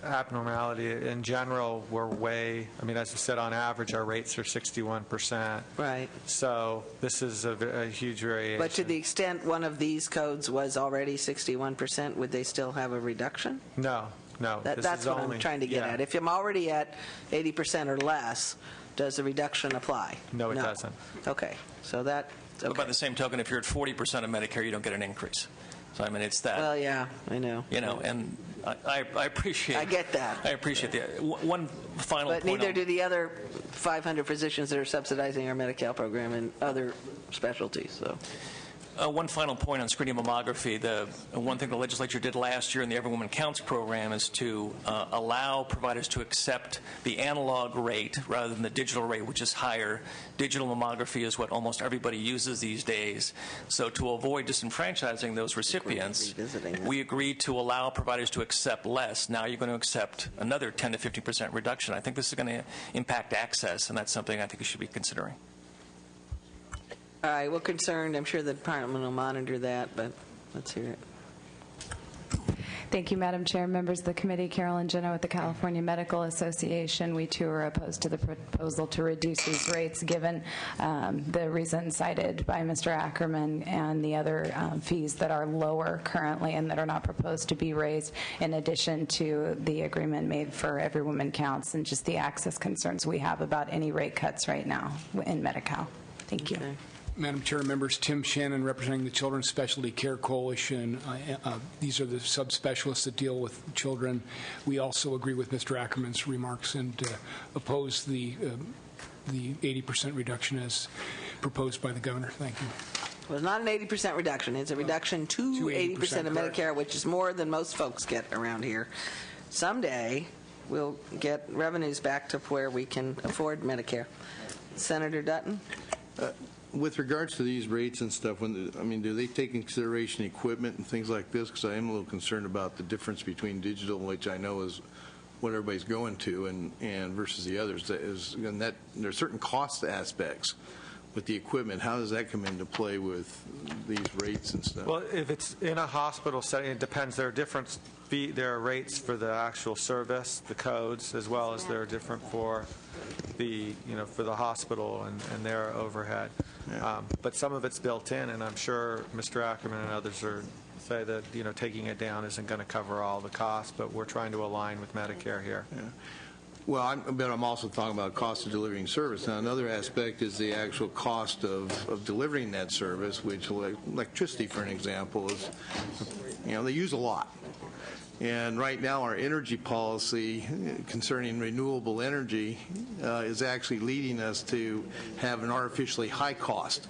Speaker 4: abnormality. In general, we're way, I mean, as I said, on average, our rates are 61%.
Speaker 1: Right.
Speaker 4: So this is a huge variation.
Speaker 1: But to the extent one of these codes was already 61%, would they still have a reduction?
Speaker 4: No.
Speaker 1: That's what I'm trying to get at. If I'm already at 80% or less, does the reduction apply?
Speaker 4: No, it doesn't.
Speaker 1: Okay. So that. Okay.
Speaker 19: But by the same token, if you're at 40% of Medicare, you don't get an increase. So, I mean, it's that.
Speaker 1: Well, yeah, I know.
Speaker 19: You know, and I appreciate.
Speaker 1: I get that.
Speaker 19: I appreciate that. One final point.
Speaker 1: But neither do the other 500 physicians that are subsidizing our Medi-Cal program and other specialties. So.
Speaker 19: One final point on screening mammography. The one thing the legislature did last year in the Every Woman Counts program is to allow providers to accept the analog rate rather than the digital rate, which is higher. Digital mammography is what almost everybody uses these days. So to avoid disenfranchising those recipients, we agreed to allow providers to accept less. Now you're going to accept another 10 to 50% reduction. I think this is going to impact access, and that's something I think you should be considering.
Speaker 1: All right, we're concerned. I'm sure the department will monitor that, but let's hear it.
Speaker 20: Thank you, Madam Chair. Members of the committee, Carolyn Jenna with the California Medical Association. We, too, are opposed to the proposal to reduce these rates, given the reasons cited by Mr. Ackerman and the other fees that are lower currently and that are not proposed to be raised, in addition to the agreement made for Every Woman Counts and just the access concerns we have about any rate cuts right now in Medi-Cal. Thank you.
Speaker 1: Okay.
Speaker 21: Madam Chair, members, Tim Shannon representing the Children's Specialty Care Coalition. These are the subspecialists that deal with children. We also agree with Mr. Ackerman's remarks and oppose the 80% reduction as proposed by the governor. Thank you.
Speaker 1: Well, it's not an 80% reduction. It's a reduction to 80% of Medicare, which is more than most folks get around here. Someday, we'll get revenues back to where we can afford Medicare. Senator Dutton?
Speaker 14: With regards to these rates and stuff, do they take into consideration equipment and things like this? Because I am a little concerned about the difference between digital, which I know is what everybody's going to, and versus the others. And that there are certain cost aspects with the equipment. How does that come into play with these rates and stuff?
Speaker 4: Well, if it's in a hospital setting, it depends. There are rates for the actual service, the codes, as well as they're different for the hospital and their overhead. Yeah. But some of it's built in, and I'm sure Mr. Ackerman and others say that taking it down isn't going to cover all the costs, but we're trying to align with Medicare here. Yeah.
Speaker 14: Well, I'm also talking about cost of delivering service. Now, another aspect is the actual cost of delivering that service, which, like electricity, for an example, is, they use a lot. And right now, our energy policy concerning renewable energy is actually leading us to have an artificially high cost,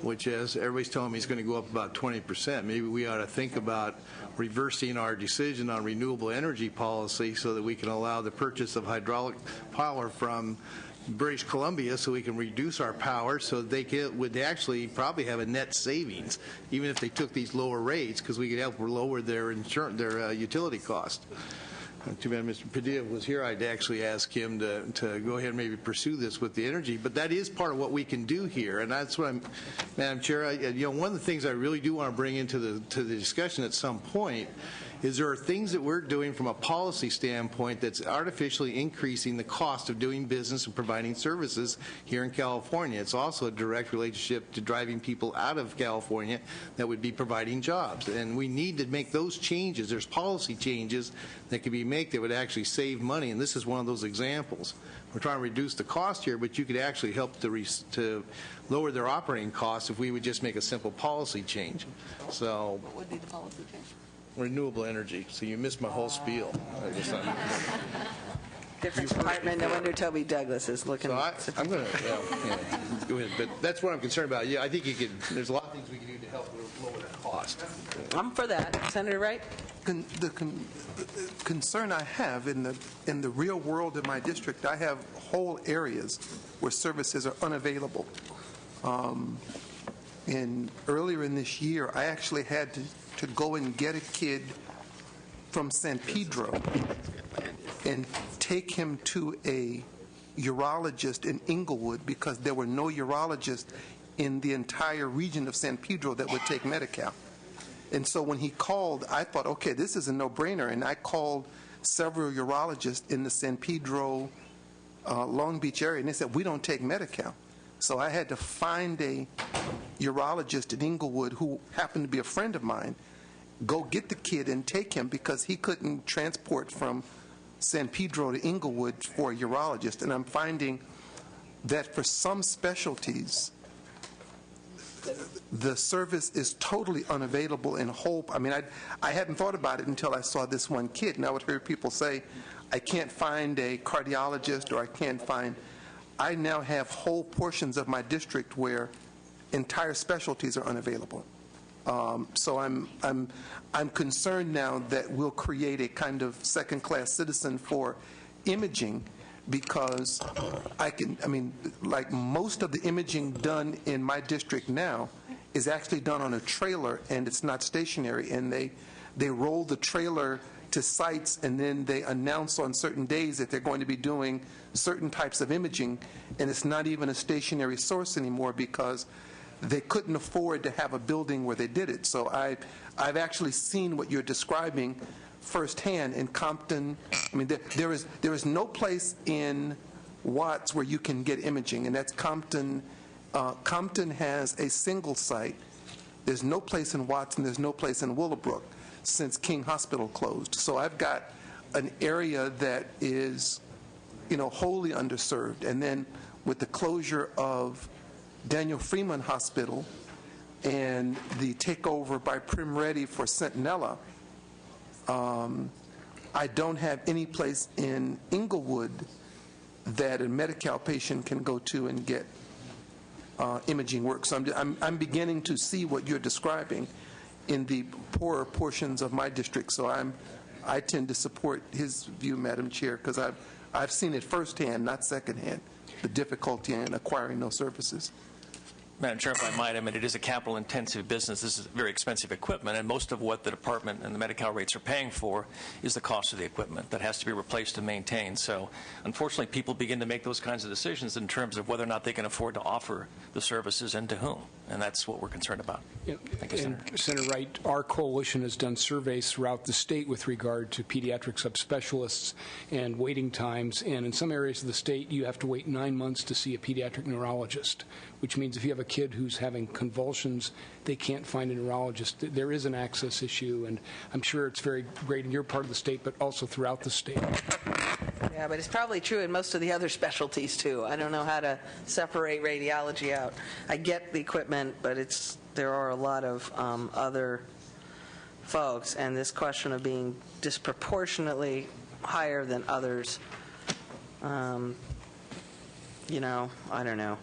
Speaker 14: which, as everybody's telling me, is going to go up about 20%. Maybe we ought to think about reversing our decision on renewable energy policy so that we can allow the purchase of hydraulic power from British Columbia so we can reduce our power so they would actually probably have a net savings, even if they took these lower rates, because we could help lower their utility cost. too bad Mr. Padilla was here, I'd actually ask him to go ahead and maybe pursue this with the energy. But that is part of what we can do here, and that's what Madam Chair, one of the things I really do want to bring into the discussion at some point is there are things that we're doing from a policy standpoint that's artificially increasing the cost of doing business and providing services here in California. It's also a direct relationship to driving people out of California that would be providing jobs. And we need to make those changes. There's policy changes that can be made that would actually save money, and this is one of those examples. We're trying to reduce the cost here, but you could actually help to lower their operating costs if we would just make a simple policy change. So,
Speaker 1: What would be the policy change?
Speaker 14: Renewable energy. So you missed my whole spiel.
Speaker 1: Different department. No wonder Toby Douglas is looking.
Speaker 14: So I'm going to go ahead, but that's what I'm concerned about. Yeah, I think you could. There's a lot of things we can do to help lower that cost.
Speaker 1: I'm for that, Senator Wright.
Speaker 2: The concern I have in the real world in my district, I have whole areas where services are unavailable. And earlier in this year, I actually had to go and get a kid from San Pedro and take him to a urologist in Inglewood because there were no urologists in the entire region of San Pedro that would take Medi-Cal. And so when he called, I thought, okay, this is a no-brainer. And I called several urologists in the San Pedro, Long Beach area, and they said, we don't take Medi-Cal. So I had to find a urologist in Inglewood who happened to be a friend of mine, go get the kid and take him because he couldn't transport from San Pedro to Inglewood for a urologist. And I'm finding that for some specialties, the service is totally unavailable in Hope. I mean, I hadn't thought about it until I saw this one kid, and I would hear people say, I can't find a cardiologist or I can't find. I now have whole portions of my district where entire specialties are unavailable. So I'm concerned now that we'll create a kind of second-class citizen for imaging because like most of the imaging done in my district now is actually done on a trailer and it's not stationary, and they roll the trailer to sites and then they announce on certain days that they're going to be doing certain types of imaging, and it's not even a stationary source anymore because they couldn't afford to have a building where they did it. So I've actually seen what you're describing firsthand in Compton. I mean, there is no place in Watts where you can get imaging, and that's Compton. Compton has a single site. There's no place in Watts and there's no place in Willowbrook since King Hospital closed. So I've got an area that is, wholly underserved. And then with the closure of Daniel Freeman Hospital and the takeover by Prim Reddy for Centinela, I don't have any place in Inglewood that a Medi-Cal patient can go to and get imaging work. So I'm beginning to see what you're describing in the poorer portions of my district. So I tend to support his view, Madam Chair, because I've seen it firsthand, not secondhand, the difficulty in acquiring those services.
Speaker 19: Madam Chair, if I might, it is a capital-intensive business. This is very expensive equipment, and most of what the department and the Medi-Cal rates are paying for is the cost of the equipment that has to be replaced and maintained. So, unfortunately, people begin to make those kinds of decisions in terms of whether or not they can afford to offer the services and to whom, and that's what we're concerned about. Thank you, Senator.
Speaker 21: And Senator Wright, our coalition has done surveys throughout the state with regard to pediatric subspecialists and waiting times, and in some areas of the state, you have to wait 9 months to see a pediatric neurologist, which means if you have a kid who's having convulsions, they can't find a neurologist. There is an access issue, and I'm sure it's very great in your part of the state, but also throughout the state.
Speaker 1: Yeah, but it's probably true in most of the other specialties, too. I don't know how to separate radiology out. I get the equipment, but there are a lot of other folks, and this question of being disproportionately higher than others, I don't know.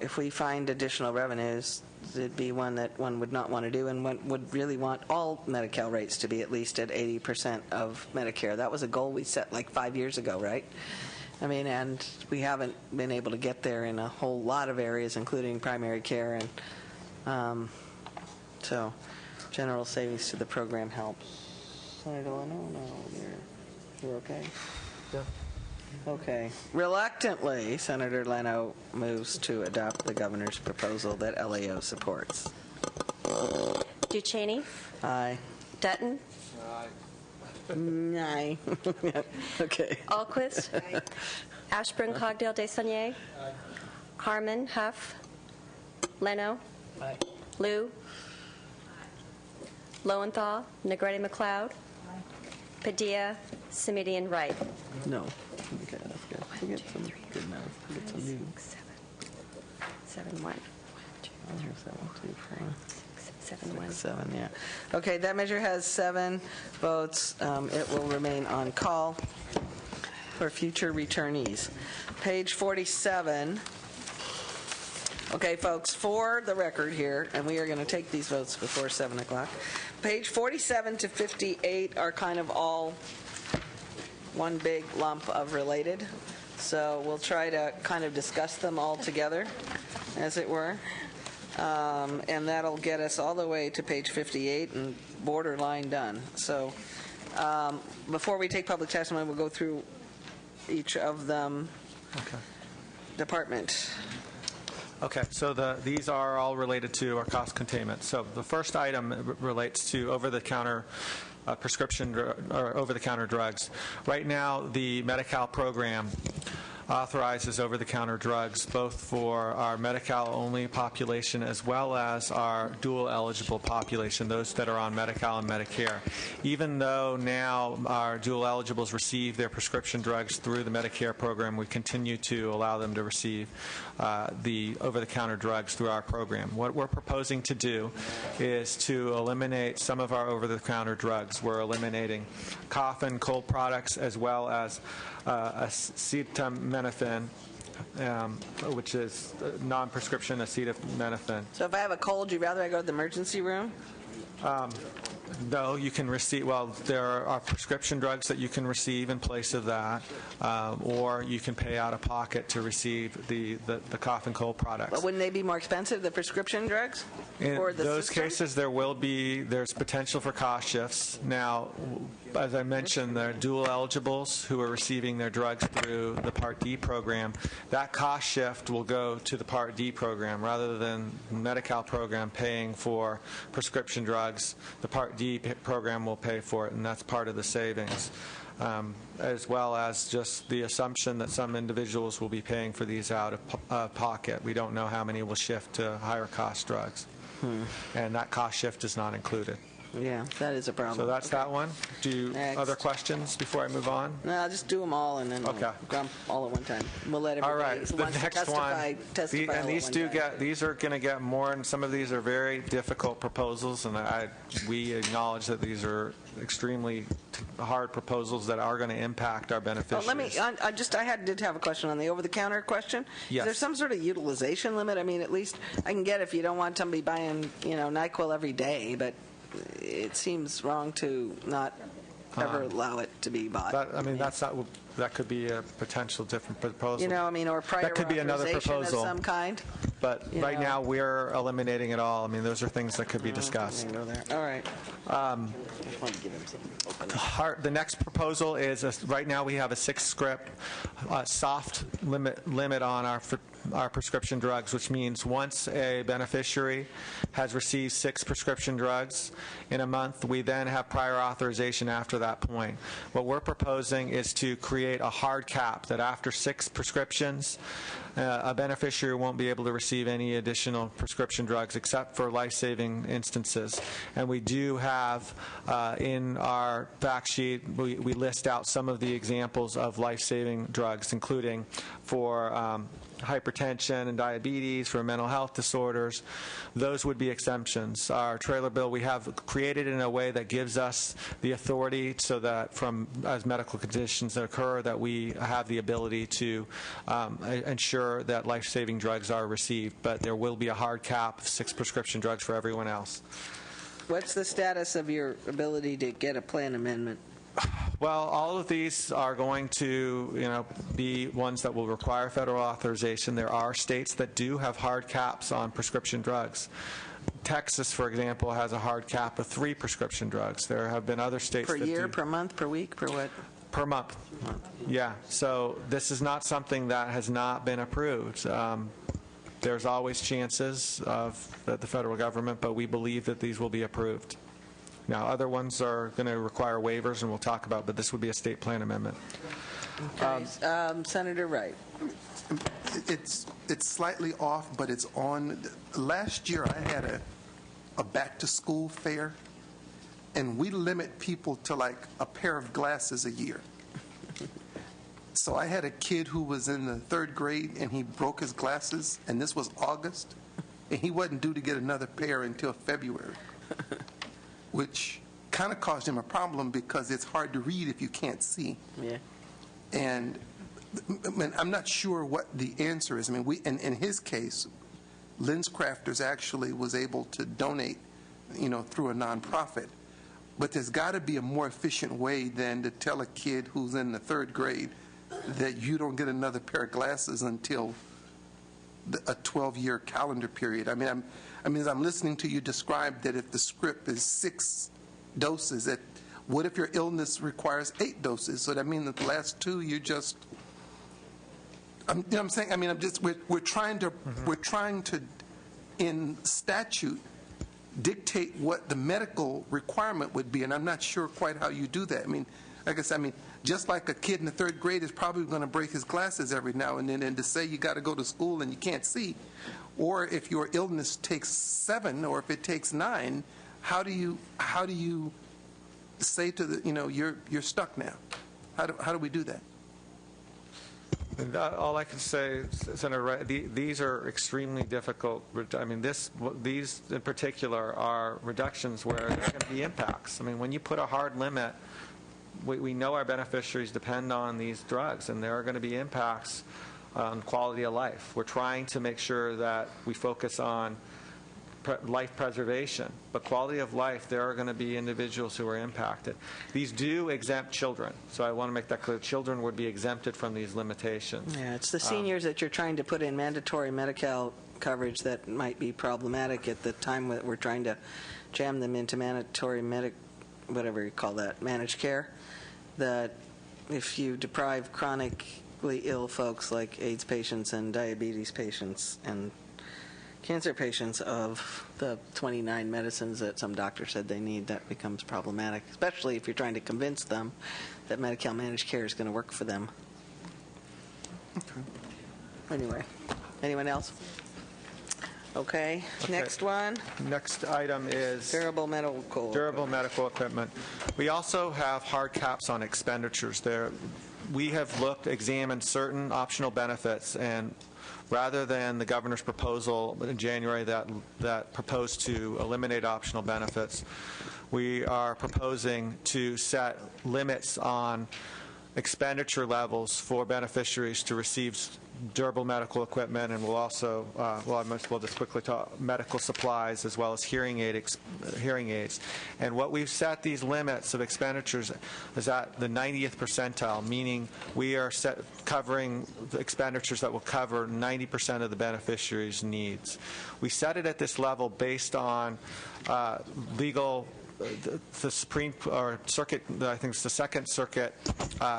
Speaker 1: If we find additional revenues, it'd be one that one would not want to do, and one would really want all Medi-Cal rates to be at least at 80% of Medicare. That was a goal we set like 5 years ago, right? And we haven't been able to get there in a whole lot of areas, including primary care, and so general savings to the program helps. Senator Leno? No, you're okay? Yeah. Okay. Reluctantly, Senator Leno moves to adopt the governor's proposal that LAO supports.
Speaker 3: Duchesne?
Speaker 1: Aye.
Speaker 3: Dutton?
Speaker 1: Aye. Okay.
Speaker 3: Alquist? Ashburn Cogdale Desaulniers? Harmon, Huff? Leno? Liu? Lowenthal? Negrete McLeod? Padilla? Simidian Wright?
Speaker 1: No. Okay, that's good. We'll get some good math. We'll get some new.
Speaker 3: 7-1. 7-1.
Speaker 1: 7, yeah. Okay, that measure has 7 votes. It will remain on call for future returnees. Page 47. Okay, folks, for the record here, and we are going to take these votes before 7 o'clock. Page 47 to 58 are kind of all one big lump of related. So we'll try to kind of discuss them all together, as it were. And that'll get us all the way to page 58 and borderline done. So before we take public testimony, we'll go through each of them.
Speaker 4: Okay.
Speaker 1: Department.
Speaker 4: Okay, so these are all related to our cost containment. So the first item relates to over-the-counter prescription or over-the-counter drugs. Right now, the Medi-Cal program authorizes over-the-counter drugs both for our Medi-Cal-only population as well as our dual-eligible population, those that are on Medi-Cal and Medicare. Even though now our dual-eligibles receive their prescription drugs through the Medicare program, we continue to allow them to receive the over-the-counter drugs through our program. What we're proposing to do is to eliminate some of our over-the-counter drugs. We're eliminating cough and cold products as well as acetaminophen, which is non-prescription acetaminophen.
Speaker 1: So if I have a cold, you'd rather I go to the emergency room?
Speaker 4: No, you can receive, well, there are prescription drugs that you can receive in place of that, or you can pay out of pocket to receive the cough and cold products.
Speaker 1: But wouldn't they be more expensive, the prescription drugs?
Speaker 4: In
Speaker 1: or the
Speaker 4: those
Speaker 1: system?
Speaker 4: cases, there's potential for cost shifts. Now, as I mentioned, there are dual eligibles who are receiving their drugs through the Part D program. That cost shift will go to the Part D program rather than the Medi-Cal program paying for prescription drugs. The Part D program will pay for it, and that's part of the savings, as well as just the assumption that some individuals will be paying for these out of pocket. We don't know how many will shift to higher cost drugs, and that cost shift is not included.
Speaker 1: Yeah, that is a problem.
Speaker 4: So that's that one. Do you
Speaker 1: Next.
Speaker 4: other questions before I move on?
Speaker 1: No, I'll just do them all and then we'll grump all at one time. We'll let everybody
Speaker 4: All right,
Speaker 1: who
Speaker 4: the
Speaker 1: wants to
Speaker 4: next
Speaker 1: testify
Speaker 4: one, and
Speaker 1: all
Speaker 4: these
Speaker 1: at
Speaker 4: do
Speaker 1: one time.
Speaker 4: get, these are going to get more, and some of these are very difficult proposals, and we acknowledge that these are extremely hard proposals that are going to impact our beneficiaries.
Speaker 1: Well, let me, did have a question on the over-the-counter question.
Speaker 4: Yes.
Speaker 1: Is there some sort of utilization limit? I mean, at least I can get if you don't want somebody buying, NyQuil every day, but it seems wrong to not ever allow it to be bought.
Speaker 4: That could be a potential different proposal.
Speaker 1: Or prior
Speaker 4: that could be another
Speaker 1: authorization
Speaker 4: proposal
Speaker 1: of some kind.
Speaker 4: But right now, we're eliminating it all. I mean, those are things that could be discussed.
Speaker 1: All right.
Speaker 4: The next proposal is, right now we have a 6-script soft limit on our prescription drugs, which means once a beneficiary has received 6 prescription drugs in a month, we then have prior authorization after that point. What we're proposing is to create a hard cap that after 6 prescriptions, a beneficiary won't be able to receive any additional prescription drugs except for life-saving instances. And we do have in our fact sheet, we list out some of the examples of life-saving drugs, including for hypertension and diabetes, for mental health disorders. Those would be exemptions. Our trailer bill, we have created in a way that gives us the authority so that as medical conditions occur, that we have the ability to ensure that life-saving drugs are received. But there will be a hard cap of 6 prescription drugs for everyone else.
Speaker 1: What's the status of your ability to get a plan amendment?
Speaker 4: Well, all of these are going to, be ones that will require federal authorization. There are states that do have hard caps on prescription drugs. Texas, for example, has a hard cap of 3 prescription drugs. There have been other states
Speaker 1: Per
Speaker 4: that
Speaker 1: year,
Speaker 4: do
Speaker 1: per month, per week, per what?
Speaker 4: per month. Yeah. So this is not something that has not been approved. There's always chances at the federal government, but we believe that these will be approved. Now, other ones are going to require waivers, and we'll talk about, but this would be a state plan amendment.
Speaker 1: Okay. Senator Wright.
Speaker 2: It's slightly off, but it's on. Last year, I had a back-to-school fair, and we limit people to like a pair of glasses a year. So I had a kid who was in the 3rd grade, and he broke his glasses, and this was August, and he wasn't due to get another pair until February, which kind of caused him a problem because it's hard to read if you can't see.
Speaker 1: Yeah.
Speaker 2: And I'm not sure what the answer is. I mean, in his case, LensCrafters actually was able to donate, through a nonprofit. But there's got to be a more efficient way than to tell a kid who's in the 3rd grade that you don't get another pair of glasses until a 12-year calendar period. I mean, as I'm listening to you describe that if the script is 6 doses, what if your illness requires 8 doses? So that means that the last 2 you just, you know what I'm saying? I mean, we're trying to, in statute, dictate what the medical requirement would be, and I'm not sure quite how you do that. I mean, like I said, just like a kid in the 3rd grade is probably going to break his glasses every now and then, and to say you got to go to school and you can't see, or if your illness takes 7 or if it takes 9, how do you say to you're stuck now? How do we do that?
Speaker 4: All I can say, Senator Wright, these are extremely difficult. I mean, these in particular are reductions where there are going to be impacts. I mean, when you put a hard limit, we know our beneficiaries depend on these drugs, and there are going to be impacts on quality of life. We're trying to make sure that we focus on life preservation, but quality of life, there are going to be individuals who are impacted. These do exempt children, so I want to make that clear. Children would be exempted from these limitations.
Speaker 1: Yeah, it's the seniors that you're trying to put in mandatory Medi-Cal coverage that might be problematic at the time that we're trying to jam them into mandatory whatever you call that, managed care, that if you deprive chronically ill folks like AIDS patients and diabetes patients and cancer patients of the 29 medicines that some doctor said they need, that becomes problematic, especially if you're trying to convince them that Medi-Cal managed care is going to work for them. Okay. Anyway, anyone else? Okay. Next one.
Speaker 4: Next item is
Speaker 1: durable medical
Speaker 4: equipment. We also have hard caps on expenditures there. We have examined certain optional benefits, and rather than the governor's proposal in January that proposed to eliminate optional benefits, we are proposing to set limits on expenditure levels for beneficiaries to receive durable medical equipment, and we'll also, we'll just quickly talk medical supplies as well as hearing aids. And what we've set these limits of expenditures is at the 90th percentile, meaning we are covering expenditures that will cover 90% of the beneficiary's needs. We set it at this level based on legal. The Supreme Circuit, I think it's the Second Circuit,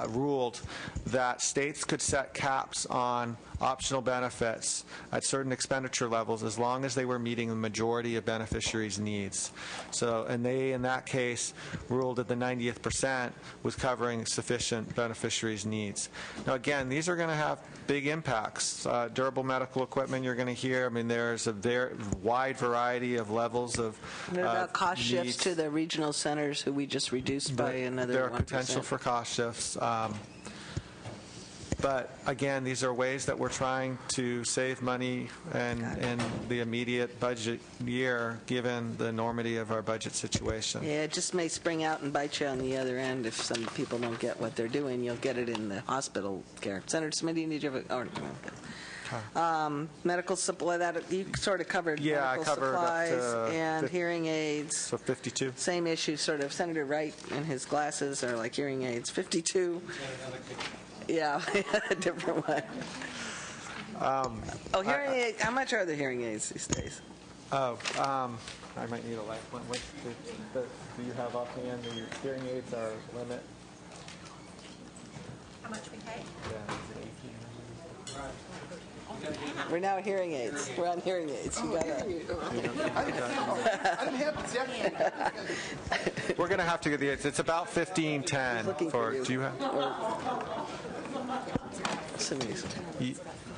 Speaker 4: ruled that states could set caps on optional benefits at certain expenditure levels as long as they were meeting the majority of beneficiaries' needs. So, and they, in that case, ruled that the 90th percent was covering sufficient beneficiaries' needs. Now, again, these are going to have big impacts. Durable medical equipment, you're going to hear, I mean, there's a very wide variety of levels of
Speaker 1: what about cost shifts to the regional centers who we just reduced by another 1%?
Speaker 4: There are potential for cost shifts. But again, these are ways that we're trying to save money in the immediate budget year, given the enormity of our budget situation.
Speaker 1: Yeah, it just may spring out and bite you on the other end if some people don't get what they're doing. You'll get it in the hospital care. Senator Smitty, did you have medical supply? That you sort of covered.
Speaker 4: Yeah,
Speaker 1: medical
Speaker 4: I covered
Speaker 1: supplies
Speaker 4: up to
Speaker 1: and hearing aids.
Speaker 4: So 52.
Speaker 1: Same issue, sort of. Senator Wright and his glasses are like hearing aids. 52. Yeah, a different one. Hearing aids. How much are the hearing aids these days?
Speaker 4: I might need a lifeline. Do you have offhand the hearing aids are limit?
Speaker 17: How much we pay?
Speaker 1: We're now hearing aids. We're on hearing aids. You gotta.
Speaker 2: I didn't have the
Speaker 4: We're going to have to get the aids. It's about 1510 for. Do you have?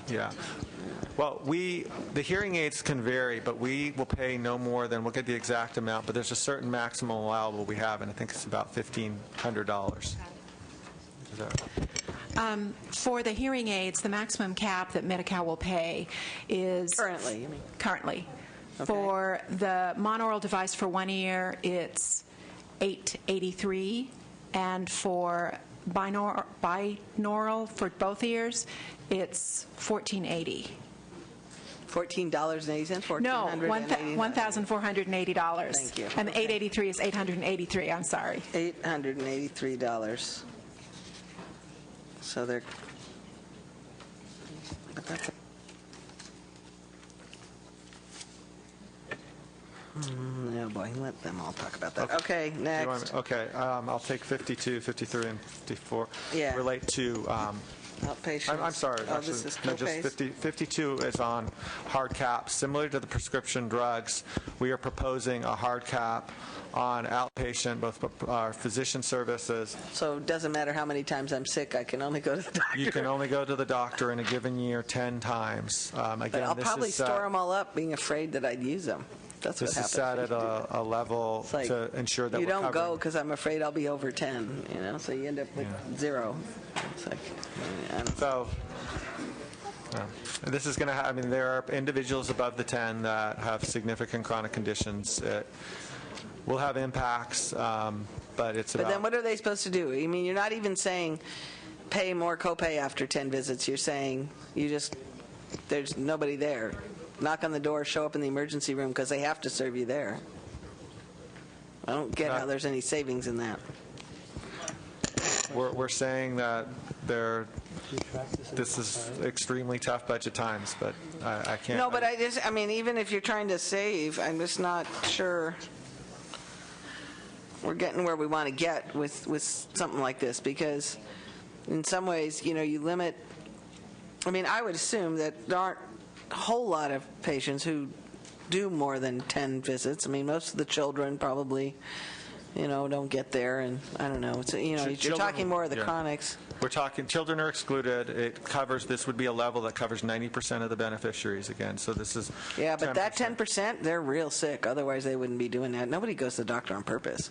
Speaker 4: Yeah. Well, the hearing aids can vary, but we will pay no more than, we'll get the exact amount, but there's a certain maximum allowable we have, and I think it's about $1,500.
Speaker 17: For the hearing aids, the maximum cap that Medi-Cal will pay is...
Speaker 1: Currently, you mean?
Speaker 17: Currently.
Speaker 1: Okay.
Speaker 17: For the monaural device for 1 ear, it's $883, and for binaural for both ears, it's $1,480.
Speaker 1: $14.80?
Speaker 17: No, $1,480.
Speaker 1: Thank you.
Speaker 17: And the $883 is $883. I'm sorry.
Speaker 1: $883. So they're. But that's. Oh boy, let them all talk about that. Okay, next.
Speaker 4: I'll take 52, 53, and 54.
Speaker 1: Yeah.
Speaker 4: Relate to.
Speaker 1: Outpatient.
Speaker 4: I'm sorry.
Speaker 1: Oh,
Speaker 4: actually,
Speaker 1: this is
Speaker 4: no, just
Speaker 1: co-pays?
Speaker 4: 52 is on hard cap. Similar to the prescription drugs, we are proposing a hard cap on outpatient, both our physician services.
Speaker 1: So it doesn't matter how many times I'm sick, I can only go to the doctor.
Speaker 4: You can only go to the doctor in a given year 10 times. Again,
Speaker 1: But I'll
Speaker 4: this
Speaker 1: probably
Speaker 4: is
Speaker 1: store them all up, being afraid that I'd use them. That's what
Speaker 4: This
Speaker 1: happens.
Speaker 4: is set at a level
Speaker 1: Like,
Speaker 4: to ensure that
Speaker 1: you
Speaker 4: we're
Speaker 1: don't
Speaker 4: covering.
Speaker 1: go because I'm afraid I'll be over 10, so you end up with zero. It's like,
Speaker 4: So, this is going to there are individuals above the 10 that have significant chronic conditions. It will have impacts, but it's about...
Speaker 1: But then what are they supposed to do? I mean, you're not even saying pay more copay after 10 visits. You're saying there's nobody there. Knock on the door, show up in the emergency room because they have to serve you there. I don't get how there's any savings in that.
Speaker 4: We're saying that this is extremely tough budget times, but I can't...
Speaker 1: No, but even if you're trying to save, I'm just not sure we're getting where we want to get with something like this, because in some ways, you limit... I would assume that there aren't a whole lot of patients who do more than 10 visits. Most of the children probably, don't get there, and I don't know. It's, you're talking more of the chronics.
Speaker 4: We're talking, children are excluded. It covers, this would be a level that covers 90% of the beneficiaries again. So this is...
Speaker 1: Yeah, but 10%. That 10%, they're real sick. Otherwise, they wouldn't be doing that. Nobody goes to the doctor on purpose.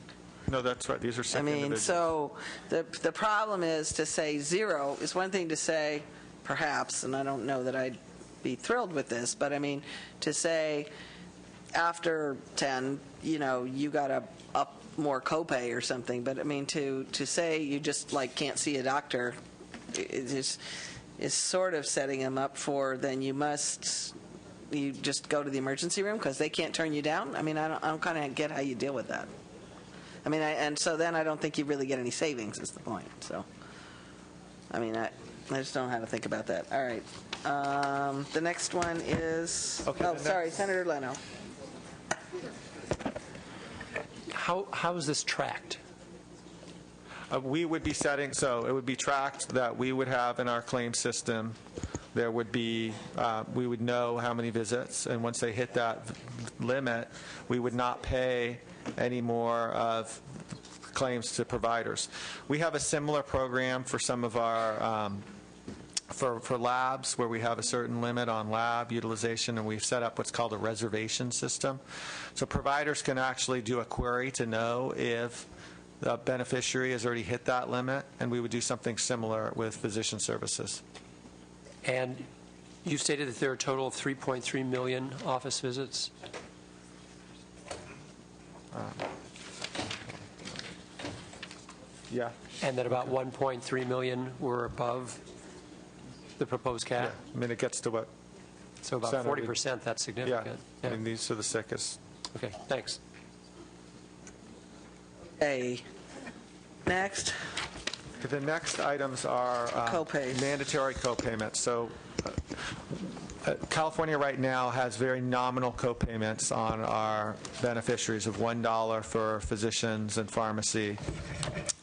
Speaker 4: No, that's right. These are sick individuals.
Speaker 1: So the problem is to say zero is one thing to say, perhaps, and I don't know that I'd be thrilled with this, but to say after 10, you got to up more copay or something, but to say you just can't see a doctor is sort of setting them up for then you just go to the emergency room because they can't turn you down. I don't kind of get how you deal with that. And so then I don't think you really get any savings is the point. So I just don't know how to think about that. All right. The next one is... Senator Leno.
Speaker 5: How is this tracked?
Speaker 4: We would be setting... So it would be tracked that we would have in our claim system. There would be... we would know how many visits, and once they hit that limit, we would not pay any more of claims to providers. We have a similar program for some of our... For labs, where we have a certain limit on lab utilization, and we've set up what's called a reservation system. So providers can actually do a query to know if the beneficiary has already hit that limit, and we would do something similar with physician services.
Speaker 5: And you stated that there are a total of 3.3 million office visits?
Speaker 4: Yeah.
Speaker 5: And that about 1.3 million were above the proposed cap?
Speaker 4: Yeah. It gets to what?
Speaker 5: So about 40%, that's significant.
Speaker 4: Yeah. These are the sickest.
Speaker 5: Okay, thanks.
Speaker 1: Next.
Speaker 4: The next items are
Speaker 1: copays.
Speaker 4: Mandatory copayments. So California right now has very nominal co-payments on our beneficiaries of $1 for physicians and pharmacy,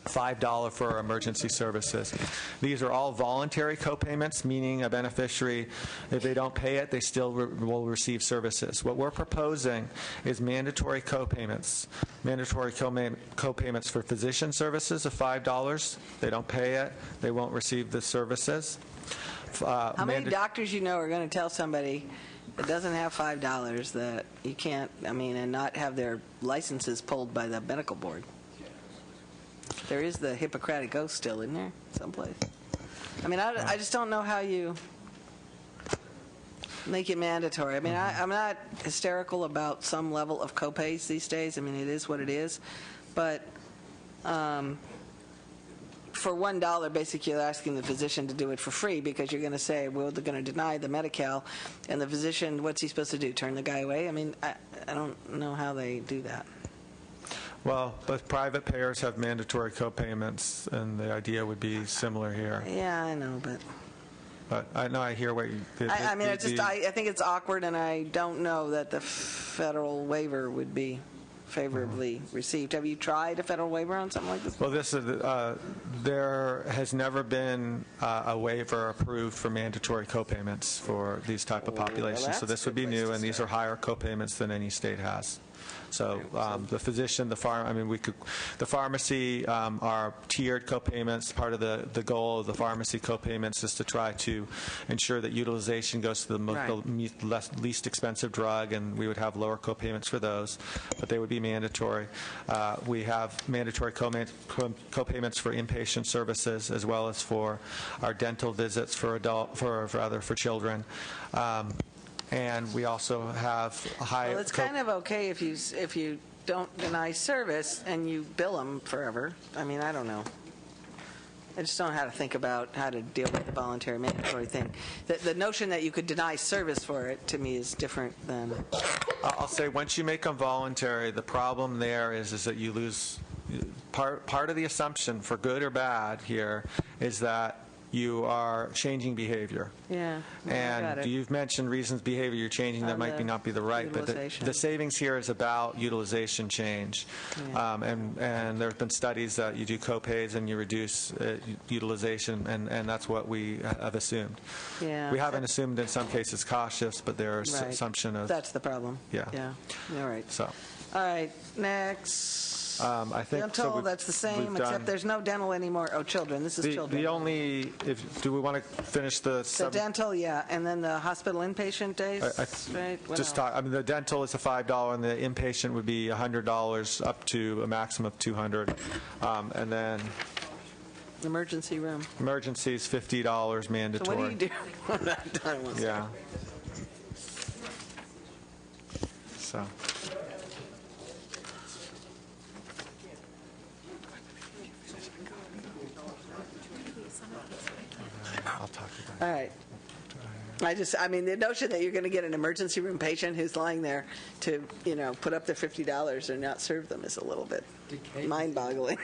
Speaker 4: $5 for emergency services. These are all voluntary co-payments, meaning a beneficiary, if they don't pay it, they still will receive services. What we're proposing is mandatory co-payments. Mandatory co-payments for physician services of $5. They don't pay it, they won't receive the services.
Speaker 1: How many doctors you know are going to tell somebody that doesn't have $5 that you can't, and not have their licenses pulled by the medical board? There is the Hippocratic Oath still, isn't there, someplace? I just don't know how you make it mandatory. I'm not hysterical about some level of copays these days. It is what it is. But for $1, basically you're asking the physician to do it for free because you're going to say, well, they're going to deny the Medi-Cal, and the physician, what's he supposed to do, turn the guy away? I don't know how they do that.
Speaker 4: Well, but private payers have mandatory co-payments, and the idea would be similar here.
Speaker 1: Yeah, I know,
Speaker 4: But I know I hear what you...
Speaker 1: I think it's awkward, and I don't know that the federal waiver would be favorably received. Have you tried a federal waiver on something like this?
Speaker 4: Well, there has never been a waiver approved for mandatory co-payments for these type of populations. So this would be new, and these are higher co-payments than any state has. So the physician, the pharmacy are tiered co-payments. Part of the goal of the pharmacy co-payments is to try to ensure that utilization goes to the least expensive drug, and we would have lower co-payments for those, but they would be mandatory. We have mandatory co-payments for inpatient services as well as for our dental visits for children. And we also have high...
Speaker 1: Well, it's kind of okay if you don't deny service and you bill them forever. I don't know. I just don't know how to think about how to deal with the voluntary mandatory thing. The notion that you could deny service for it, to me, is different than...
Speaker 4: I'll say once you make them voluntary, the problem there is that you lose... Part of the assumption, for good or bad here, is that you are changing behavior.
Speaker 1: Yeah.
Speaker 4: And you've mentioned reasons behavior you're changing that might not be the right, but the savings here is about utilization change. Yeah. And there have been studies that you do co-pays and you reduce utilization, and that's what we have assumed.
Speaker 1: Yeah.
Speaker 4: We haven't assumed in some cases cost shifts, but there's assumption of...
Speaker 1: That's the problem.
Speaker 4: Yeah.
Speaker 1: Yeah. All right.
Speaker 4: So.
Speaker 1: All right. Next.
Speaker 4: I think
Speaker 1: dental, that's the same, except there's no dental anymore. Oh, children. This is children.
Speaker 4: The only, do we want to finish the
Speaker 1: dental, yeah, and then the hospital inpatient days, right?
Speaker 4: The dental is a $5, and the inpatient would be $100 up to a maximum of $200, and then
Speaker 1: emergency room.
Speaker 4: Emergency is $50 mandatory.
Speaker 1: So what do you do when that time was?
Speaker 4: Yeah. So. I'll talk about it.
Speaker 1: All right. The notion that you're going to get an emergency room patient who's lying there to, put up their $50 and not serve them is a little bit mind-boggling.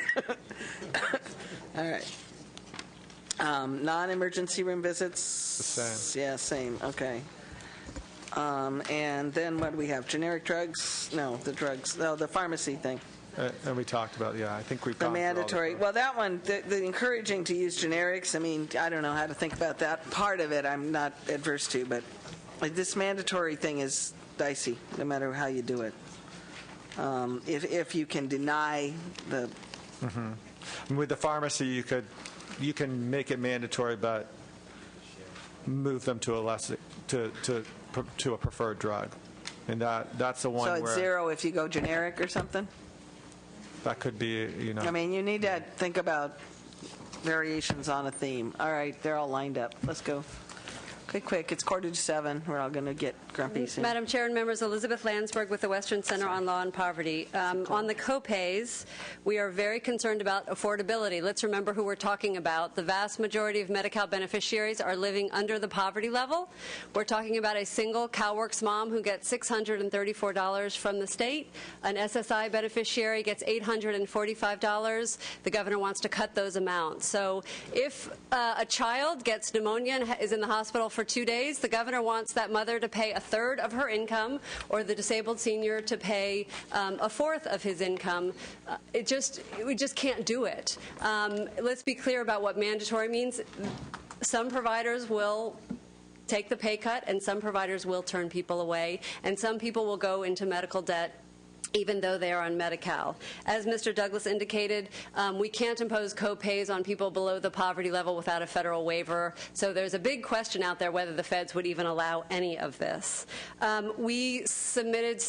Speaker 1: All right. Non-emergency room visits?
Speaker 4: The same.
Speaker 1: Yeah, same. Okay. And then what do we have? Generic drugs? No, the drugs. No, the pharmacy thing.
Speaker 4: And we talked about, I think we've
Speaker 1: the
Speaker 4: gone
Speaker 1: mandatory. Well, that one, the encouraging to use generics, I don't know how to think about that. Part of it I'm not adverse to, but this mandatory thing is dicey, no matter how you do it. If you can deny the...
Speaker 4: Mm-hmm. With the pharmacy, you can make it mandatory, but move them to a preferred drug. And that's the one
Speaker 1: So it's
Speaker 4: where...
Speaker 1: zero if you go generic or something?
Speaker 4: That could be,
Speaker 1: you need to think about variations on a theme. All right, they're all lined up. Let's go. Okay, quick. It's 6:45. We're all going to get grumpy soon.
Speaker 18: Madam Chair and members, Elizabeth Landsberg with the Western Center on Law and Poverty. On the co-pays, we are very concerned about affordability. Let's remember who we're talking about. The vast majority of Medi-Cal beneficiaries are living under the poverty level. We're talking about a single CalWORKS mom who gets $634 from the state. An SSI beneficiary gets $845. The governor wants to cut those amounts. So if a child gets pneumonia and is in the hospital for 2 days. The governor wants that mother to pay a third of her income, or the disabled senior to pay a fourth of his income. We just can't do it. Let's be clear about what mandatory means. Some providers will take the pay cut, and some providers will turn people away, and some people will go into medical debt even though they are on Medi-Cal. As Mr. Douglas indicated, we can't impose co-pays on people below the poverty level without a federal waiver, so there's a big question out there whether the feds would even allow any of this. We submitted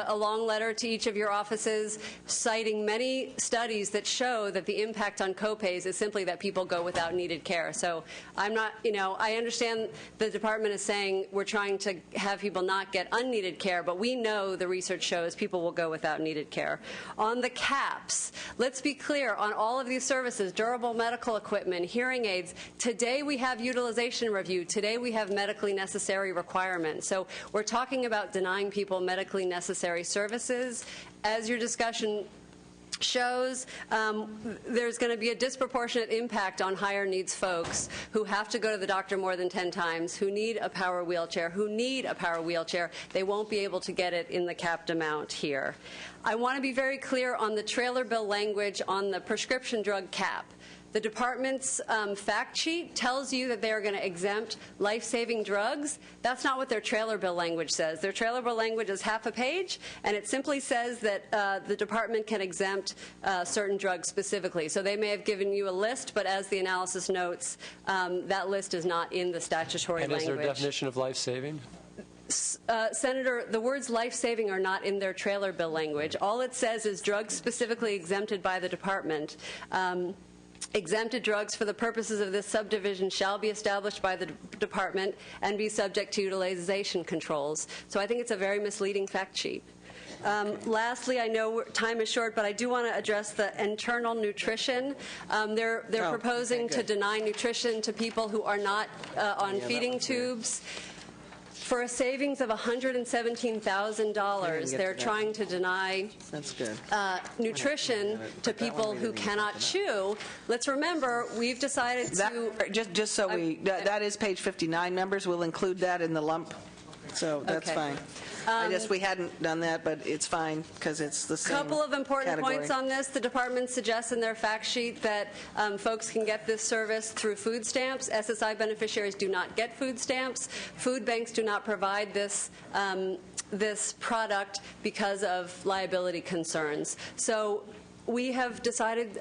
Speaker 18: a long letter to each of your offices citing many studies that show that the impact on co-pays is simply that people go without needed care. So I'm not, I understand the department is saying we're trying to have people not get unneeded care, but we know the research shows people will go without needed care. On the caps, let's be clear, on all of these services, durable medical equipment, hearing aids, today we have utilization review. Today we have medically necessary requirements. So we're talking about denying people medically necessary services. As your discussion shows, there's going to be a disproportionate impact on higher needs folks who have to go to the doctor more than 10 times, who need a power wheelchair, They won't be able to get it in the capped amount here. I want to be very clear on the trailer bill language on the prescription drug cap. The department's fact sheet tells you that they are going to exempt life-saving drugs. That's not what their trailer bill language says. Their trailer bill language is half a page, and it simply says that the department can exempt certain drugs specifically. So they may have given you a list, but as the analysis notes, that list is not in the statutory language.
Speaker 5: And is there a definition of life-saving?
Speaker 18: Senator, the words life-saving are not in their trailer bill language. All it says is drugs specifically exempted by the department. Exempted drugs for the purposes of this subdivision shall be established by the department and be subject to utilization controls. So I think it's a very misleading fact sheet. Lastly, I know time is short, but I do want to address the internal nutrition. They're proposing to deny nutrition to people who are not on feeding tubes. For a savings of $117,000, they're trying to deny nutrition to people who cannot chew. Let's remember, we've decided to...
Speaker 1: Just so that is page 59, members. We'll include that in the lump. So that's fine. We hadn't done that, but it's fine because it's the same
Speaker 18: couple of important
Speaker 1: category.
Speaker 18: points on this. The department suggests in their fact sheet that folks can get this service through food stamps. SSI beneficiaries do not get food stamps. Food banks do not provide this this product because of liability concerns. So we have decided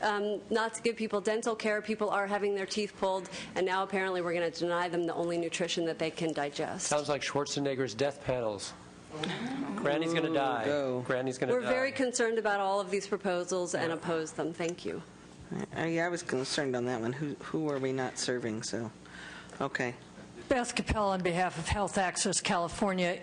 Speaker 18: not to give people dental care. People are having their teeth pulled, and now apparently we're going to deny them the only nutrition that they can digest.
Speaker 5: Sounds like Schwarzenegger's death panels. Granny's going to die. Granny's going to die.
Speaker 18: We're very concerned about all of these proposals and oppose them. Thank you.
Speaker 1: I was concerned on that one. Who are we not serving? So, okay.
Speaker 6: Beth Capel on behalf of Health Access California.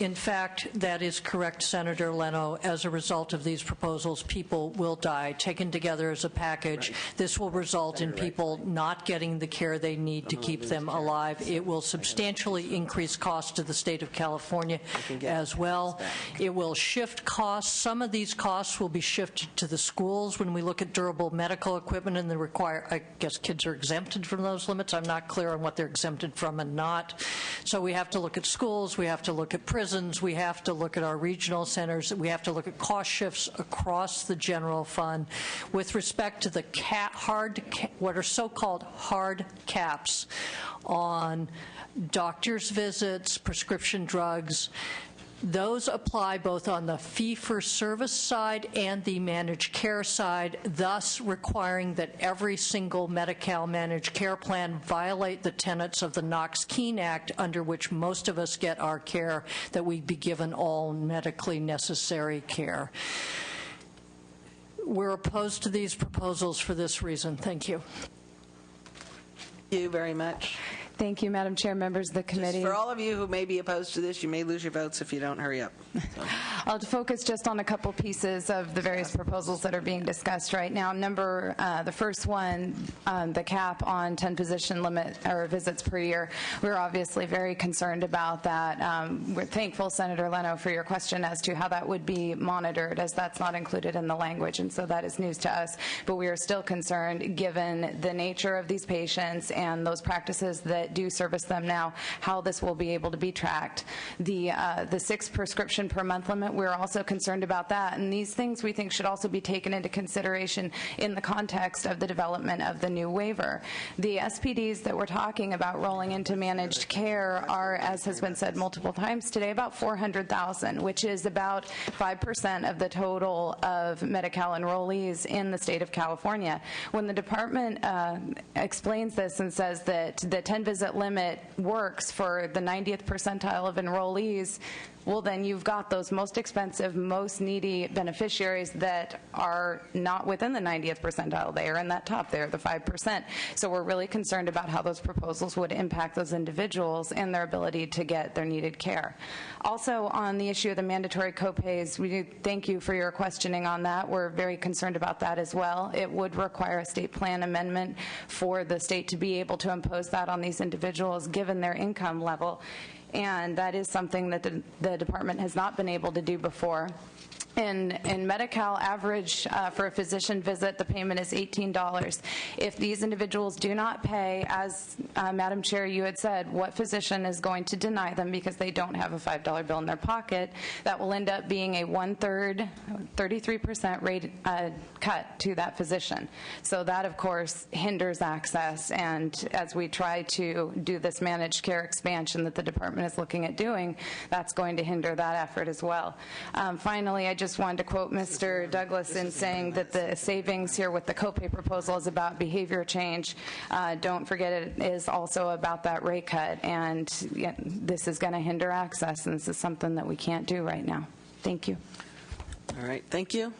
Speaker 6: In fact, that is correct, Senator Leno. As a result of these proposals, people will die. Taken together as a package, this will result in people not getting the care they need to keep them alive. It will substantially increase costs to the state of California as well. It will shift costs. Some of these costs will be shifted to the schools when we look at durable medical equipment and I guess kids are exempted from those limits. I'm not clear on what they're exempted from and not. So we have to look at schools, we have to look at prisons, we have to look at our regional centers, we have to look at cost shifts across the general fund. With respect to the what are so-called hard caps on doctor's visits, prescription drugs, those apply both on the fee-for-service side and the managed care side, thus requiring that every single Medi-Cal managed care plan violate the tenets of the Knox-Keene Act, under which most of us get our care, that we be given all medically necessary care. We're opposed to these proposals for this reason. Thank you.
Speaker 1: Thank you very much.
Speaker 20: Thank you, Madam Chair, members of the committee.
Speaker 1: Just for all of you who may be opposed to this, you may lose your votes if you don't hurry up. So.
Speaker 20: I'll focus just on a couple pieces of the various proposals that are being discussed right now. The first one, the cap on 10 physician limit or visits per year. We're obviously very concerned about that. We're thankful, Senator Leno, for your question as to how that would be monitored, as that's not included in the language, and so that is news to us. But we are still concerned, given the nature of these patients and those practices that do service them now, how this will be able to be tracked. The 6 prescription per month limit, we're also concerned about that, and these things we think should also be taken into consideration in the context of the development of the new waiver. The SPDs that we're talking about rolling into managed care are, as has been said multiple times today, about 400,000, which is about 5% of the total of Medi-Cal enrollees in the state of California. When the department explains this and says that the 10-visit limit works for the 90th percentile of enrollees, well, then you've got those most expensive, most needy beneficiaries that are not within the 90th percentile. They are in that top. They're the 5%. So we're really concerned about how those proposals would impact those individuals and their ability to get their needed care. Also, on the issue of the mandatory copays, we do thank you for your questioning on that. We're very concerned about that as well. It would require a state plan amendment for the state to be able to impose that on these individuals given their income level. And that is something that the department has not been able to do before. In Medi-Cal, average for a physician visit, the payment is $18. If these individuals do not pay, as Madam Chair, you had said, what physician is going to deny them because they don't have a $5 bill in their pocket? That will end up being a 1/3, 33% rate cut to that physician. So that, of course, hinders access. And as we try to do this managed care expansion that the department is looking at doing, that's going to hinder that effort as well. Finally, I just wanted to quote Mr. Douglas in saying that the savings here with the copay proposal is about behavior change. Don't forget it is also about that rate cut, and this is going to hinder access, and this is something that we can't do right now. Thank you.
Speaker 1: All right, thank you.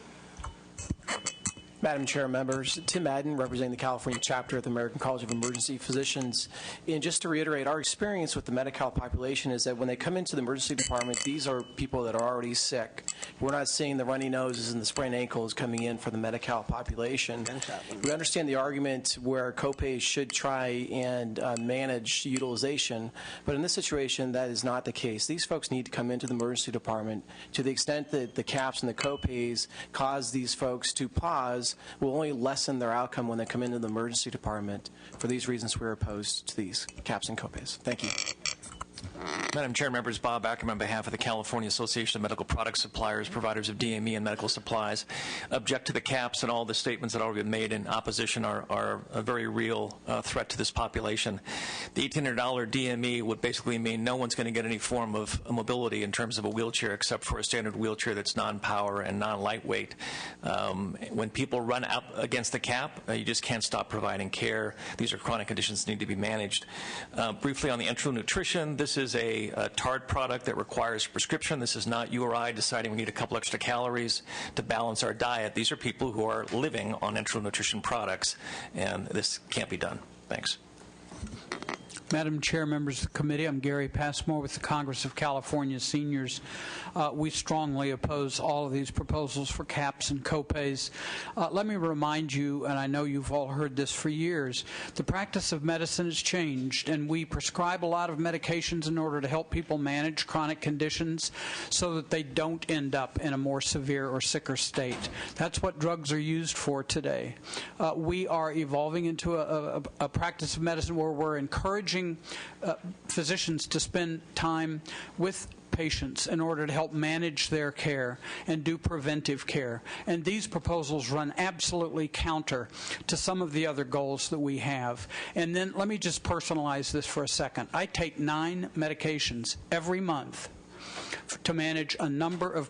Speaker 7: Madam Chair, members, Tim Madden, representing the California chapter of the American College of Emergency Physicians. And just to reiterate, our experience with the Medi-Cal population is that when they come into the emergency department, these are people that are already sick. We're not seeing the runny noses and the sprained ankles coming in for the Medi-Cal population. We understand the argument where copays should try and manage utilization, but in this situation, that is not the case. These folks need to come into the emergency department. To the extent that the caps and the copays cause these folks to pause, will only lessen their outcome when they come into the emergency department. For these reasons, we're opposed to these caps and copays. Thank you.
Speaker 19: Madam Chair, members, Bob Ackerman on behalf of the California Association of Medical Product Suppliers, providers of DME and medical supplies, object to the caps, and all the statements that have already been made in opposition are a very real threat to this population. The $1,800 DME would basically mean no one's going to get any form of mobility in terms of a wheelchair except for a standard wheelchair that's non-power and non-lightweight. When people run up against the cap, you just can't stop providing care. These are chronic conditions that need to be managed. Briefly on the enteral nutrition, this is a TARD product that requires prescription. This is not you or I deciding we need a couple extra calories to balance our diet. These are people who are living on enteral nutrition products, and this can't be done. Thanks.
Speaker 12: Madam Chair, members of the committee, I'm Gary Passmore with the Congress of California Seniors. We strongly oppose all of these proposals for caps and copays. Let me remind you, and I know you've all heard this for years, the practice of medicine has changed, and we prescribe a lot of medications in order to help people manage chronic conditions so that they don't end up in a more severe or sicker state. That's what drugs are used for today. We are evolving into a practice of medicine where we're encouraging physicians to spend time with patients in order to help manage their care and do preventive care. And these proposals run absolutely counter to some of the other goals that we have. And then let me just personalize this for a second. I take 9 medications every month to manage a number of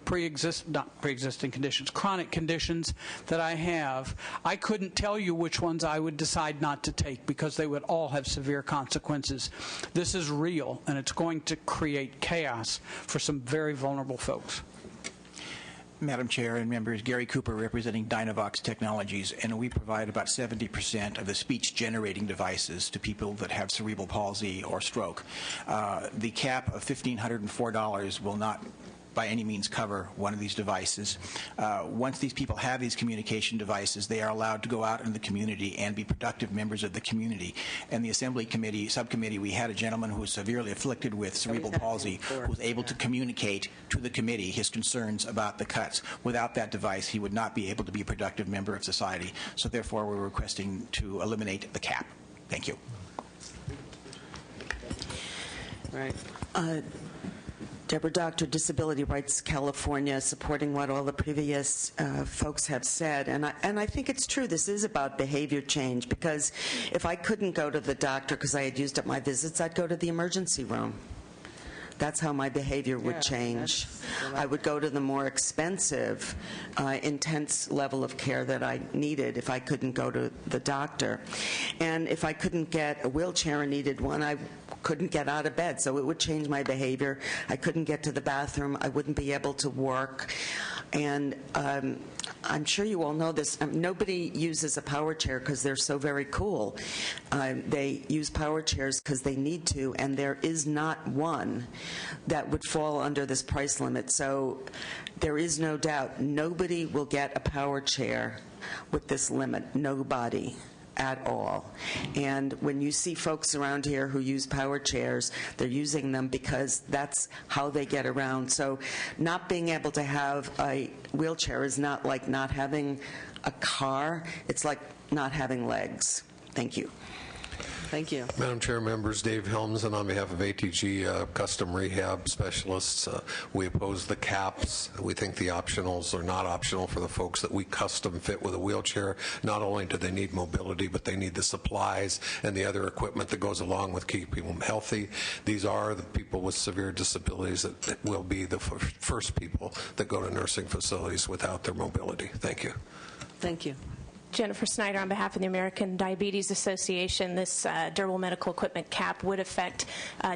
Speaker 12: not pre-existing conditions, chronic conditions that I have. I couldn't tell you which ones I would decide not to take because they would all have severe consequences. This is real, and it's going to create chaos for some very vulnerable folks.
Speaker 22: Madam Chair and members, Gary Cooper representing Dynavox Technologies, and we provide about 70% of the speech-generating devices to people that have cerebral palsy or stroke. The cap of $1,504 will not by any means cover one of these devices. Once these people have these communication devices, they are allowed to go out in the community and be productive members of the community. And the Assembly Committee, subcommittee, we had a gentleman who was severely afflicted with cerebral palsy who was able to communicate to the committee his concerns about the cuts. Without that device, he would not be able to be a productive member of society. So therefore, we're requesting to eliminate the cap. Thank you.
Speaker 1: Right.
Speaker 10: Deborah Doctor, Disability Rights California, supporting what all the previous folks have said. And I think it's true. This is about behavior change, because if I couldn't go to the doctor because I had used up my visits, I'd go to the emergency room. That's how my behavior would change. I would go to the more expensive, intense level of care that I needed if I couldn't go to the doctor. And if I couldn't get a wheelchair and needed one, I couldn't get out of bed, so it would change my behavior. I couldn't get to the bathroom. I wouldn't be able to work. And I'm sure you all know this. Nobody uses a power chair because they're so very cool. They use power chairs because they need to, and there is not one that would fall under this price limit. So there is no doubt nobody will get a power chair with this limit. Nobody at all. And when you see folks around here who use power chairs, they're using them because that's how they get around. So not being able to have a wheelchair is not like not having a car. It's like not having legs. Thank you.
Speaker 1: Thank you.
Speaker 13: Madam Chair, members, Dave Helms, and on behalf of ATG Custom Rehab Specialists, we oppose the caps. We think the optionals are not optional for the folks that we custom fit with a wheelchair. Not only do they need mobility, but they need the supplies and the other equipment that goes along with keeping them healthy. These are the people with severe disabilities that will be the first people that go to nursing facilities without their mobility. Thank you.
Speaker 1: Thank you.
Speaker 8: Jennifer Snyder on behalf of the American Diabetes Association. This durable medical equipment cap would affect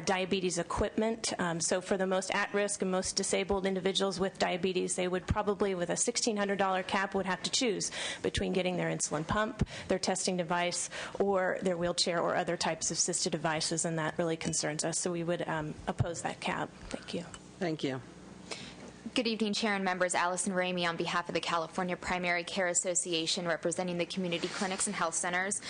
Speaker 8: diabetes equipment. So for the most at-risk and most disabled individuals with diabetes, they would probably, with a $1,600 cap, would have to choose between getting their insulin pump, their testing device, or their wheelchair or other types of assisted devices, and that really concerns us. So we would oppose that cap. Thank you.
Speaker 1: Thank you.
Speaker 9: Good evening, Chair and members. Allison Ramey on behalf of the California Primary Care Association, representing the community clinics and health centers.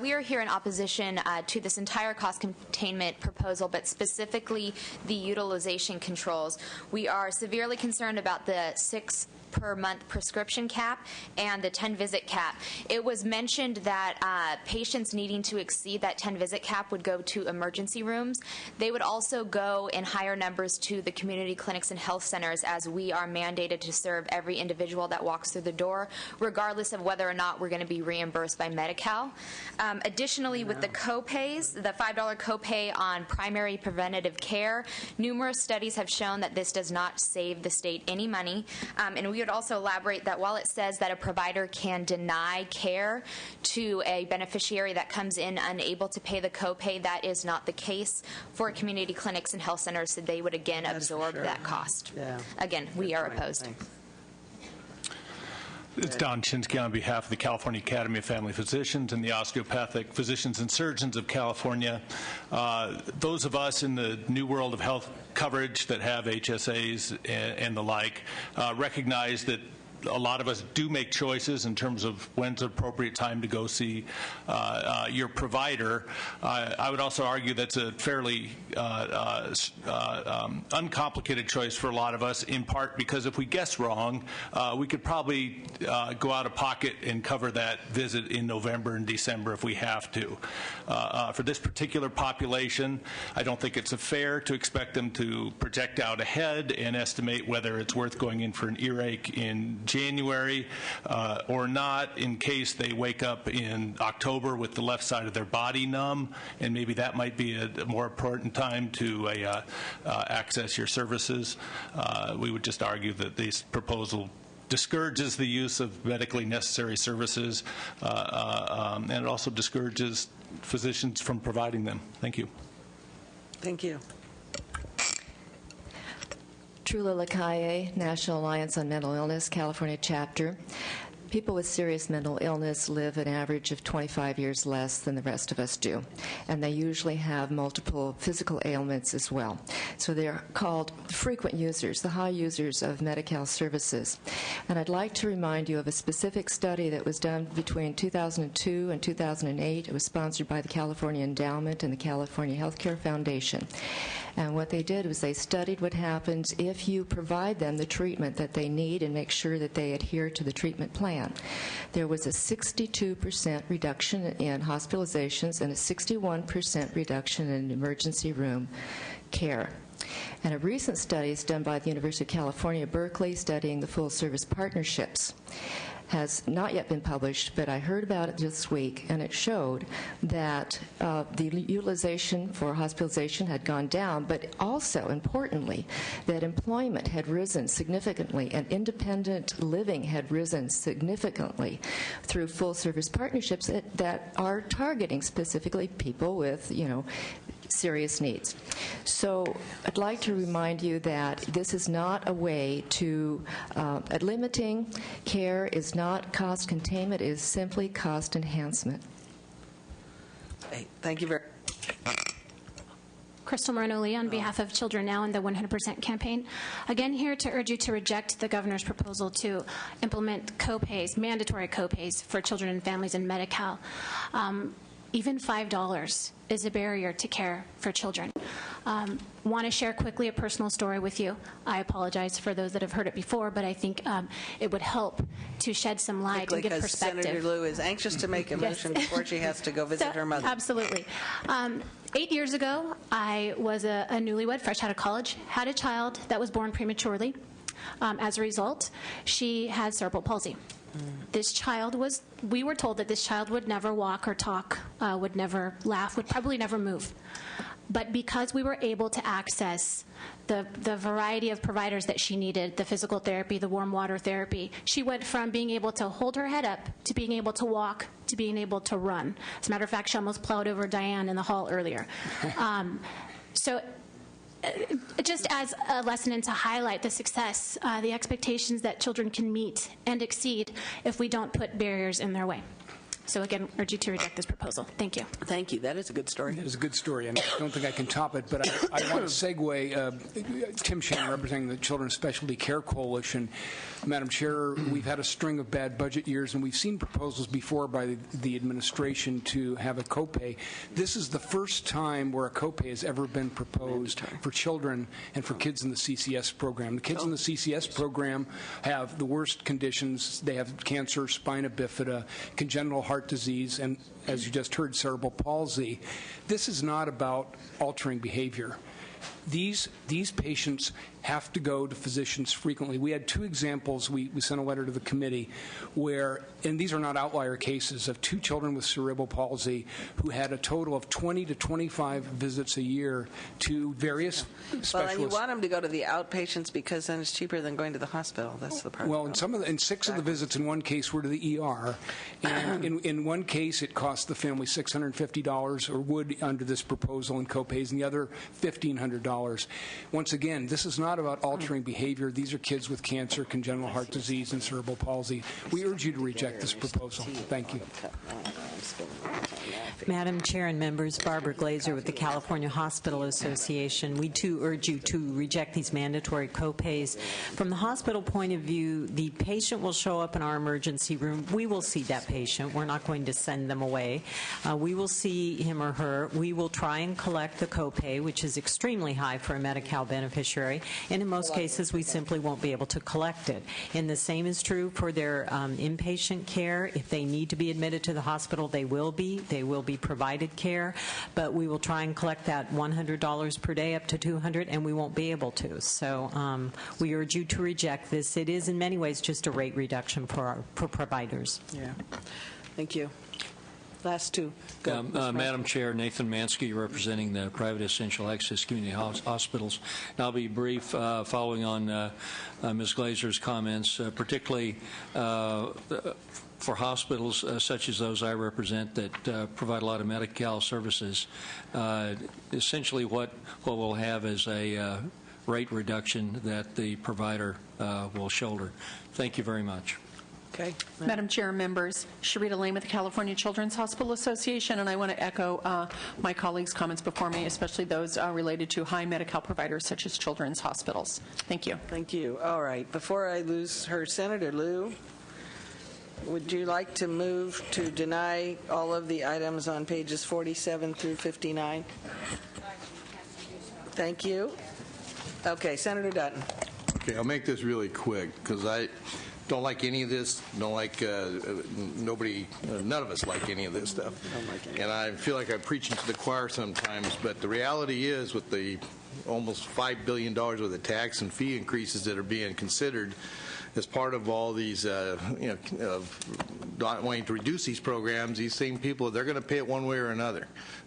Speaker 9: We are here in opposition to this entire cost containment proposal, but specifically the utilization controls. We are severely concerned about the 6 per month prescription cap and the 10 visit cap. It was mentioned that patients needing to exceed that 10 visit cap would go to emergency rooms. They would also go in higher numbers to the community clinics and health centers, as we are mandated to serve every individual that walks through the door, regardless of whether or not we're going to be reimbursed by Medi-Cal. Additionally, with the copays, the $5 copay on primary preventative care, numerous studies have shown that this does not save the state any money, and we would also elaborate that while it says that a provider can deny care to a beneficiary that comes in unable to pay the copay, that is not the case for community clinics and health centers, so they would again absorb that cost.
Speaker 1: Yeah.
Speaker 9: Again, we are opposed.
Speaker 1: Thanks.
Speaker 23: It's Don Chinsky on behalf of the California Academy of Family Physicians and the Osteopathic Physicians and Surgeons of California. Those of us in the new world of health coverage that have HSAs and the like recognize that a lot of us do make choices in terms of when's the appropriate time to go see your provider. I would also argue that's a fairly uncomplicated choice for a lot of us, in part because if we guess wrong, we could probably go out of pocket and cover that visit in November and December if we have to. For this particular population, I don't think it's fair to expect them to project out ahead and estimate whether it's worth going in for an earache in January or not, in case they wake up in October with the left side of their body numb, and maybe that might be a more important time to access your services. We would just argue that this proposal discourages the use of medically necessary services, and it also discourages physicians from providing them. Thank you.
Speaker 1: Thank you.
Speaker 24: Trula Lakaye, National Alliance on Mental Illness, California chapter.
Speaker 11: People with serious mental illness live an average of 25 years less than the rest of us do, and they usually have multiple physical ailments as well. So they're called frequent users, the high users of Medi-Cal services. And I'd like to remind you of a specific study that was done between 2002 and 2008. It was sponsored by the California Endowment and the California Healthcare Foundation. And what they did was they studied what happens if you provide them the treatment that they need and make sure that they adhere to the treatment plan. There was a 62% reduction in hospitalizations and a 61% reduction in emergency room care. And a recent study is done by the University of California, Berkeley, studying the full-service partnerships. Has not yet been published, but I heard about it this week, and it showed that the utilization for hospitalization had gone down, but also, importantly, that employment had risen significantly and independent living had risen significantly through full-service partnerships that are targeting specifically people with, serious needs. So I'd like to remind you that this is not a way to, limiting care is not cost containment, it is simply cost enhancement.
Speaker 1: Hey, thank you very much.
Speaker 15: Crystal Moreno-Lee on behalf of Children Now and the 100% campaign. Again, here to urge you to reject the governor's proposal to implement copays, mandatory copays for children and families in Medi-Cal. Even $5 is a barrier to care for children. Want to share quickly a personal story with you. I apologize for those that have heard it before, but I think it would help to shed some light
Speaker 1: Quickly,
Speaker 15: and give
Speaker 1: because
Speaker 15: perspective.
Speaker 1: Senator Liu is anxious to make a motion before she has to go visit her mother.
Speaker 15: Absolutely. 8 years ago, I was a newlywed, fresh out of college, had a child that was born prematurely. As a result, she had cerebral palsy. This child we were told that this child would never walk or talk, would never laugh, would probably never move. But because we were able to access the variety of providers that she needed, the physical therapy, the warm water therapy, she went from being able to hold her head up to being able to walk to being able to run. As a matter of fact, she almost plowed over Diane in the hall earlier. Just as a lesson and to highlight the success, the expectations that children can meet and exceed if we don't put barriers in their way. So again, urge you to reject this proposal. Thank you.
Speaker 1: Thank you. That is a good story.
Speaker 21: That is a good story, and I don't think I can top it, but I want to segue. Tim Shannon, representing the Children's Specialty Care Coalition. Madam Chair, we've had a string of bad budget years, and we've seen proposals before by the administration to have a copay. This is the first time where a copay has ever been proposed for children and for kids in the CCS program. The kids in the CCS program have the worst conditions. They have cancer, spina bifida, congenital heart disease, and as you just heard, cerebral palsy. This is not about altering behavior. These patients have to go to physicians frequently. We had two examples. We sent a letter to the committee where, and these are not outlier cases, of two children with cerebral palsy who had a total of 20 to 25 visits a year to various specialists.
Speaker 1: Well, and you want them to go to the outpatients because then it's cheaper than going to the hospital. That's the part.
Speaker 21: Well, in six of the visits in one case were to the ER, and in one case it cost the family $650, or would under this proposal in copays, and the other $1,500. Once again, this is not about altering behavior. These are kids with cancer, congenital heart disease, and cerebral palsy. We urge you to reject this proposal. Thank you.
Speaker 16: Madam Chair and members, Barbara Glazer with the California Hospital Association. We too urge you to reject these mandatory copays. From the hospital point of view, the patient will show up in our emergency room. We will see that patient. We're not going to send them away. We will see him or her. We will try and collect the copay, which is extremely high for a Medi-Cal beneficiary, and in most cases we simply won't be able to collect it. And the same is true for their inpatient care. If they need to be admitted to the hospital, they will be provided care, but we will try and collect that $100 per day up to $200, and we won't be able to. So we urge you to reject this. It is in many ways just a rate reduction for providers.
Speaker 1: Yeah. Thank you. Last two. Go,
Speaker 24: Madam Chair, Nathan Mansky, representing the private essential access community hospitals. And I'll be brief, following on Ms. Glazer's comments, particularly for hospitals such as those I represent that provide a lot of Medi-Cal services. Essentially what we'll have is a rate reduction that the provider will shoulder. Thank you very much.
Speaker 1: Okay.
Speaker 2: Madam Chair, members, Sharita Lane with the California Children's Hospital Association, and I want to echo my colleagues' comments before me, especially those related to high Medi-Cal providers such as children's hospitals. Thank you.
Speaker 1: Thank you. All right. Before I lose her, Senator Liu, would you like to move to deny all of the items on pages 47 through 59? Thank you. Okay, Senator Dutton.
Speaker 3: Okay, I'll make this really quick because I don't like any of this. Don't like none of us like any of this stuff. And I feel like I'm preaching to the choir sometimes. But the reality is, with the almost $5 billion worth of tax and fee increases that are being considered as part of all these, wanting to reduce these programs, these same people, they're going to pay it one way or another.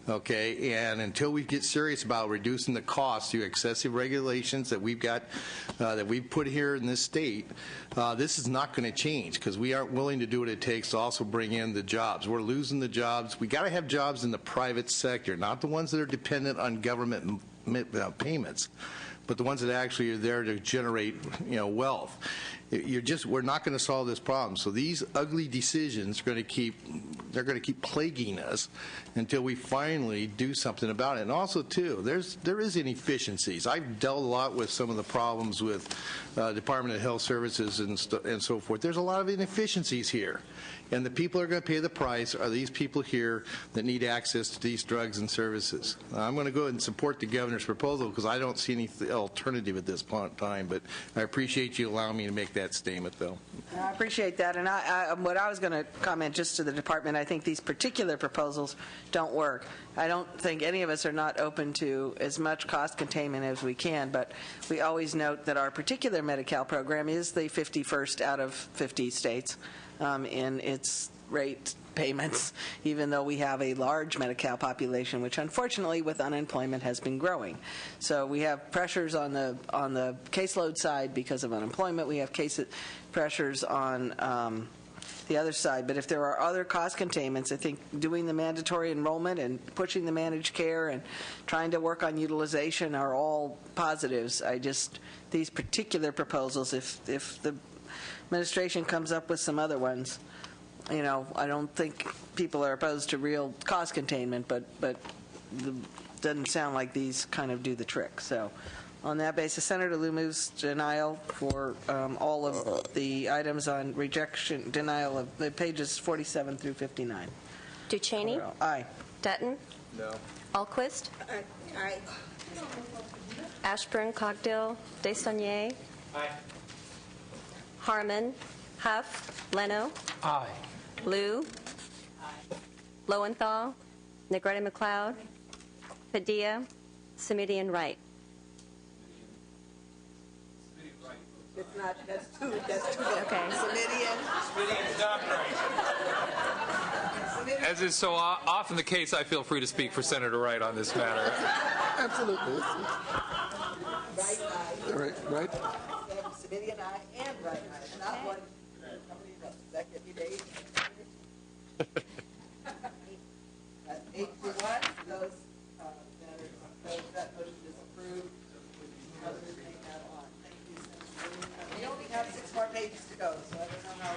Speaker 3: Okay, and until we get serious about reducing the costs through excessive regulations that we've got, that we've put here in this state, this is not going to change because we aren't willing to do what it takes to also bring in the jobs. We're losing the jobs. We got to have jobs in the private sector, not the ones that are dependent on government payments, but the ones that actually are there to generate, wealth. We're not going to solve this problem. So these ugly decisions are going to keep plaguing us until we finally do something about it. And also, too, there is inefficiencies. I've dealt a lot with some of the problems with Department of Health Services and so forth. There's a lot of inefficiencies here. And the people who are going to pay the price are these people here that need access to these drugs and services. I'm going to go ahead and support the governor's proposal because I don't see any alternative at this point in time, but I appreciate you allowing me to make that statement, though.
Speaker 1: I appreciate that. And what I was going to comment just to the department, I think these particular proposals don't work. I don't think any of us are not open to as much cost containment as we can, but we always note that our particular Medi-Cal program is the 51st out of 50 states in its rate payments, even though we have a large Medi-Cal population, which unfortunately with unemployment has been growing. So we have pressures on the caseload side because of unemployment. We have pressures on the other side. But if there are other cost containments, I think doing the mandatory enrollment and pushing the managed care and trying to work on utilization are all positives. These particular proposals, if the administration comes up with some other ones, I don't think people are opposed to real cost containment, but doesn't sound like these kind of do the trick. So on that basis, Senator Liu moves denial for all of the items on denial of the pages 47 through 59.
Speaker 14: Ducheney?
Speaker 1: Aye.
Speaker 14: Dutton?
Speaker 3: No.
Speaker 14: Alquist?
Speaker 1: Aye.
Speaker 14: Ashburn, Cogdill, Desaulniers?
Speaker 5: Aye.
Speaker 14: Harmon? Huff? Leno?
Speaker 5: Aye.
Speaker 14: Liu? Lowenthal? Negrete McLeod? Padilla? Semidian Wright?
Speaker 1: It's not, that's two.
Speaker 14: Okay.
Speaker 17: As is so often the case, I feel free to speak for Senator Wright on this matter.
Speaker 3: Absolutely. Right.
Speaker 1: Semidian aye and Wright aye. Not one. How many votes? Does that get me to 8? That's 8-1. That motion is approved. Others may add on. Thank you, Senator. We only have 6 more pages to go, so I don't know how.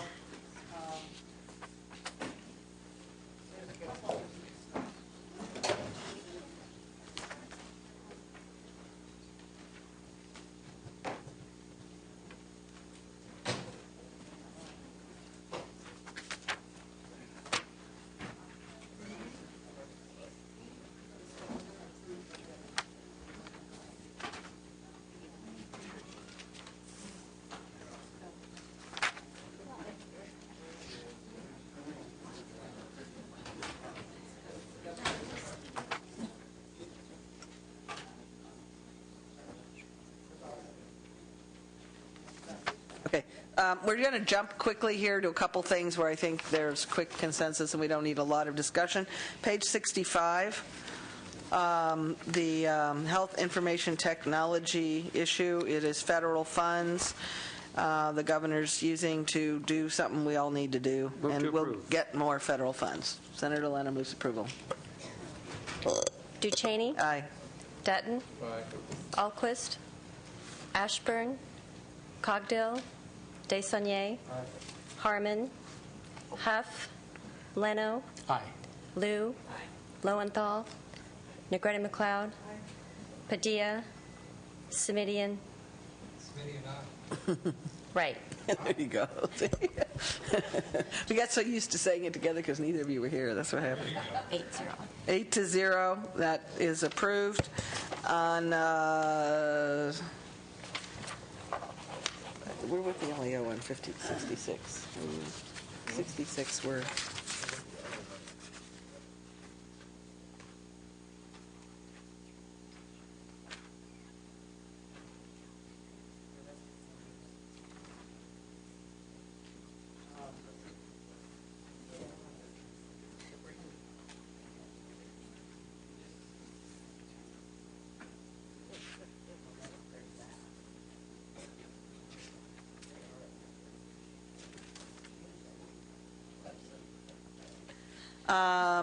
Speaker 1: Okay. We're going to jump quickly here to a couple things where I think there's quick consensus and we don't need a lot of discussion. Page 65, the health information technology issue. It is federal funds the governor's using to do something we all need to do, and we'll get more federal funds. Senator Leno moves approval.
Speaker 14: Ducheney?
Speaker 1: Aye.
Speaker 14: Dutton?
Speaker 3: Aye.
Speaker 14: Alquist? Ashburn? Cogdill? Desaulniers? Harmon. Huff. Leno.
Speaker 21: Aye.
Speaker 14: Lou. Lowenthal. Negrete McLeod. Padilla. Simidian. Right.
Speaker 1: There you go. We got so used to saying it together because neither of you were here. That's what happened.
Speaker 14: 8-0.
Speaker 1: 8-0. That is approved. On we're with the LAO on 66. 66 we're.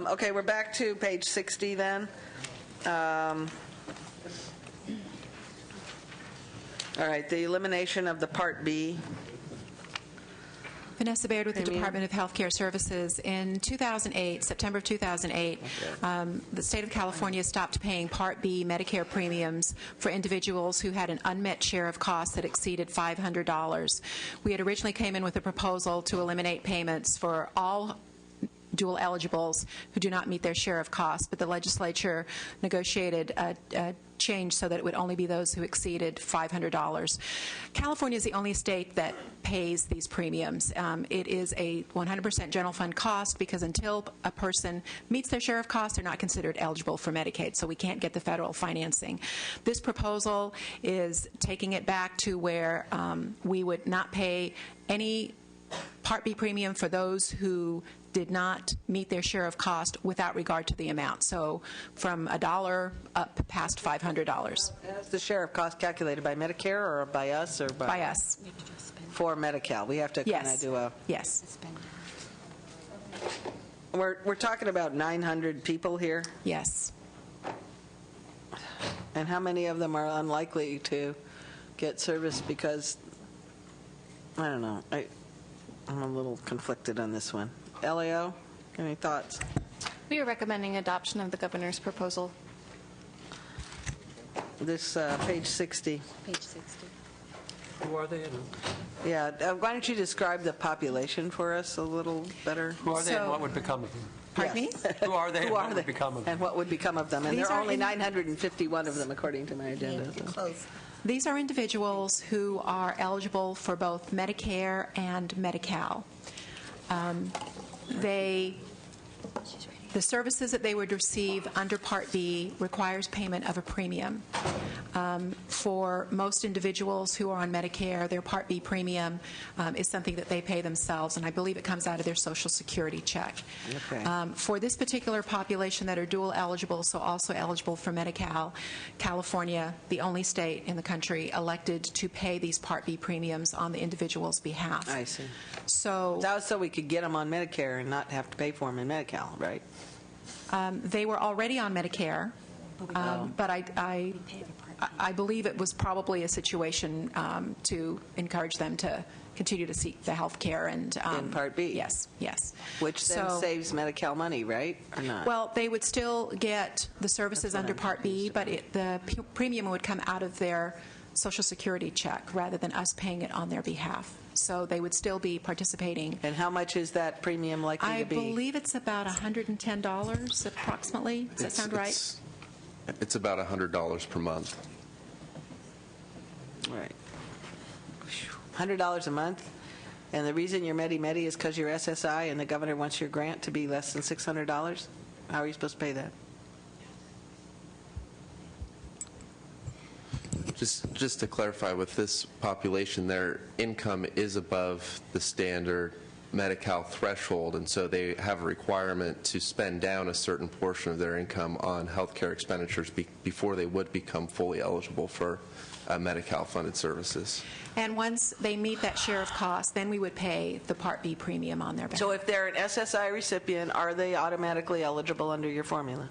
Speaker 1: Okay, we're back to page 60 then. All right, the elimination of the Part B.
Speaker 2: Vanessa Baird with the Department of Healthcare Services. In 2008, September of 2008, the state of California stopped paying Part B Medicare premiums for individuals who had an unmet share of costs that exceeded $500. We had originally came in with a proposal to eliminate payments for all dual eligibles who do not meet their share of costs, but the legislature negotiated a change so that it would only be those who exceeded $500. California is the only state that pays these premiums. It is a 100% general fund cost because until a person meets their share of costs, they're not considered eligible for Medicaid, so we can't get the federal financing. This proposal is taking it back to where we would not pay any Part B premium for those who did not meet their share of cost without regard to the amount. So from $1 up past $500.
Speaker 1: Is the share of cost calculated by Medicare or by us or by
Speaker 2: us?
Speaker 1: For Medi-Cal. We have to kind of do a...
Speaker 2: Yes.
Speaker 1: We're talking about 900 people here?
Speaker 2: Yes.
Speaker 1: And how many of them are unlikely to get service because, I don't know, I'm a little conflicted on this one. LAO, any thoughts?
Speaker 4: We are recommending adoption of the governor's proposal.
Speaker 1: This page 60.
Speaker 4: Page 60.
Speaker 5: Who are they?
Speaker 1: Yeah, why don't you describe the population for us a little better?
Speaker 5: Who are they and what would become of them?
Speaker 2: Pardon me?
Speaker 5: Who are they and
Speaker 1: Who
Speaker 5: what
Speaker 1: are
Speaker 5: would
Speaker 1: they?
Speaker 5: become of them?
Speaker 1: And what would become of them? And
Speaker 2: These
Speaker 1: there are
Speaker 2: are
Speaker 1: only
Speaker 2: in-
Speaker 1: 951 of them according to my agenda. So.
Speaker 2: These are individuals who are eligible for both Medicare and Medi-Cal. The services that they would receive under Part B requires payment of a premium. For most individuals who are on Medicare, their Part B premium is something that they pay themselves, and I believe it comes out of their Social Security check.
Speaker 1: Okay.
Speaker 2: For this particular population that are dual eligible, so also eligible for Medi-Cal, California, the only state in the country, elected to pay these Part B premiums on the individual's behalf.
Speaker 1: I see.
Speaker 2: So
Speaker 1: that was so we could get them on Medicare and not have to pay for them in Medi-Cal, right?
Speaker 2: They were already on Medicare, but I believe it was probably a situation to encourage them to continue to seek the health care and
Speaker 1: in Part B.
Speaker 2: Yes, yes.
Speaker 1: Which then saves Medi-Cal money, right, or not?
Speaker 2: Well, they would still get the services under Part B, but the premium would come out of their Social Security check rather than us paying it on their behalf. So they would still be participating.
Speaker 1: And how much is that premium likely to be?
Speaker 2: I believe it's about $110 approximately. Does that sound right?
Speaker 6: It's about $100 per month.
Speaker 1: Right. $100 a month? And the reason you're Medi-Medi is because you're SSI and the governor wants your grant to be less than $600? How are you supposed to pay that?
Speaker 6: Just to clarify, with this population, their income is above the standard Medi-Cal threshold, and so they have a requirement to spend down a certain portion of their income on health care expenditures before they would become fully eligible for Medi-Cal funded services.
Speaker 2: And once they meet that share of cost, then we would pay the Part B premium on their behalf.
Speaker 1: So if they're an SSI recipient, are they automatically eligible under your formula?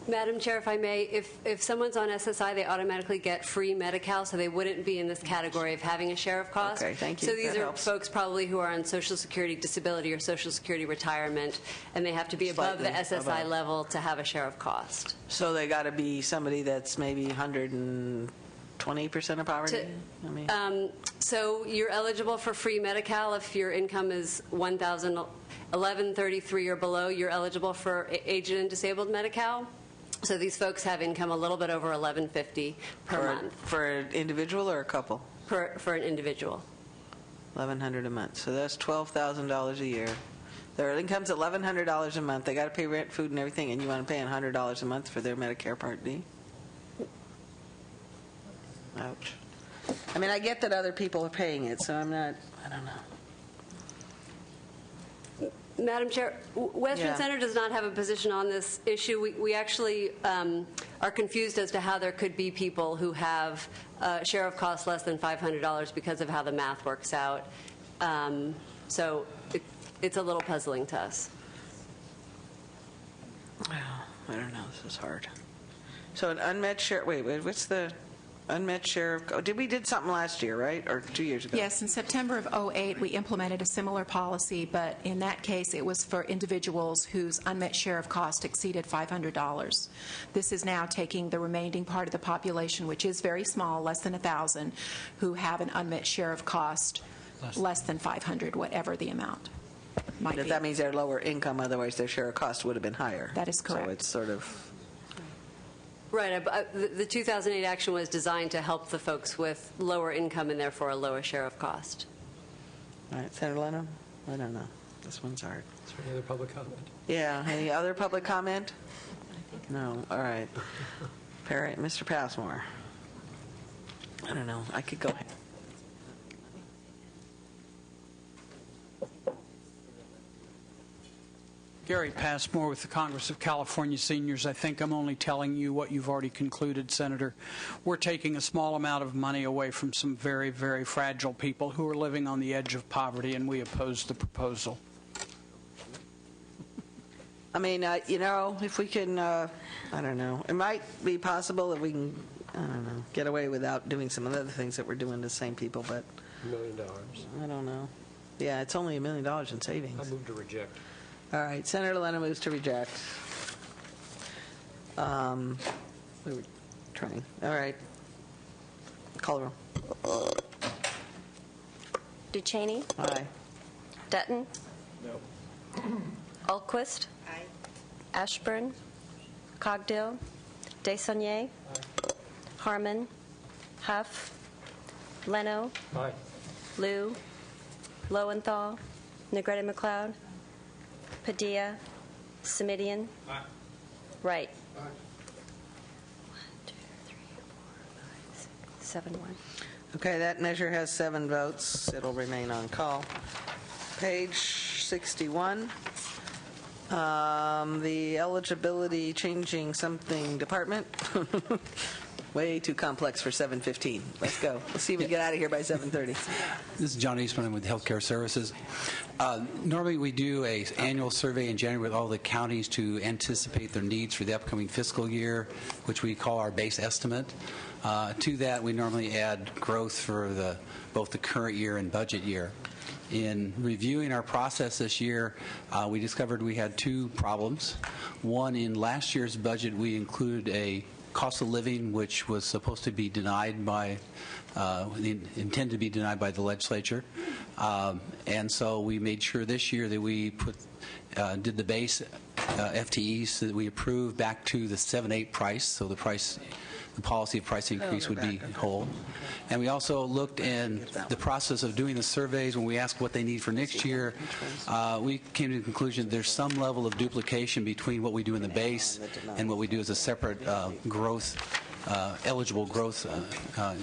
Speaker 7: Madam Chair, if I may, if someone's on SSI, they automatically get free Medi-Cal, so they wouldn't be in this category of having a share of cost.
Speaker 1: Okay, thank you.
Speaker 7: So these
Speaker 1: That
Speaker 7: are
Speaker 1: helps.
Speaker 7: folks probably who are on Social Security disability or Social Security retirement, and they have to be above the
Speaker 1: Slightly
Speaker 7: SSI
Speaker 1: above.
Speaker 7: level to have a share of cost.
Speaker 1: So they got to be somebody that's maybe 120% of poverty? I mean,
Speaker 7: So you're eligible for free Medi-Cal if your income is $1133 or below. You're eligible for aged and disabled Medi-Cal. So these folks have income a little bit over $1150 per month.
Speaker 1: For an individual or a couple?
Speaker 7: For an individual.
Speaker 1: $1,100 a month. So that's $12,000 a year. Their income's $1,100 a month. They got to pay rent, food, and everything, and you want to pay $100 a month for their Medicare Part D? Ouch. I mean, I get that other people are paying it, so I don't know.
Speaker 7: Madam Chair, Western
Speaker 1: Yeah.
Speaker 7: Center does not have a position on this issue. We actually are confused as to how there could be people who have a share of cost less than $500 because of how the math works out. So it's a little puzzling to us.
Speaker 1: I don't know. This is hard. So an unmet share. Wait. What's the unmet share of? Oh, we did something last year, right, or 2 years ago?
Speaker 2: Yes, in September of '08, we implemented a similar policy, but in that case, it was for individuals whose unmet share of cost exceeded $500. This is now taking the remaining part of the population, which is very small, less than 1,000, who have an unmet share of cost less than $500, whatever the amount might be.
Speaker 1: That means they're lower income, otherwise their share of cost would have been higher.
Speaker 2: That is correct.
Speaker 1: So it's sort of.
Speaker 7: Right. The 2008 action was designed to help the folks with lower income and therefore a lower share of cost.
Speaker 1: All right, Senator Lennon? I don't know. This one's hard.
Speaker 5: Is there any other public comment?
Speaker 1: Yeah. Any other public comment? No. All right. Mr. Passmore. I don't know. I could go ahead.
Speaker 12: Gary Passmore with the Congress of California Seniors. I think I'm only telling you what you've already concluded, Senator. We're taking a small amount of money away from some very, very fragile people who are living on the edge of poverty, and we oppose the proposal.
Speaker 1: I mean, if we can, I don't know. It might be possible that we can, I don't know, get away without doing some of the other things that we're doing to same people, but
Speaker 5: $1 million.
Speaker 1: I don't know. Yeah, it's only $1 million in savings.
Speaker 5: I move to reject.
Speaker 1: All right, Senator Lennon moves to reject. We were trying. All right. Call the roll.
Speaker 14: Ducheney?
Speaker 1: Aye.
Speaker 14: Dutton?
Speaker 23: No.
Speaker 14: Alquist? Aye. Ashburn? Cogdill? Desaulniers? Harmon? Huff? Leno?
Speaker 5: Aye.
Speaker 14: Liu? Lowenthal? Negrete McLeod? Padilla? Simidian?
Speaker 23: Aye.
Speaker 14: Wright?
Speaker 23: Aye.
Speaker 14: 1, 2, 3, 4, 5, 6, 7, 1.
Speaker 1: Okay, that measure has 7 votes. It'll remain on call. Page 61. The eligibility changing something department. Way too complex for 7:15. Let's go. Let's see if we get out of here by 7:30.
Speaker 18: This is John Eastman. I'm with Healthcare Services. Normally we do an annual survey in January with all the counties to anticipate their needs for the upcoming fiscal year, which we call our base estimate. To that, we normally add growth for both the current year and budget year. In reviewing our process this year, we discovered we had 2 problems. One, in last year's budget, we included a cost of living, which was supposed to be denied by, intended to be denied by the legislature. And so we made sure this year that we did the base FTEs that we approved back to the 7-8 price, so the policy of price increase would be whole. And we also looked in the process of doing the surveys. When we asked what they need for next year, we came to the conclusion there's some level of duplication between what we do in the base and what we do as a separate eligible growth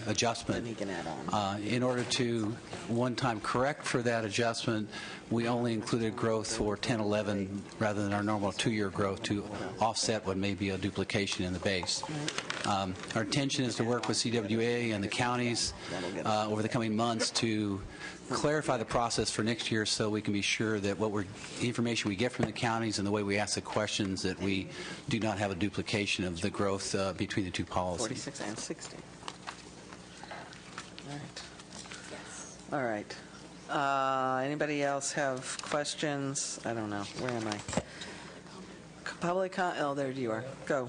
Speaker 18: adjustment. In order to one-time correct for that adjustment, we only included growth for 10-11 rather than our normal 2-year growth to offset what may be a duplication in the base. Our intention is to work with CWA and the counties over the coming months to clarify the process for next year so we can be sure that the information we get from the counties and the way we ask the questions, that we do not have a duplication of the growth between the two policies.
Speaker 1: 46 and 60. All right. Anybody else have questions? I don't know. Where am I? Oh, there you are. Go.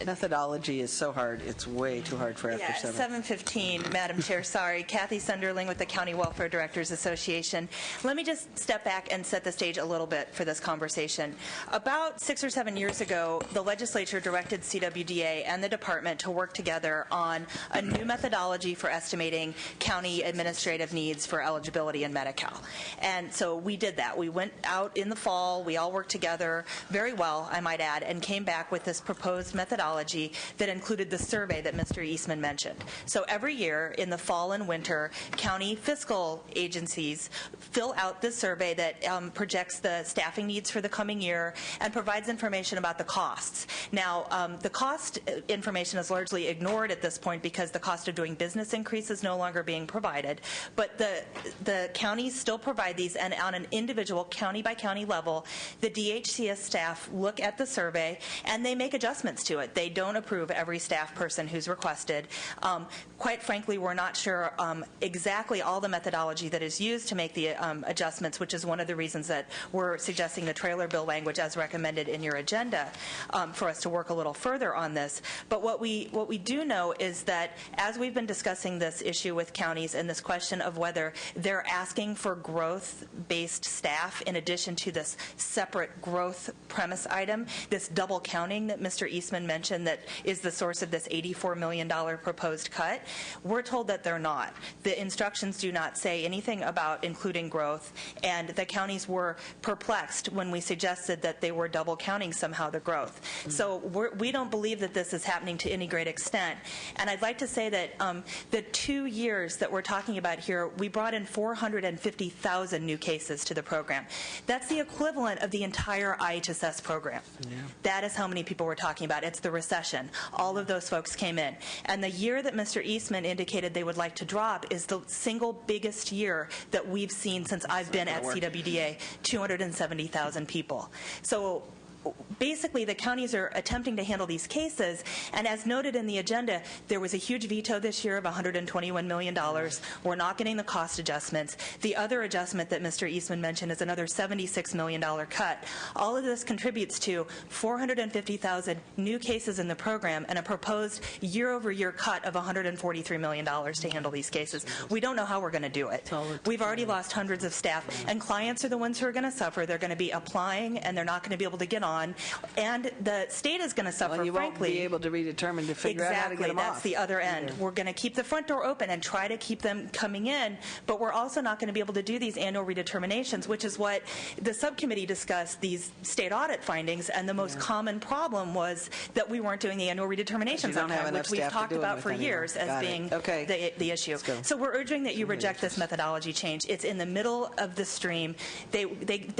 Speaker 1: Methodology is so hard. It's way too hard for after 7.
Speaker 10: 7:15, Madam Chair. Sorry. Kathy Sunderling with the County Welfare Directors Association. Let me just step back and set the stage a little bit for this conversation. About 6 or 7 years ago, the legislature directed CWDA and the department to work together on a new methodology for estimating county administrative needs for eligibility in Medi-Cal. And so we did that. We went out in the fall. We all worked together very well, I might add, and came back with this proposed methodology that included the survey that Mr. Eastman mentioned. So every year in the fall and winter, county fiscal agencies fill out this survey that projects the staffing needs for the coming year and provides information about the costs. Now, the cost information is largely ignored at this point because the cost of doing business increase is no longer being provided. But the counties still provide these, and on an individual county-by-county level, the DHCS staff look at the survey and they make adjustments to it. They don't approve every staff person who's requested. Quite frankly, we're not sure exactly all the methodology that is used to make the adjustments, which is one of the reasons that we're suggesting the trailer bill language as recommended in your agenda for us to work a little further on this. But what we do know is that as we've been discussing this issue with counties and this question of whether they're asking for growth-based staff in addition to this separate growth premise item, this double counting that Mr. Eastman mentioned that is the source of this $84 million proposed cut, we're told that they're not. The instructions do not say anything about including growth, and the counties were perplexed when we suggested that they were double counting somehow the growth. So we don't believe that this is happening to any great extent. And I'd like to say that the 2 years that we're talking about here, we brought in 450,000 new cases to the program. That's the equivalent of the entire IHSS program. That is how many people we're talking about. It's the recession. All of those folks came in. And the year that Mr. Eastman indicated they would like to drop is the single biggest year that we've seen since I've been at CWDA, 270,000 people. So basically, the counties are attempting to handle these cases, and as noted in the agenda, there was a huge veto this year of $121 million. We're not getting the cost adjustments. The other adjustment that Mr. Eastman mentioned is another $76 million cut. All of this contributes to 450,000 new cases in the program and a proposed year-over-year cut of $143 million to handle these cases. We don't know how we're going to do it. We've already lost hundreds of staff, and clients are the ones who are going to suffer. They're going to be applying, and they're not going to be able to get on, and the state is going to suffer,
Speaker 1: you
Speaker 10: frankly.
Speaker 1: Won't be able to redetermine to figure out how to get them
Speaker 10: that's
Speaker 1: off.
Speaker 10: the other end. We're going to keep the front door open and try to keep them coming in, but we're also not going to be able to do these annual redeterminations, which is what the subcommittee discussed, these state audit findings, and the most common problem was that we weren't doing the annual redeterminations on time, which we've talked about for years as being the issue. So we're urging that you reject this methodology change. It's in the middle of the stream. They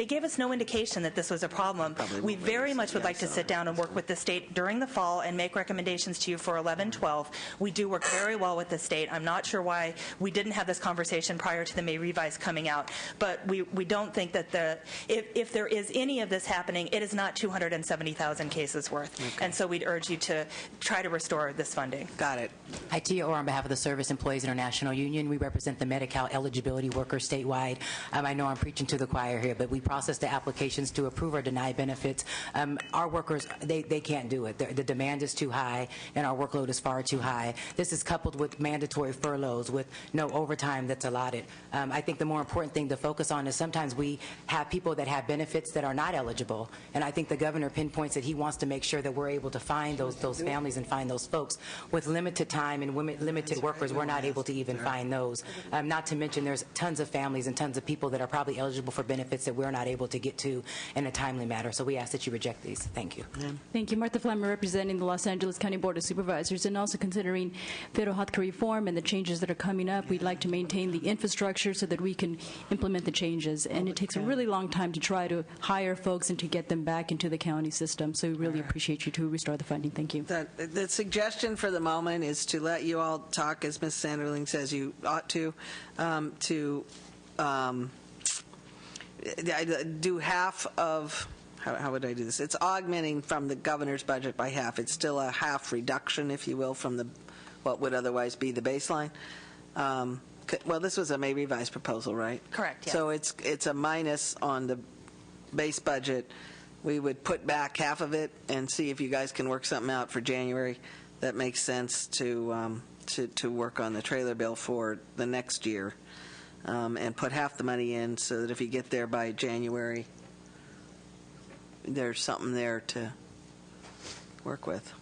Speaker 10: gave us no indication that this was a problem. We very much would like to sit down and work with the state during the fall and make recommendations to you for 11-12. We do work very well with the state. I'm not sure why we didn't have this conversation prior to the May revise coming out, but we don't think that if there is any of this happening, it is not 270,000 cases worth. And so we'd urge you to try to restore this funding.
Speaker 1: Got it.
Speaker 19: Hi, Tia Orr on behalf of the Service Employees International Union. We represent the Medi-Cal eligibility workers statewide. I know I'm preaching to the choir here, but we process the applications to approve or deny benefits. Our workers, they can't do it. The demand is too high, and our workload is far too high. This is coupled with mandatory furloughs, with no overtime that's allotted. I think the more important thing to focus on is sometimes we have people that have benefits that are not eligible, and I think the governor pinpoints that he wants to make sure that we're able to find those families and find those folks with limited time time and limited workers, we're not able to even find those. Not to mention there's tons of families and tons of people that are probably eligible for benefits that we're not able to get to in a timely manner. So we ask that you reject these. Thank you.
Speaker 8: Thank you. Martha Flemmer, representing the Los Angeles County Board of Supervisors. And also considering federal healthcare reform and the changes that are coming up, we'd like to maintain the infrastructure so that we can implement the changes. And it takes a really long time to try to hire folks and to get them back into the county system. So we really appreciate you to restore the funding. Thank you.
Speaker 1: The suggestion for the moment is to let you all talk, as Ms. Sanderling says you ought to do half of, how would I do this? It's augmenting from the governor's budget by half. It's still a half reduction, if you will, from what would otherwise be the baseline. Well, this was a May revised proposal, right?
Speaker 10: Correct, yes.
Speaker 1: So it's a minus on the base budget. We would put back half of it and see if you guys can work something out for January. That makes sense to work on the trailer bill for the next year, and put half the money in so that if you get there by January, there's something there to work with.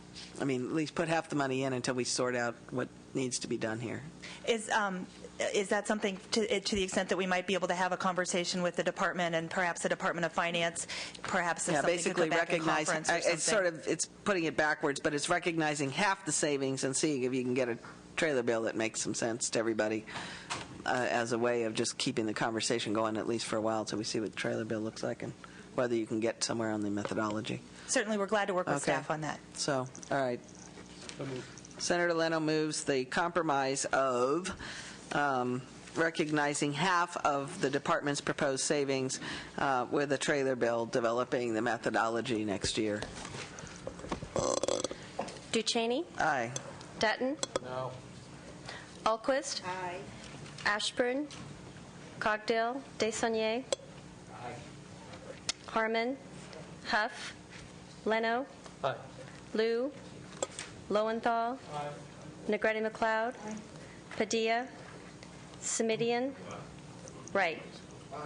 Speaker 1: I mean, at least put half the money in until we sort out what needs to be done here.
Speaker 10: Is that something to the extent that we might be able to have a conversation with the department and perhaps the Department of Finance, perhaps if something
Speaker 1: basically
Speaker 10: could come back in
Speaker 1: recognizing,
Speaker 10: conference or something?
Speaker 1: it's putting it backwards, but it's recognizing half the savings and seeing if you can get a trailer bill that makes some sense to everybody as a way of just keeping the conversation going at least for a while until we see what the trailer bill looks like and whether you can get somewhere on the methodology.
Speaker 10: Certainly, we're glad to work with staff on that.
Speaker 1: So, all right. Senator Leno moves the compromise of recognizing half of the department's proposed savings with a trailer bill, developing the methodology next year.
Speaker 13: Ducheney?
Speaker 1: Aye.
Speaker 13: Dutton?
Speaker 17: No.
Speaker 13: Alquist?
Speaker 4: Aye.
Speaker 13: Ashburn? Cogdill? Desaulniers? Harmon? Huff? Leno?
Speaker 5: Aye.
Speaker 13: Liu? Lowenthal? Negretti McLeod? Padilla? Simidian? Wright? 1,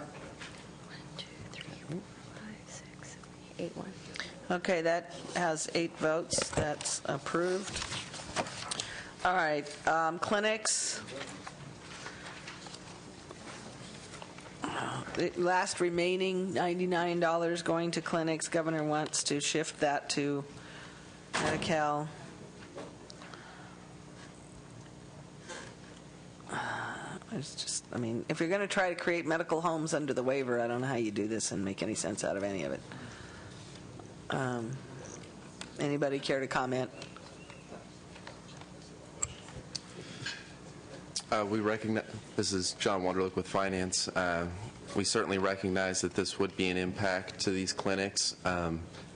Speaker 13: 2, 3, 4, 5, 6, 7, 8, 1.
Speaker 1: Okay, that has 8 votes. That's approved. All right, clinics. The last remaining $99 going to clinics. Governor wants to shift that to Medi-Cal. It's just, I mean, if you're going to try to create medical homes under the waiver, I don't know how you do this and make any sense out of any of it. Anybody care to comment?
Speaker 6: We recognize, this is John Wonderlick with Finance. We certainly recognize that this would be an impact to these clinics.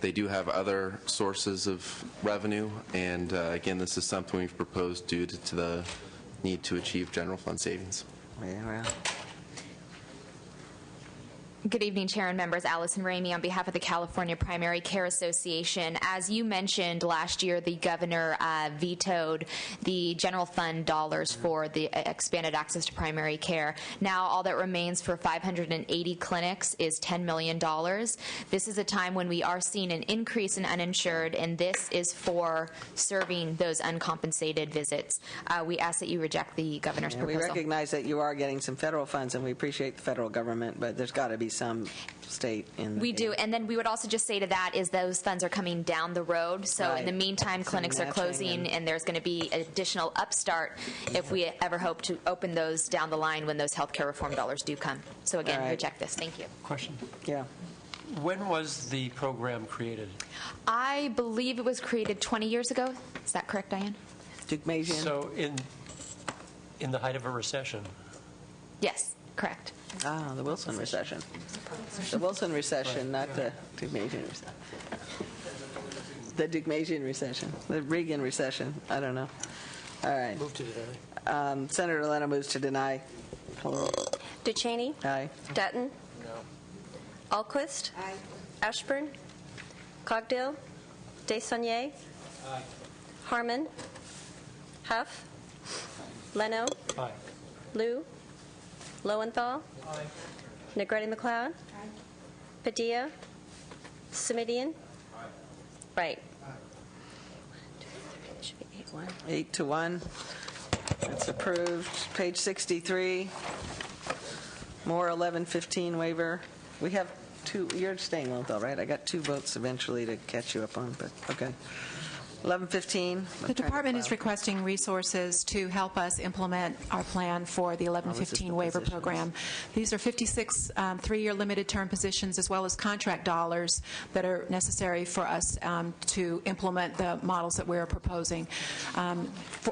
Speaker 6: They do have other sources of revenue, and again, this is something we've proposed due to the need to achieve general fund savings.
Speaker 1: Yeah.
Speaker 9: Good evening, Chair and members. Allison Ramey on behalf of the California Primary Care Association. As you mentioned, last year the governor vetoed the general fund dollars for the expanded access to primary care. Now all that remains for 580 clinics is $10 million. This is a time when we are seeing an increase in uninsured, and this is for serving those uncompensated visits. We ask that you reject the governor's proposal.
Speaker 1: We recognize that you are getting some federal funds, and we appreciate the federal government, but there's got to be some state in the
Speaker 9: We do, and then we would also just say to that is those funds are coming down the road, so
Speaker 1: Right.
Speaker 9: in the meantime, clinics are closing, and there's going to be additional upstart if we ever hope to open those down the line when those healthcare reform dollars do come. So again,
Speaker 5: All right.
Speaker 9: reject this. Thank you.
Speaker 5: Question.
Speaker 1: Yeah.
Speaker 5: When was the program created?
Speaker 9: I believe it was created 20 years ago. Is that correct, Diane?
Speaker 1: Dugmasian.
Speaker 5: So in the height of a recession?
Speaker 9: Yes, correct.
Speaker 1: Ah, the Wilson recession. The Wilson recession, not the Dugmasian recession. The Dugmasian recession. The Reagan recession. I don't know. All right.
Speaker 5: Move to deny.
Speaker 1: Senator Leno moves to deny.
Speaker 13: Ducheney?
Speaker 1: Aye.
Speaker 13: Dutton?
Speaker 5: No.
Speaker 13: Alquist?
Speaker 4: Aye.
Speaker 13: Ashburn? Cogdill? Desaulniers?
Speaker 5: Aye.
Speaker 13: Harmon? Huff? Leno?
Speaker 5: Aye.
Speaker 13: Liu? Lowenthal?
Speaker 5: Aye.
Speaker 13: Negretti McLeod? Padilla? Simidian? Wright? 1, 2, 3, it should be 8,
Speaker 1: 8 to 1. It's approved. Page 63, more 1115 waiver. We have two. You're staying on though, right? I got 2 votes eventually to catch you up on, but okay. 1115.
Speaker 2: The department is requesting resources to help us implement our plan for the 1115 waiver program. These are 56 3-year limited term positions as well as contract dollars that are necessary for us to implement the models that we're proposing.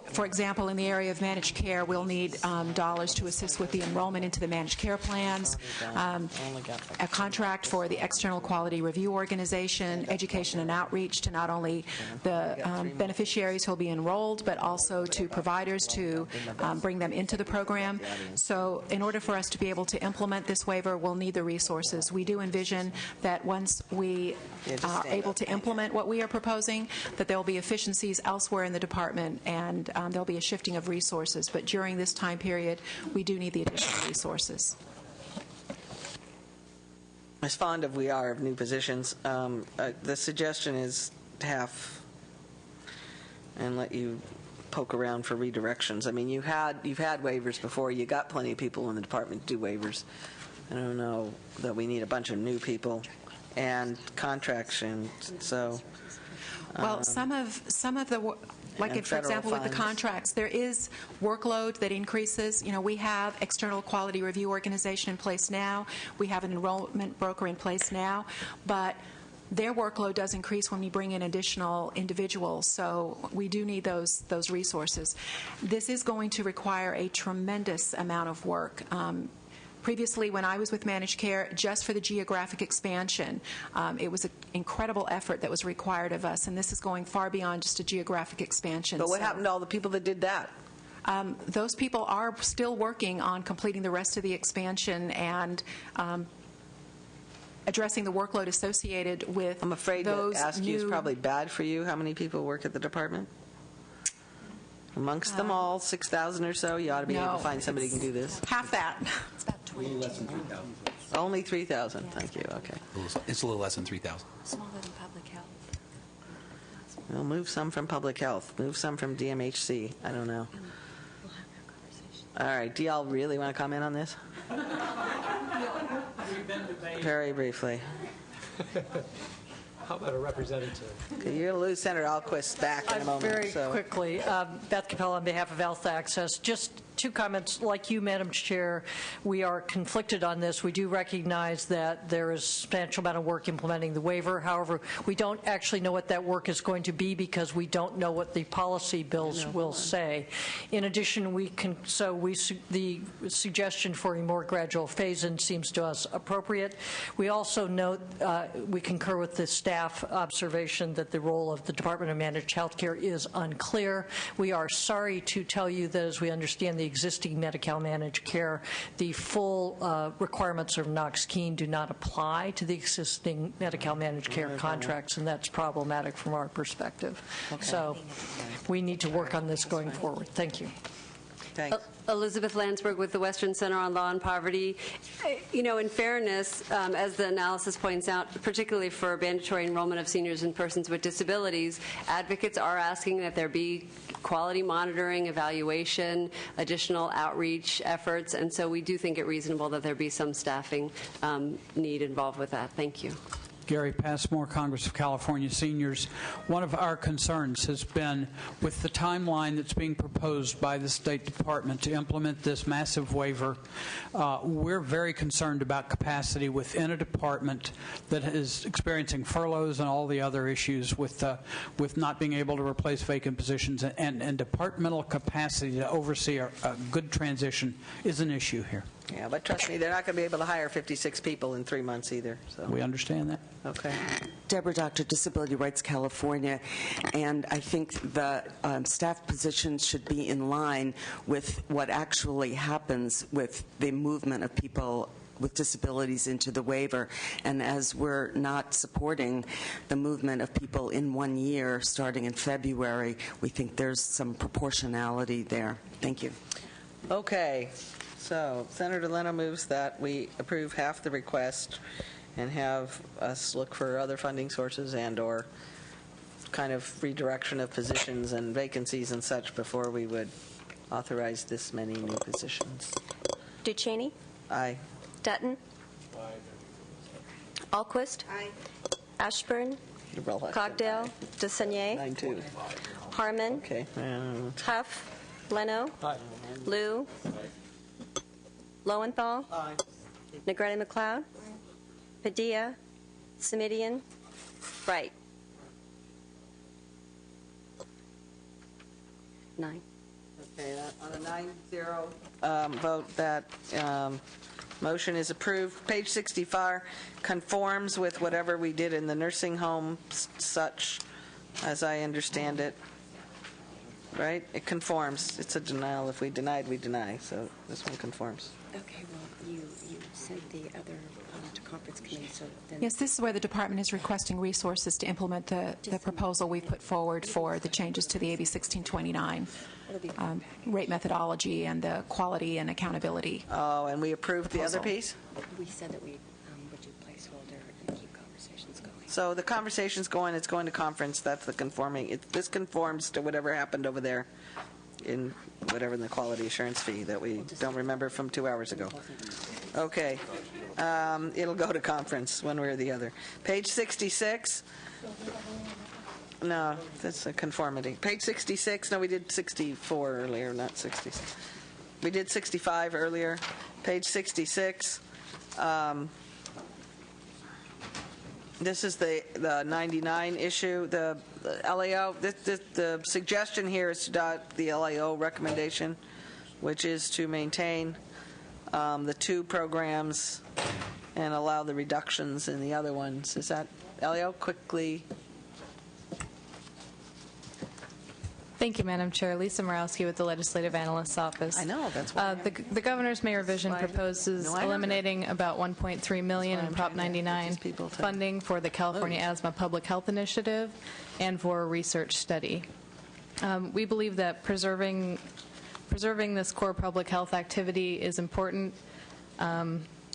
Speaker 2: For example, in the area of managed care, we'll need dollars to assist with the enrollment into the managed care plans, a contract for the external quality review organization, education and outreach to not only the beneficiaries who will be enrolled, but also to providers to bring them into the program. So in order for us to be able to implement this waiver, we'll need the resources. We do envision that once we are able to implement what we are proposing, that there will be efficiencies elsewhere in the department, and there'll be a shifting of resources. But during this time period, we do need the additional resources.
Speaker 1: As fond as we are of new positions, the suggestion is half and let you poke around for redirections. I mean, you've had waivers before. You got plenty of people in the department to do waivers. I don't know that we need a bunch of new people and contracts, and so.
Speaker 2: Well, some of the, like for example with the contracts, there is workload that increases. You know, we have external quality review organization in place now. We have an enrollment broker in place now, but their workload does increase when we bring in additional individuals, so we do need those resources. This is going to require a tremendous amount of work. Previously, when I was with managed care, just for the geographic expansion, it was an incredible effort that was required of us, and this is going far beyond just a geographic expansion.
Speaker 1: But what happened to all the people that did that?
Speaker 2: Those people are still working on completing the rest of the expansion and addressing the workload associated with. I'm afraid
Speaker 1: to ask you is probably bad for you. How many people work at the department? Amongst them all, 6,000 or so, you ought to be able to find somebody who can do this.
Speaker 2: Half that.
Speaker 1: It's about 20. Less than 3,000. Only 3,000. Thank you. Okay.
Speaker 18: It's a little less than 3,000.
Speaker 4: Smaller than public health.
Speaker 1: We'll move some from public health. Move some from DMHC. I don't know.
Speaker 4: We'll have that conversation.
Speaker 1: All right. Do y'all really want to comment on this? Very briefly.
Speaker 5: How about a representative?
Speaker 1: Okay, you're going to lose Senator Alquist back in a moment.
Speaker 11: Very quickly, Beth Capella on behalf of Health Access. Just 2 comments. Like you, Madam Chair, we are conflicted on this. We do recognize that there is a substantial amount of work implementing the waiver. However, we don't actually know what that work is going to be because we don't know what the policy bills will say. In addition, the suggestion for a more gradual phase-in seems to us appropriate. We also note, we concur with the staff observation that the role of the Department of Managed Healthcare is unclear. We are sorry to tell you that as we understand the existing Medi-Cal managed care, the full requirements of Knox-Keene do not apply to the existing Medi-Cal managed care contracts, and that's problematic from our perspective. Okay. So we need to work on this going forward. Thank you.
Speaker 1: Thanks.
Speaker 7: Elizabeth Landsberg with the Western Center on Law and Poverty. You know, in fairness, as the analysis points out, particularly for mandatory enrollment of seniors and persons with disabilities, advocates are asking that there be quality monitoring, evaluation, additional outreach efforts, and so we do think it reasonable that there be some staffing need involved with that. Thank you.
Speaker 12: Gary Passmore, Congress of California Seniors. One of our concerns has been with the timeline that's being proposed by the State Department to implement this massive waiver. We're very concerned about capacity within a department that is experiencing furloughs and all the other issues with not being able to replace vacant positions, and departmental capacity to oversee a good transition is an issue here.
Speaker 1: Yeah, but trust me, they're not going to be able to hire 56 people in 3 months either. So.
Speaker 12: We understand that.
Speaker 1: Okay.
Speaker 15: Deborah Doctor, Disability Rights California, and I think the staff positions should be in line with what actually happens with the movement of people with disabilities into the waiver. And as we're not supporting the movement of people in 1 year starting in February, we think there's some proportionality there. Thank you.
Speaker 1: Okay. So Senator Leno moves that we approve half the request and have us look for other funding sources and/or kind of redirection of positions and vacancies and such before we would authorize this many new positions.
Speaker 13: Ducheney?
Speaker 1: Aye.
Speaker 13: Dutton? Alquist? Ashburn? Cogdale? DeSaulnier?
Speaker 1: 9-2.
Speaker 13: Harmon?
Speaker 1: Okay.
Speaker 13: Huff? Leno? Lou? Lowenthal? Negrete McLeod? Padilla? Semidian? Wright? 9.
Speaker 1: Okay, on a 9-0 vote, that motion is approved. Page 65 conforms with whatever we did in the nursing home, such as I understand it. Right? It conforms. It's a denial. If we denied, we deny. So this one conforms.
Speaker 4: Okay, well, you sent the other to conference committee, so then...
Speaker 2: Yes, this is where the department is requesting resources to implement the proposal we put forward for the changes to the AB 1629 rate methodology and the quality and accountability.
Speaker 1: Oh, and we approved
Speaker 2: proposal.
Speaker 1: the other piece?
Speaker 4: We said that we would do placeholder and keep conversations going.
Speaker 1: So the conversation's going, it's going to conference. That's the conforming. This conforms to whatever happened over there in whatever the quality assurance fee that we don't remember from 2 hours ago. Okay. It'll go to conference one way or the other. Page 66. No, that's a conformity. Page 66. No, we did 64 earlier, not 66. We did 65 earlier. Page 66. This is the 99 issue. The LAO, the suggestion here is to adopt the LAO recommendation, which is to maintain the 2 programs and allow the reductions in the other ones. Is that, LAO, quickly?
Speaker 16: Thank you, Madam Chair. Lisa Morawski with the Legislative Analyst's Office.
Speaker 1: I know, that's why.
Speaker 16: The Governor's May revision proposes eliminating about $1.3 million in Prop 99 funding for the California Asthma Public Health Initiative and for a research study. We believe that preserving this core public health activity is important.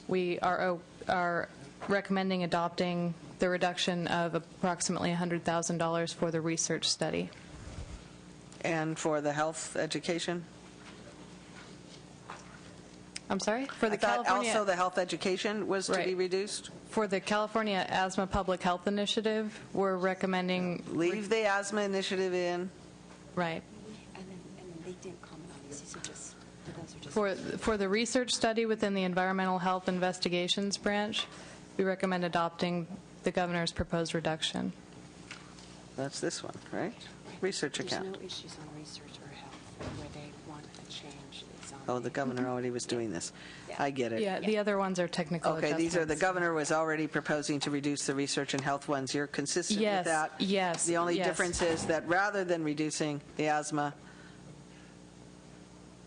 Speaker 16: We are recommending adopting the reduction of approximately $100,000 for the research study.
Speaker 1: And for the health education?
Speaker 16: I'm sorry? For the
Speaker 1: I thought
Speaker 16: California,
Speaker 1: also the health education was to be reduced?
Speaker 16: For the California Asthma Public Health Initiative, we're recommending...
Speaker 1: Leave the asthma initiative in.
Speaker 16: Right.
Speaker 4: And then they didn't comment on these. These are just... Those are just
Speaker 16: For the research study within the Environmental Health Investigations branch, we recommend adopting the Governor's proposed reduction.
Speaker 1: That's this one, right? Research account.
Speaker 4: There's no issues on research or health where they want a change. It's on
Speaker 1: Oh, the governor already was doing this. I get it.
Speaker 16: Yeah, the other ones are technical
Speaker 1: Okay, these are, the
Speaker 16: adjustments.
Speaker 1: governor was already proposing to reduce the research and health ones. You're consistent with that?
Speaker 16: Yes.
Speaker 1: The only
Speaker 16: yes.
Speaker 1: difference is that rather than reducing the asthma,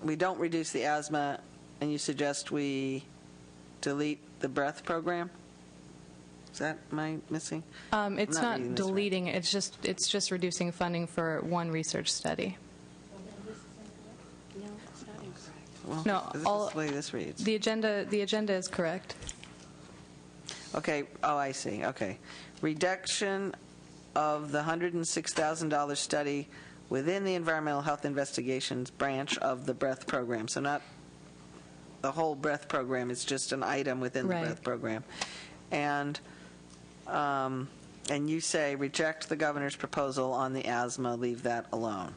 Speaker 1: we don't reduce the asthma, and you suggest we delete the breath program? Is that, am I missing?
Speaker 16: It's
Speaker 1: I'm
Speaker 16: not
Speaker 1: reading this right.
Speaker 16: deleting, it's just reducing funding for one research study.
Speaker 4: No, it's not incorrect.
Speaker 1: Well,
Speaker 16: No,
Speaker 1: this
Speaker 16: all-
Speaker 1: is the way this reads.
Speaker 16: The agenda is correct.
Speaker 1: Okay, oh, I see, okay. Reduction of the $106,000 study within the Environmental Health Investigations branch of the breath program. So not the whole breath program, it's just an item within the
Speaker 16: Right.
Speaker 1: breath program. And you say reject the governor's proposal on the asthma, leave that alone.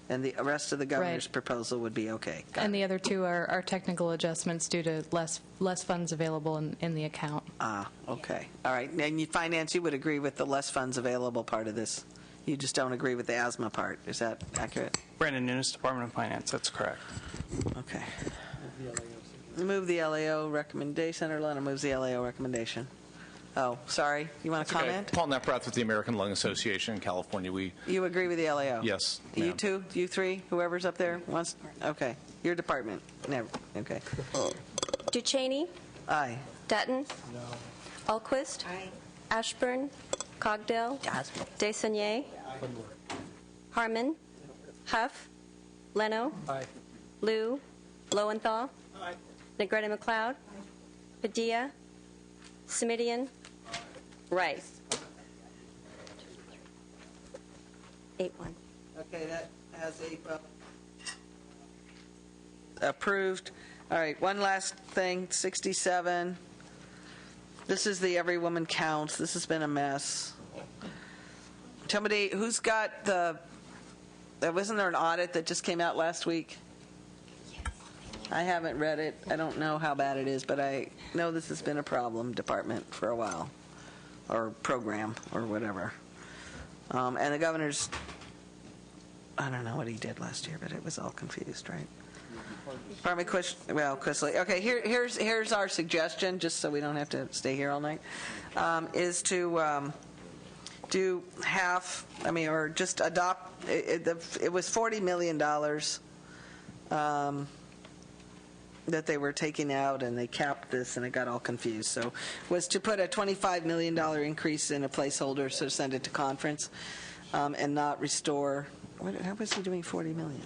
Speaker 1: And the rest of the governor's
Speaker 16: Right.
Speaker 1: proposal would be okay.
Speaker 16: And the other two are technical adjustments due to less funds available in the account.
Speaker 1: Ah, okay. All right. And finance, you would agree with the less funds available part of this. You just don't agree with the asthma part. Is that accurate?
Speaker 20: Brandon Nunes, Department of Finance. That's correct.
Speaker 1: Okay. Move the LAO recommendation. Senator Leno moves the LAO recommendation. Oh, sorry. You want to
Speaker 17: Okay.
Speaker 1: comment?
Speaker 17: Paul Neprath with the American Lung Association in California.
Speaker 1: You agree with the LAO?
Speaker 17: Yes,
Speaker 1: You
Speaker 17: ma'am.
Speaker 1: two? You three? Whoever's up there wants? Okay. Your department. Never. Okay.
Speaker 13: Ducheney?
Speaker 1: Aye.
Speaker 13: Dutton? No. Alquist? Ashburn? Cogdale? DeSaulnier? Harmon? Huff? Leno? Lou? Lowenthal? Negrete McLeod? Padilla? Semidian? Wright? 8-1.
Speaker 1: Okay, that has a vote. Approved. All right, one last thing, 67. This is the Every Woman Counts. This has been a mess. Somebody, who's got wasn't there an audit that just came out last week? I haven't read it. I don't know how bad it is, but I know this has been a problem department for a while, or program, or whatever. And the governor's, I don't know what he did last year, but it was all confused, right? Quishley. Okay, here's our suggestion, just so we don't have to stay here all night, is to do half, or just adopt, it was $40 million that they were taking out, and they capped this, and it got all confused. So was to put a $25 million increase in a placeholder, so send it to conference, and not restore. How was he doing $40 million?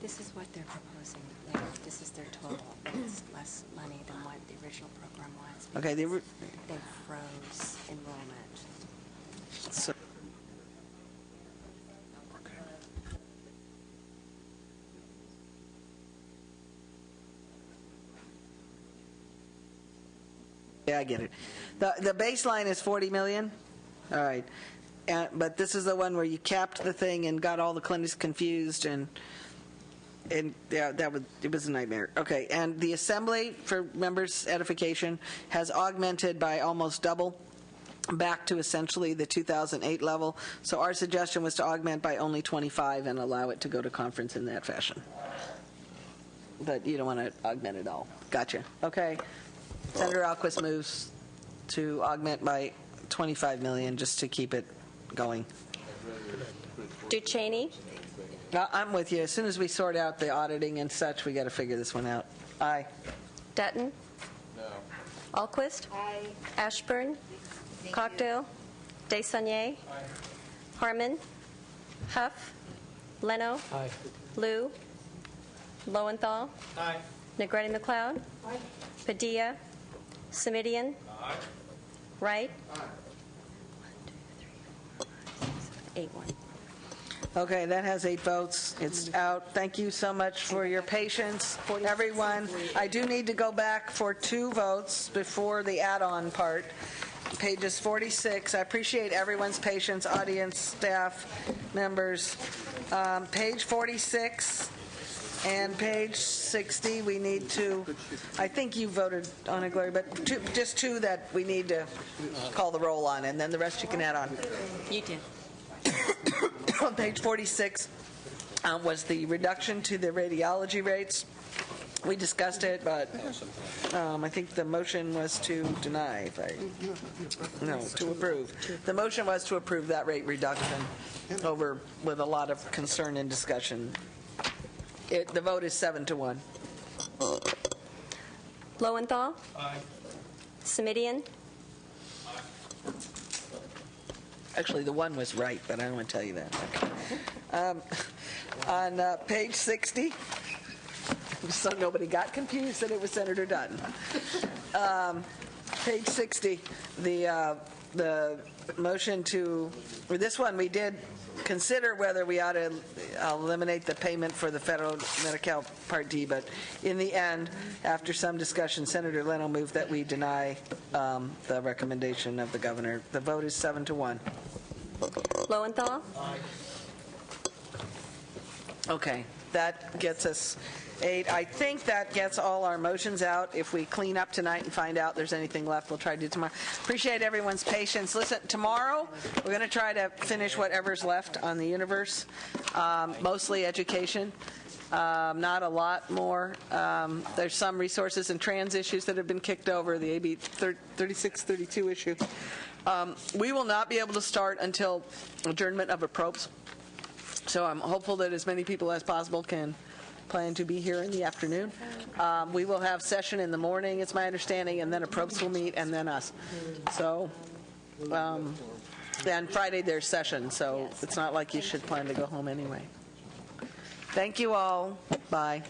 Speaker 4: This is what they're proposing. This is their total. It's less money than what the original program was.
Speaker 1: Okay,
Speaker 4: they froze enrollment.
Speaker 1: So, yeah, I get it. The baseline is $40 million. All right, but this is the one where you capped the thing and got all the clinics confused, and yeah, it was a nightmare. Okay, and the assembly, for members' edification, has augmented by almost double, back to essentially the 2008 level. So our suggestion was to augment by only 25 and allow it to go to conference in that fashion. But you don't want to augment it all. Gotcha. Okay. Senator Alquist moves to augment by $25 million just to keep it going.
Speaker 13: Ducheney.
Speaker 1: I'm with you. As soon as we sort out the auditing and such, we got to figure this one out. Aye.
Speaker 13: Dutton. No. Alquist. Aye. Ashburn. Cogdale. Desaunier. Aye. Harmon. Huff. Leno.
Speaker 5: Aye.
Speaker 13: Liu. Lowenthal.
Speaker 5: Aye.
Speaker 13: Negretti McLeod. Aye. Padilla. Semidian.
Speaker 17: Aye.
Speaker 13: Wright.
Speaker 17: Aye.
Speaker 13: 8-1.
Speaker 1: Okay, that has 8 votes. It's out. Thank you so much for your patience, everyone. I do need to go back for 2 votes before the add-on part. Pages 46. I appreciate everyone's patience, audience, staff, members. Page 46 and page 60, we need to, I think you voted on it, Gloria, but just 2 that we need to call the roll on, and then the rest you can add on.
Speaker 4: You did.
Speaker 1: On page 46 was the reduction to the radiology rates. We discussed it, but I think the motion was to deny. To approve. The motion was to approve that rate reduction over with a lot of concern and discussion. The vote is 7-1.
Speaker 13: Lowenthal.
Speaker 17: Aye.
Speaker 13: Semidian.
Speaker 1: Actually, the 1 was right, but I don't want to tell you that. Okay. On page 60, so nobody got confused that it was Senator Dutton. Page 60, the motion to, or this one we did consider whether we ought to eliminate the payment for the federal Medi-Cal Part D, but in the end, after some discussion, Senator Leno moved that we deny the recommendation of the governor. The vote is 7-1.
Speaker 13: Lowenthal.
Speaker 17: Aye.
Speaker 1: Okay, that gets us 8. I think that gets all our motions out. If we clean up tonight and find out there's anything left, we'll try to do tomorrow. Appreciate everyone's patience. Listen, tomorrow we're going to try to finish whatever's left on the universe, mostly education. Not a lot more. There's some resources and trans issues that have been kicked over, the AB 3632 issue. We will not be able to start until adjournment of approps. So I'm hopeful that as many people as possible can plan to be here in the afternoon. We will have session in the morning, it's my understanding, and then approps will meet, and then us. So, and Friday there's session, so it's not like you should plan to go home anyway. Thank you all. Bye.